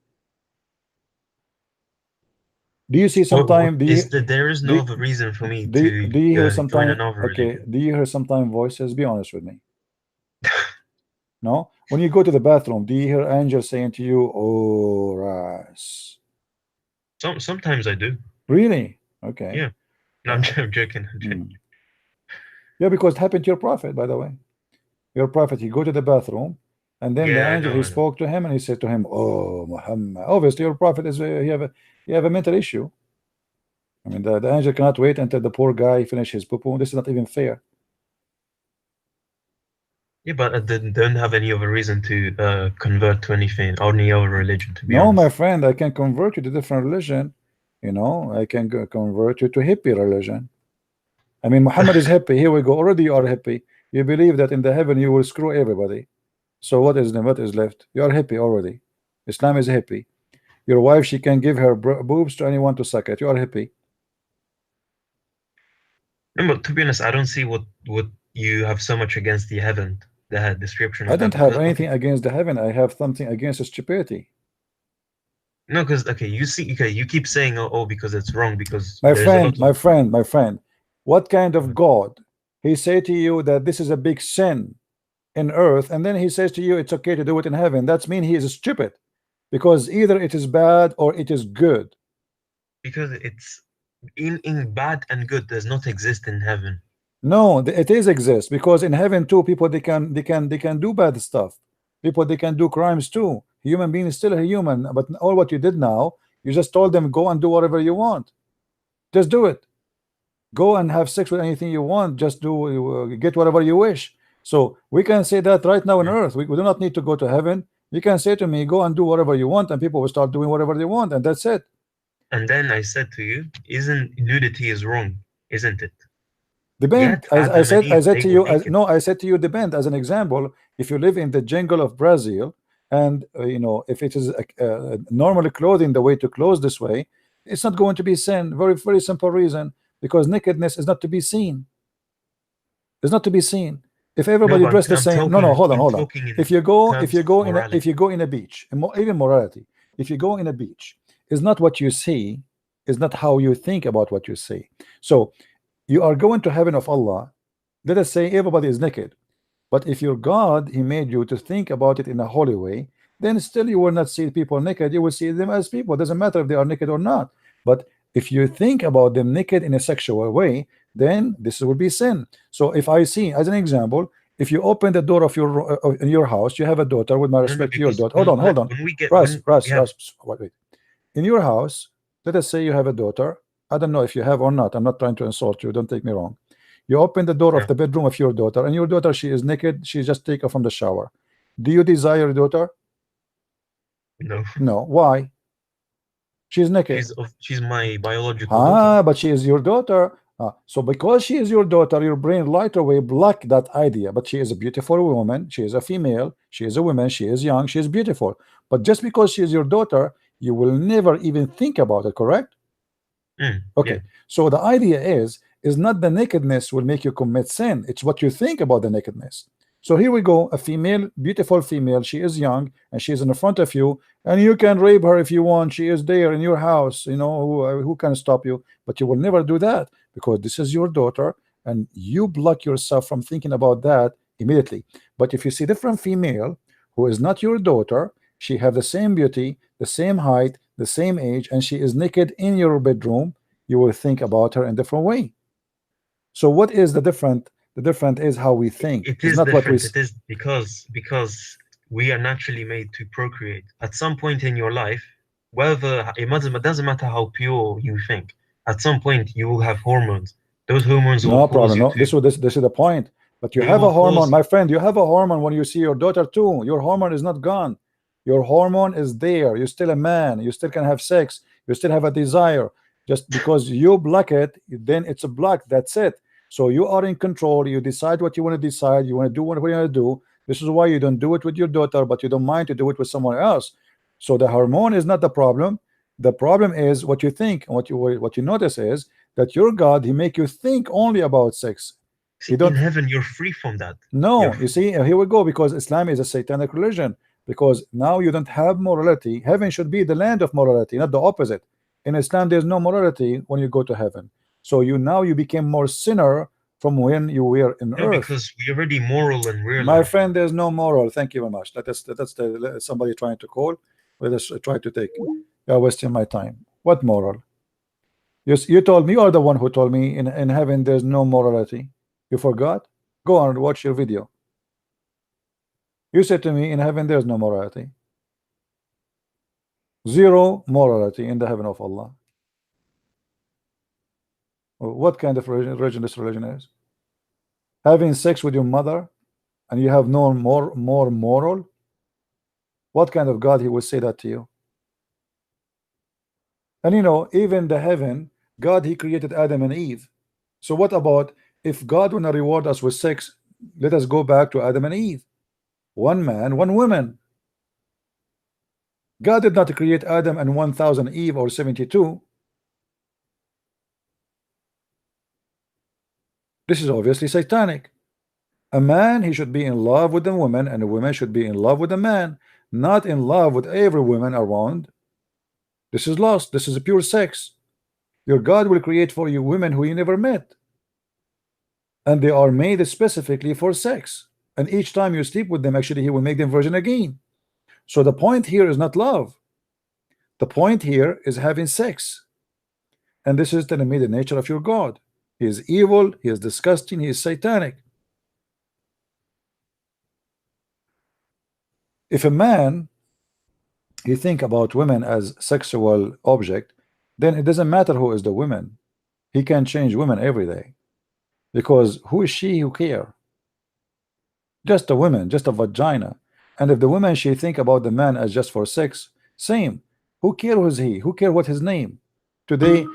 Do you see sometime? there is no other reason for me to do you hear join sometime? another Okay, religion. do you hear sometime voices? Be honest with me. No, when you go to the bathroom, do you hear angels saying to you, "Oh, Ras"? Sometimes I do. Really? Okay. Yeah. No, I'm joking. Yeah, because it happened to your prophet, by the way. Your prophet, he go to the bathroom, and then the Yeah, I angel know, he I know. spoke to him, and he said to him, "Oh, Muhammad." Obviously, your prophet is you have a mental issue. I mean, the angel cannot wait until the poor guy finish his poo-poo. This is not even fair. Yeah, but I don't have any other reason to convert to anything, or any other religion, to be No, honest. my friend, I can convert you to different religion. You know, I can convert you to hippie religion. I mean, Muhammad is hippie. Here we go. Already you are hippie. You believe that in the heaven you will screw everybody. So what is left? You are hippie already. Islam is hippie. Your wife, she can give her boobs to anyone to suck at. You are hippie. No, but to be honest, I don't see what you have so much against the heaven, the description I of don't heaven. have anything against the heaven. I have something against stupidity. No, because okay, you keep saying because it's wrong, because My there's a lot friend, of my friend, what kind of God? He say to you that this is a big sin in earth, and then he says to you it's okay to do it in heaven. That's mean he is stupid, because either it is bad or it is good. because it's in bad and good does not exist in heaven. No, it is exist, because in heaven too, people they can do bad stuff. People they can do crimes too. Human being is still a human, but all what you did now, you just told them go and do whatever you want. Just do it. Go and have sex with anything you want. Just do get whatever you wish. So we can say that right now on earth. We do not need to go to heaven. You can say to me, go and do whatever you want, and people will start doing whatever they want, and that's it. And then I said to you, isn't nudity is wrong, isn't it? Depend. Yet Adam and I Eve, said they to were you, naked. no, I said to you, depend. As an example, if you live in the jungle of Brazil, and you know, if it is normally clothing the way to clothe this way, it's not going to be sin. Very simple reason, because nakedness is not to be seen. It's not to be seen. If No, everybody but dressed the I'm same, talking, hold I'm on. talking in If you go terms of morality. if you go in a beach, and even morality, if you go in a beach, is not what you see, is not how you think about what you see. So you are going to heaven of Allah. Let us say everybody is naked, but if your God, he made you to think about it in a holy way, then still you will not see people naked. You will see them as people. It doesn't matter if they are naked or not. But if you think about them naked in a sexual way, then this will be sin. So if I see, as an example, if you open the door of your in your house, you have a daughter. With my No, respect to your because daughter, hold on, when we get Russ, when we have wait. In your house, let us say you have a daughter. I don't know if you have or not. I'm not trying to insult you. Don't take me wrong. You open the door of Yeah. the bedroom of your daughter, and your daughter, she is naked. She just take her from the shower. Do you desire your daughter? no, No. Why? She's naked. she's my biological daughter. But she is your daughter. So because she is your daughter, your brain right away block that idea. But she is a beautiful woman. She is a female. She is a woman. She is young. She is beautiful. But just because she is your daughter, you will never even think about it. Correct? Okay. Yeah. So the idea is not the nakedness will make you commit sin. It's what you think about the nakedness. So here we go, a female, beautiful female. She is young and she is in front of you, and you can rape her if you want. She is there in your house. You know who can stop you? But you will never do that, because this is your daughter, and you block yourself from thinking about that immediately. But if you see different female who is not your daughter, she have the same beauty, the same height, the same age, and she is naked in your bedroom, you will think about her in a different way. So what is the different? The different is how we think. It It's is not what we. different. It is because we are naturally made to procreate. At some point in your life, whether it doesn't matter how pure you think, at some point you will have hormones. Those hormones will No cause problem. you No, to. this is the point. But you They have a will hormone, cause. my friend. You have a hormone when you see your daughter too. Your hormone is not gone. Your hormone is there. You're still a man. You still can have sex. You still have a desire. Just because you block it, then it's a block. That's it. So you are in control. You decide what you want to decide. You want to do what you want to do. This is why you don't do it with your daughter, but you don't mind to do it with someone else. So the hormone is not the problem. The problem is what you think. And what you notice is that your God, he make you think only about sex. See, don't- in heaven, you're free from that. No, You're you see, here we go, because Islam is a satanic religion. Because now you don't have morality. Heaven should be the land of morality, not the opposite. In Islam, there's no morality when you go to heaven. So you became more sinner from when you were in No, earth. because we're already moral and real. My friend, there's no moral. Thank you very much. That's somebody trying to call. Let us try to take. You're wasting my time. What moral? You told me, you are the one who told me in heaven there's no morality. You forgot? Go on and watch your video. You said to me in heaven there's no morality. Zero morality in the heaven of Allah. What kind of religion this religion is? Having sex with your mother and you have no more moral? What kind of God he will say that to you? And you know, even the heaven, God, he created Adam and Eve. So what about if God want to reward us with sex? Let us go back to Adam and Eve. One man, one woman. God did not create Adam and 1,000 Eve or 72. This is obviously satanic. A man, he should be in love with the woman, and a woman should be in love with the man, not in love with every woman around. This is lost. This is a pure sex. Your God will create for you women who you never met, and they are made specifically for sex. And each time you sleep with them, actually, he will make them virgin again. So the point here is not love. The point here is having sex. And this is telling me the nature of your God. He is evil, he is disgusting, he is satanic. If a man he think about women as sexual object, then it doesn't matter who is the woman. He can change women every day. Because who is she who care? Just a woman, just a vagina. And if the woman she think about the man as just for sex, same. Who care who is he? Who care what his name? Today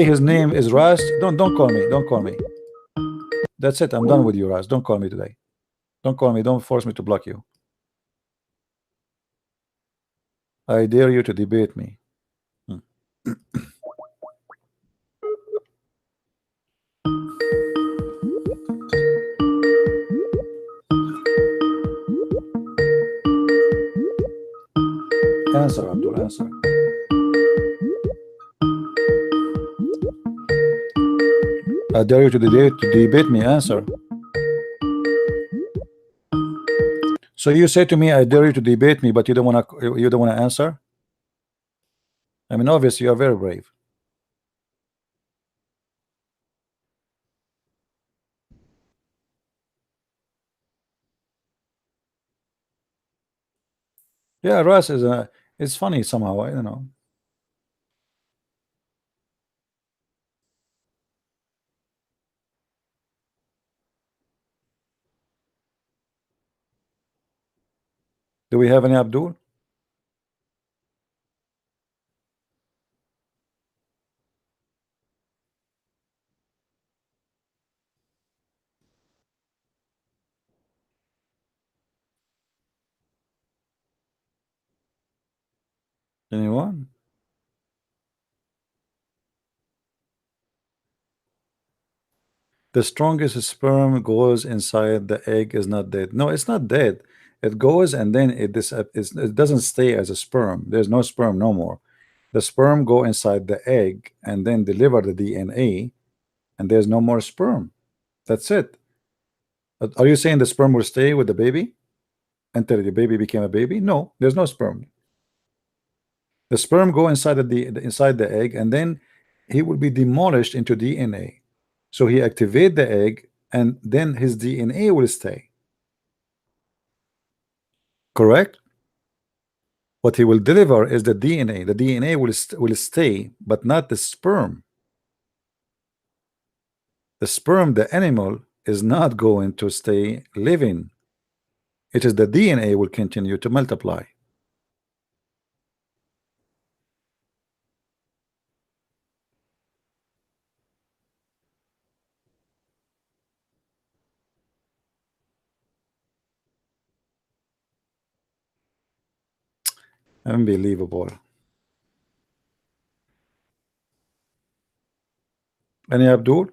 his name is Ras. Don't call me. Don't call me. That's it. I'm done with you, Ras. Don't call me today. Don't call me. Don't force me to block you. I dare you to debate me. Answer, Abdul, answer. I dare you to debate me. Answer. So you say to me, I dare you to debate me, but you don't want to answer. I mean, obviously you are very brave. Yeah, Ras is it's funny somehow. I don't know. Do we have any Abdul? Anyone? The strongest sperm goes inside the egg is not dead. No, it's not dead. It goes and then it doesn't stay as a sperm. There's no sperm no more. The sperm go inside the egg and then deliver the DNA, and there's no more sperm. That's it. Are you saying the sperm will stay with the baby until the baby became a baby? No, there's no sperm. The sperm go inside inside the egg, and then he will be demolished into DNA. So he activate the egg, and then his DNA will stay. Correct? What he will deliver is the DNA. The DNA will stay, but not the sperm. The sperm, the animal, is not going to stay living. It is the DNA will continue to multiply. Unbelievable. Any Abdul?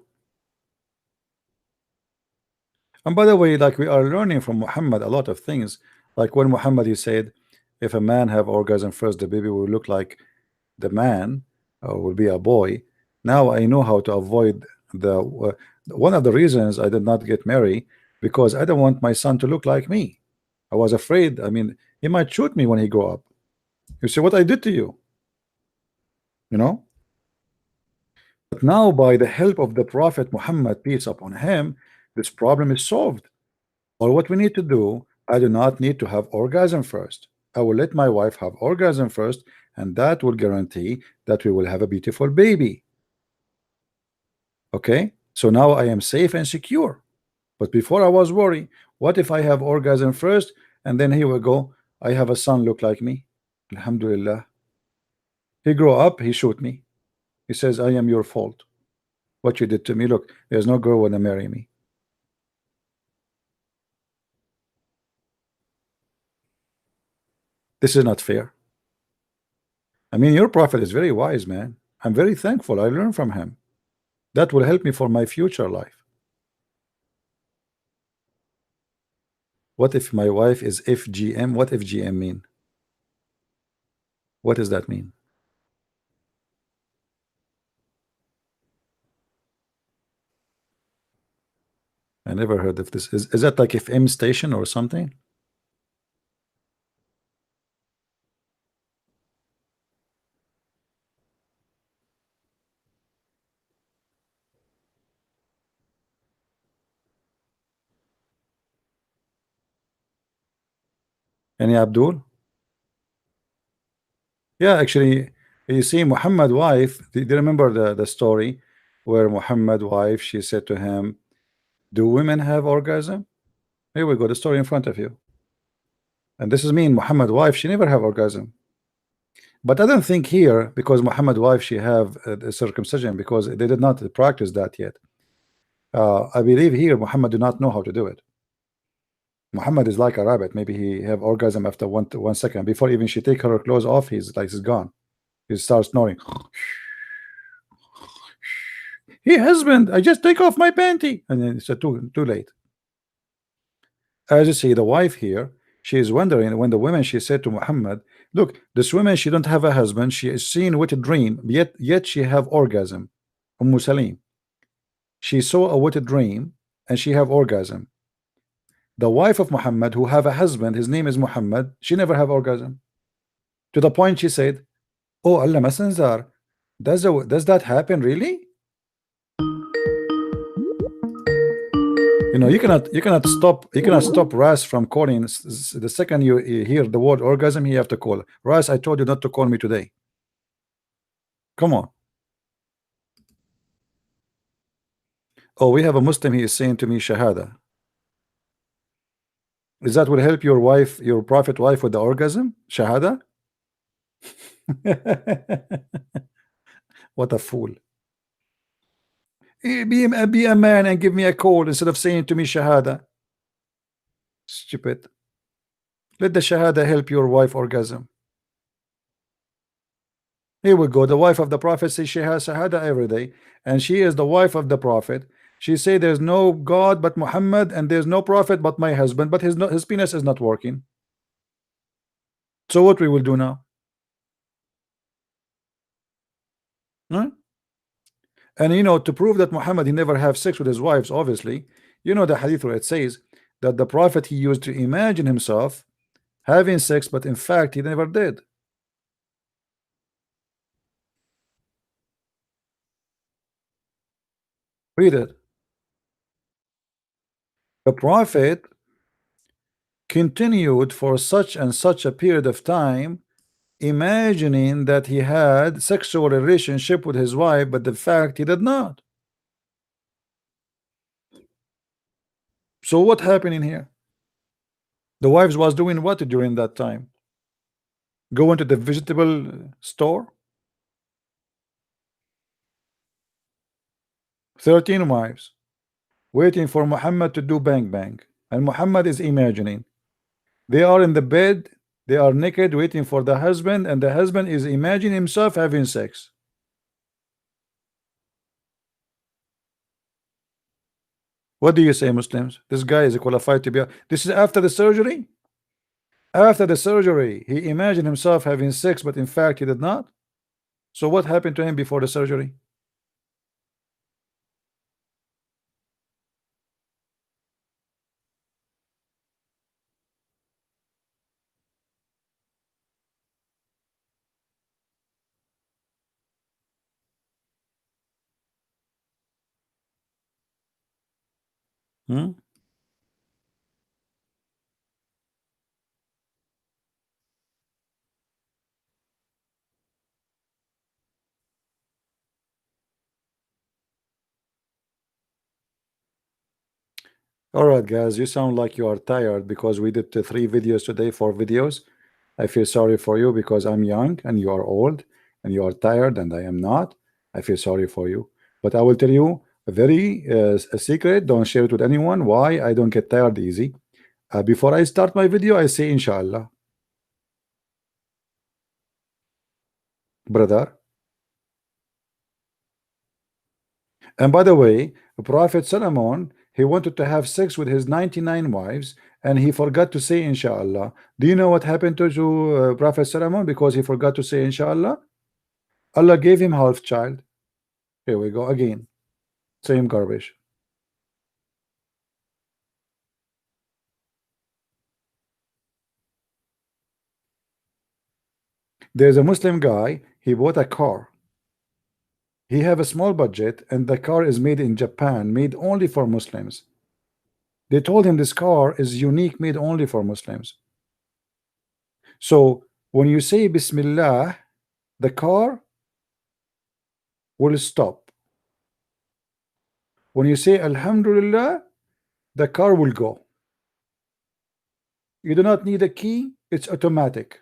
And by the way, like we are learning from Muhammad a lot of things. Like when Muhammad he said, if a man have orgasm first, the baby will look like the man, or will be a boy. Now I know how to avoid the one of the reasons I did not get married, because I don't want my son to look like me. I was afraid. I mean, he might shoot me when he grow up. You see what I did to you, you know? But now, by the help of the Prophet Muhammad, peace upon him, this problem is solved. Or what we need to do, I do not need to have orgasm first. I will let my wife have orgasm first, and that will guarantee that we will have a beautiful baby. Okay, so now I am safe and secure. But before I was worried, what if I have orgasm first, and then here we go, I have a son look like me? Alhamdulillah. He grow up, he shoot me. He says, I am your fault. What you did to me. Look, there's no girl wanna marry me. This is not fair. I mean, your prophet is very wise, man. I'm very thankful. I learned from him. That will help me for my future life. What if my wife is FGM? What FGM mean? What does that mean? I never heard of this. Is that like FM station or something? Any Abdul? Yeah, actually, you see, Muhammad wife, do you remember the story where Muhammad wife, she said to him, do women have orgasm? Here we go, the story in front of you. And this is mean Muhammad wife, she never have orgasm. But I don't think here, because Muhammad wife, she have a circumcision, because they did not practice that yet. I believe here Muhammad do not know how to do it. Muhammad is like a rabbit. Maybe he have orgasm after 1 second. Before even she take her clothes off, he's like, he's gone. He starts snoring. Hey husband, I just take off my panty. And then it's too late. As you see, the wife here, she is wondering when the woman, she said to Muhammad, look, this woman, she don't have a husband, she is seen with a dream, yet she have orgasm. Salim, she saw a wet dream and she have orgasm. The wife of Muhammad, who have a husband, his name is Muhammad, she never have orgasm. To the point she said, oh Allah Messenger, does that happen really? You know, you cannot stop Ras from calling. The second you hear the word orgasm, you have to call. Ras, I told you not to call me today. Come on. Oh, we have a Muslim, he is saying to me Shahada. Is that will help your wife, your prophet wife, with the orgasm? Shahada? What a fool. Be a man and give me a call instead of saying to me Shahada. Stupid. Let the Shahada help your wife orgasm. Here we go. The wife of the prophet says she has Shahada every day, and she is the wife of the prophet. She say there's no God but Muhammad, and there's no prophet but my husband, but his penis is not working. So what we will do now? Huh? And you know, to prove that Muhammad he never have sex with his wives, obviously, you know the hadith where it says that the prophet he used to imagine himself having sex, but in fact he never did. Read it. The prophet continued for such and such a period of time imagining that he had sexual relationship with his wife, but the fact he did not. So what happened in here? The wives was doing what during that time? Going to the vegetable store? 13 wives waiting for Muhammad to do bang bang, and Muhammad is imagining. They are in the bed, they are naked waiting for the husband, and the husband is imagining himself having sex. What do you say, Muslims? This guy is qualified to be this is after the surgery? After the surgery, he imagined himself having sex, but in fact he did not. So what happened to him before the surgery? Hmm? All right, guys, you sound like you are tired because we did 3 videos today, 4 videos. I feel sorry for you because I'm young and you are old and you are tired and I am not. I feel sorry for you. But I will tell you a secret. Don't share it with anyone. Why? I don't get tired easy. Before I start my video, I say inshallah. Brother. And by the way, Prophet Solomon, he wanted to have sex with his 99 wives and he forgot to say inshallah. Do you know what happened to Prophet Solomon because he forgot to say inshallah? Allah gave him half child. Here we go again. Same garbage. There's a Muslim guy, he bought a car. He have a small budget and the car is made in Japan, made only for Muslims. They told him this car is unique, made only for Muslims. So when you say Bismillah, the car will stop. When you say Alhamdulillah, the car will go. You do not need a key, it's automatic.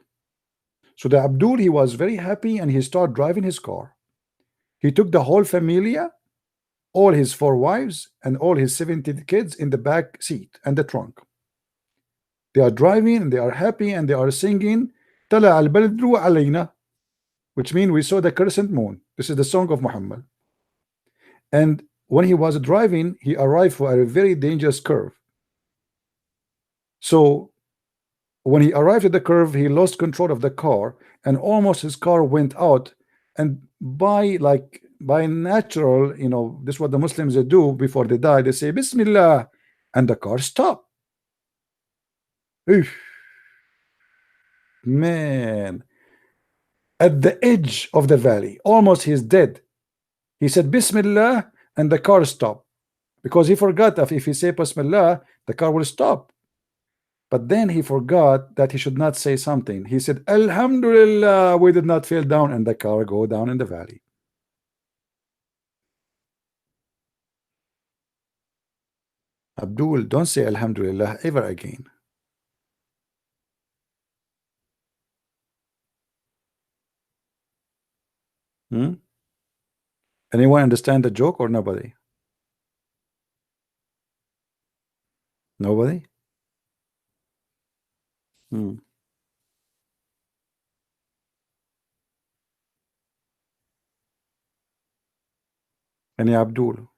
So the Abdul, he was very happy and he started driving his car. He took the whole familia, all his 4 wives and all his 70 kids in the back seat and the trunk. They are driving and they are happy and they are singing Tala al-Badru alayna, which means we saw the crescent moon. This is the song of Muhammad. And when he was driving, he arrived for a very dangerous curve. So when he arrived at the curve, he lost control of the car and almost his car went out. And by natural, you know, this is what the Muslims do before they die. They say Bismillah and the car stopped. Man, at the edge of the valley, almost he's dead. He said Bismillah and the car stopped because he forgot that if he say Bismillah, the car will stop. But then he forgot that he should not say something. He said Alhamdulillah, we did not fall down, and the car go down in the valley. Abdul, don't say Alhamdulillah ever again. Anyone understand the joke or nobody? Nobody? Any Abdul?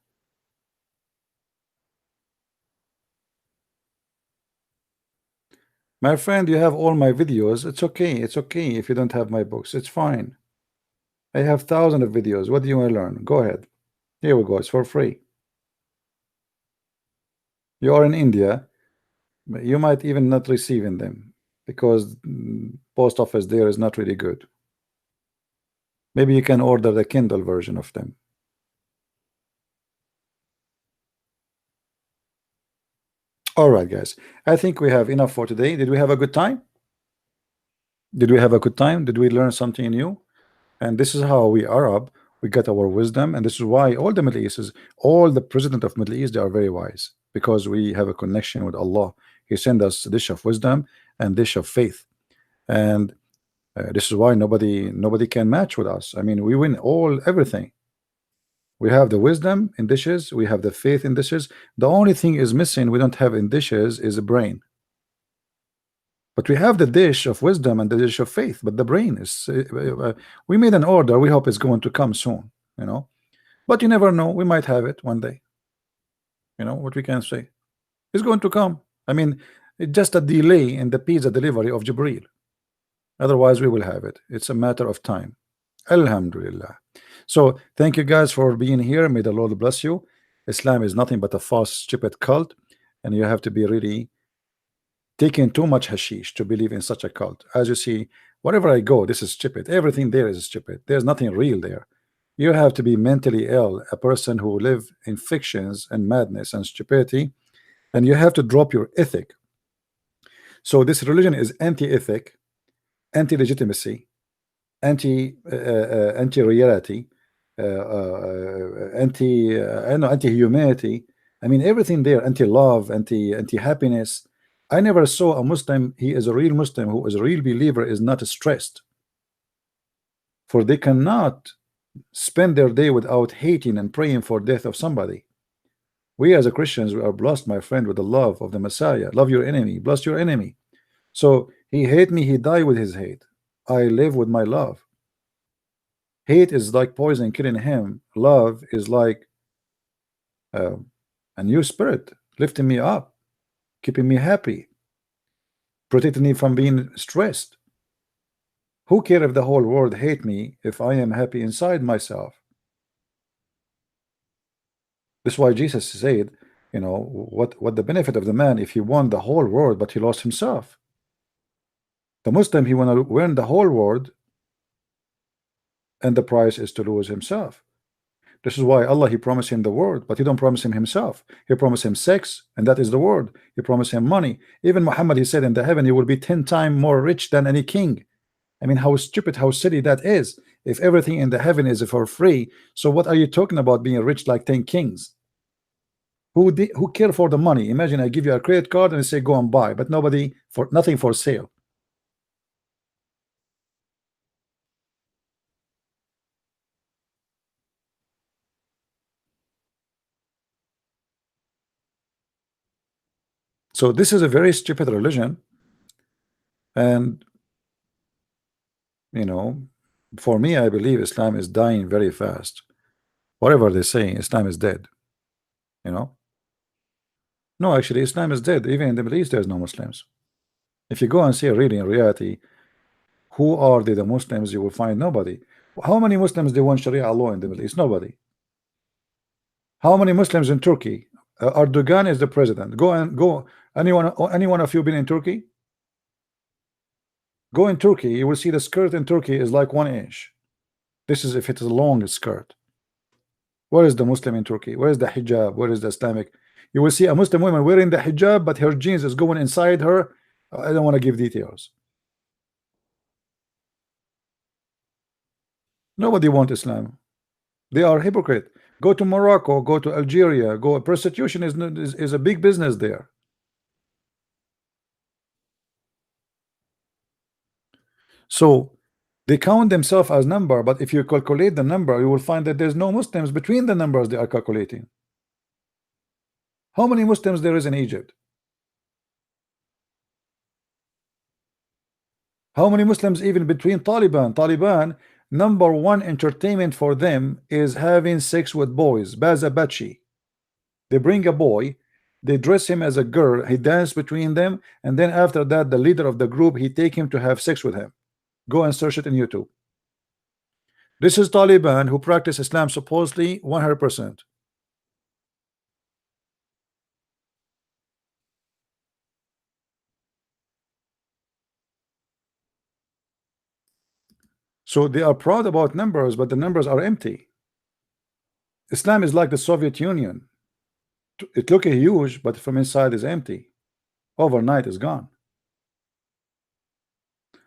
My friend, you have all my videos. It's okay. It's okay if you don't have my books. It's fine. I have thousands of videos. What do you want to learn? Go ahead. Here we go. It's for free. You are in India. You might even not receiving them because post office there is not really good. Maybe you can order the Kindle version of them. All right, guys. I think we have enough for today. Did we have a good time? Did we have a good time? Did we learn something new? And this is how we Arab, we get our wisdom, and this is why all the Middle East is, all the president of Middle East, they are very wise because we have a connection with Allah. He sent us a dish of wisdom and dish of faith, and this is why nobody can match with us. I mean, we win everything. We have the wisdom in dishes, we have the faith in dishes. The only thing is missing, we don't have in dishes, is a brain. But we have the dish of wisdom and the dish of faith, but the brain is we made an order. We hope it's going to come soon, you know. But you never know, we might have it one day. You know what we can say? It's going to come. I mean, it's just a delay in the pizza delivery of Jibril. Otherwise, we will have it. It's a matter of time. Alhamdulillah. So thank you guys for being here. May the Lord bless you. Islam is nothing but a false, stupid cult, and you have to be really taking too much hashish to believe in such a cult. As you see, wherever I go, this is stupid. Everything there is stupid. There's nothing real there. You have to be mentally ill, a person who live in fictions and madness and stupidity, and you have to drop your ethic. So this religion is anti-ethic, anti-legitimacy, anti-reality, anti-humanity. I mean, everything there, anti-love, anti-happiness. I never saw a Muslim, he is a real Muslim, who is a real believer, is not stressed. For they cannot spend their day without hating and praying for death of somebody. We as a Christians, we are blessed, my friend, with the love of the Messiah. Love your enemy, bless your enemy. So he hate me, he die with his hate. I live with my love. Hate is like poison, killing him. Love is like a new spirit, lifting me up, keeping me happy, protecting me from being stressed. Who cares if the whole world hate me if I am happy inside myself? That's why Jesus said, you know, what the benefit of the man if he won the whole world but he lost himself? The Muslim, he want to win the whole world, and the price is to lose himself. This is why Allah, he promised him the world, but he don't promise him himself. He promised him sex, and that is the world. He promised him money. Even Muhammad, he said in the heaven he will be 10 times more rich than any king. I mean, how stupid, how silly that is. If everything in the heaven is for free, so what are you talking about being rich like 10 kings? Who care for the money? Imagine I give you a credit card and I say go and buy, but nobody, for nothing for sale. So this is a very stupid religion, and you know, for me, I believe Islam is dying very fast. Whatever they say, Islam is dead. You know, no, actually, Islam is dead. Even in the Middle East, there's no Muslims. If you go and see really in reality, who are the Muslims? You will find nobody. How many Muslims they want Sharia law in the Middle East? Nobody. How many Muslims in Turkey? Erdogan is the president. Go. Anyone of you been in Turkey? Go in Turkey. You will see the skirt in Turkey is like 1 inch. This is if it is a long skirt. Where is the Muslim in Turkey? Where is the hijab? Where is the Islamic? You will see a Muslim woman wearing the hijab, but her jeans is going inside her. I don't want to give details. Nobody wants Islam. They are hypocrite. Go to Morocco, go to Algeria, go. Prostitution is a big business there. So they count themselves as number, but if you calculate the number, you will find that there's no Muslims between the numbers they are calculating. How many Muslims there is in Egypt? How many Muslims even between Taliban? Taliban, number one entertainment for them is having sex with boys. Bazabachi. They bring a boy, they dress him as a girl, he dance between them, and then after that, the leader of the group, he take him to have sex with him. Go and search it in YouTube. This is Taliban who practice Islam supposedly 100%. So they are proud about numbers, but the numbers are empty. Islam is like the Soviet Union. It looks huge, but from inside is empty. Overnight is gone.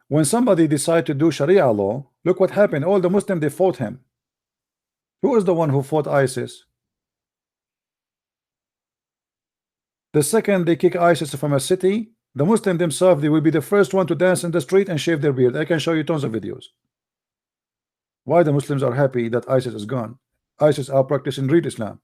When somebody decide to do Sharia law, look what happened. All the Muslims, they fought him. Who is the one who fought ISIS? The second they kick ISIS from a city, the Muslim themselves, they will be the first one to dance in the street and shave their beard. I can show you tons of videos. Why the Muslims are happy that ISIS is gone? ISIS are practicing real Islam.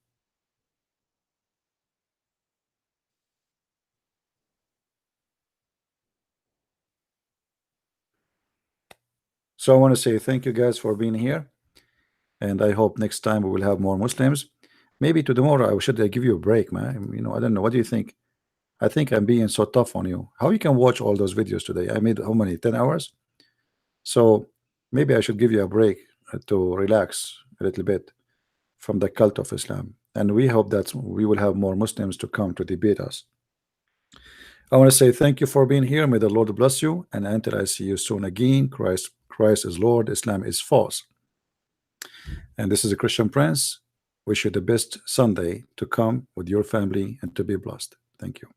So I want to say thank you guys for being here, and I hope next time we will have more Muslims. Maybe to tomorrow I should give you a break, man. You know, I don't know. What do you think? I think I'm being so tough on you. How you can watch all those videos today? I made how many? 10 hours. So maybe I should give you a break to relax a little bit from the cult of Islam. And we hope that we will have more Muslims to come to debate us. I want to say thank you for being here. May the Lord bless you. And until I see you soon again, Christ is Lord, Islam is false. And this is a Christian Prince. Wish you the best Sunday to come with your family and to be blessed. Thank you.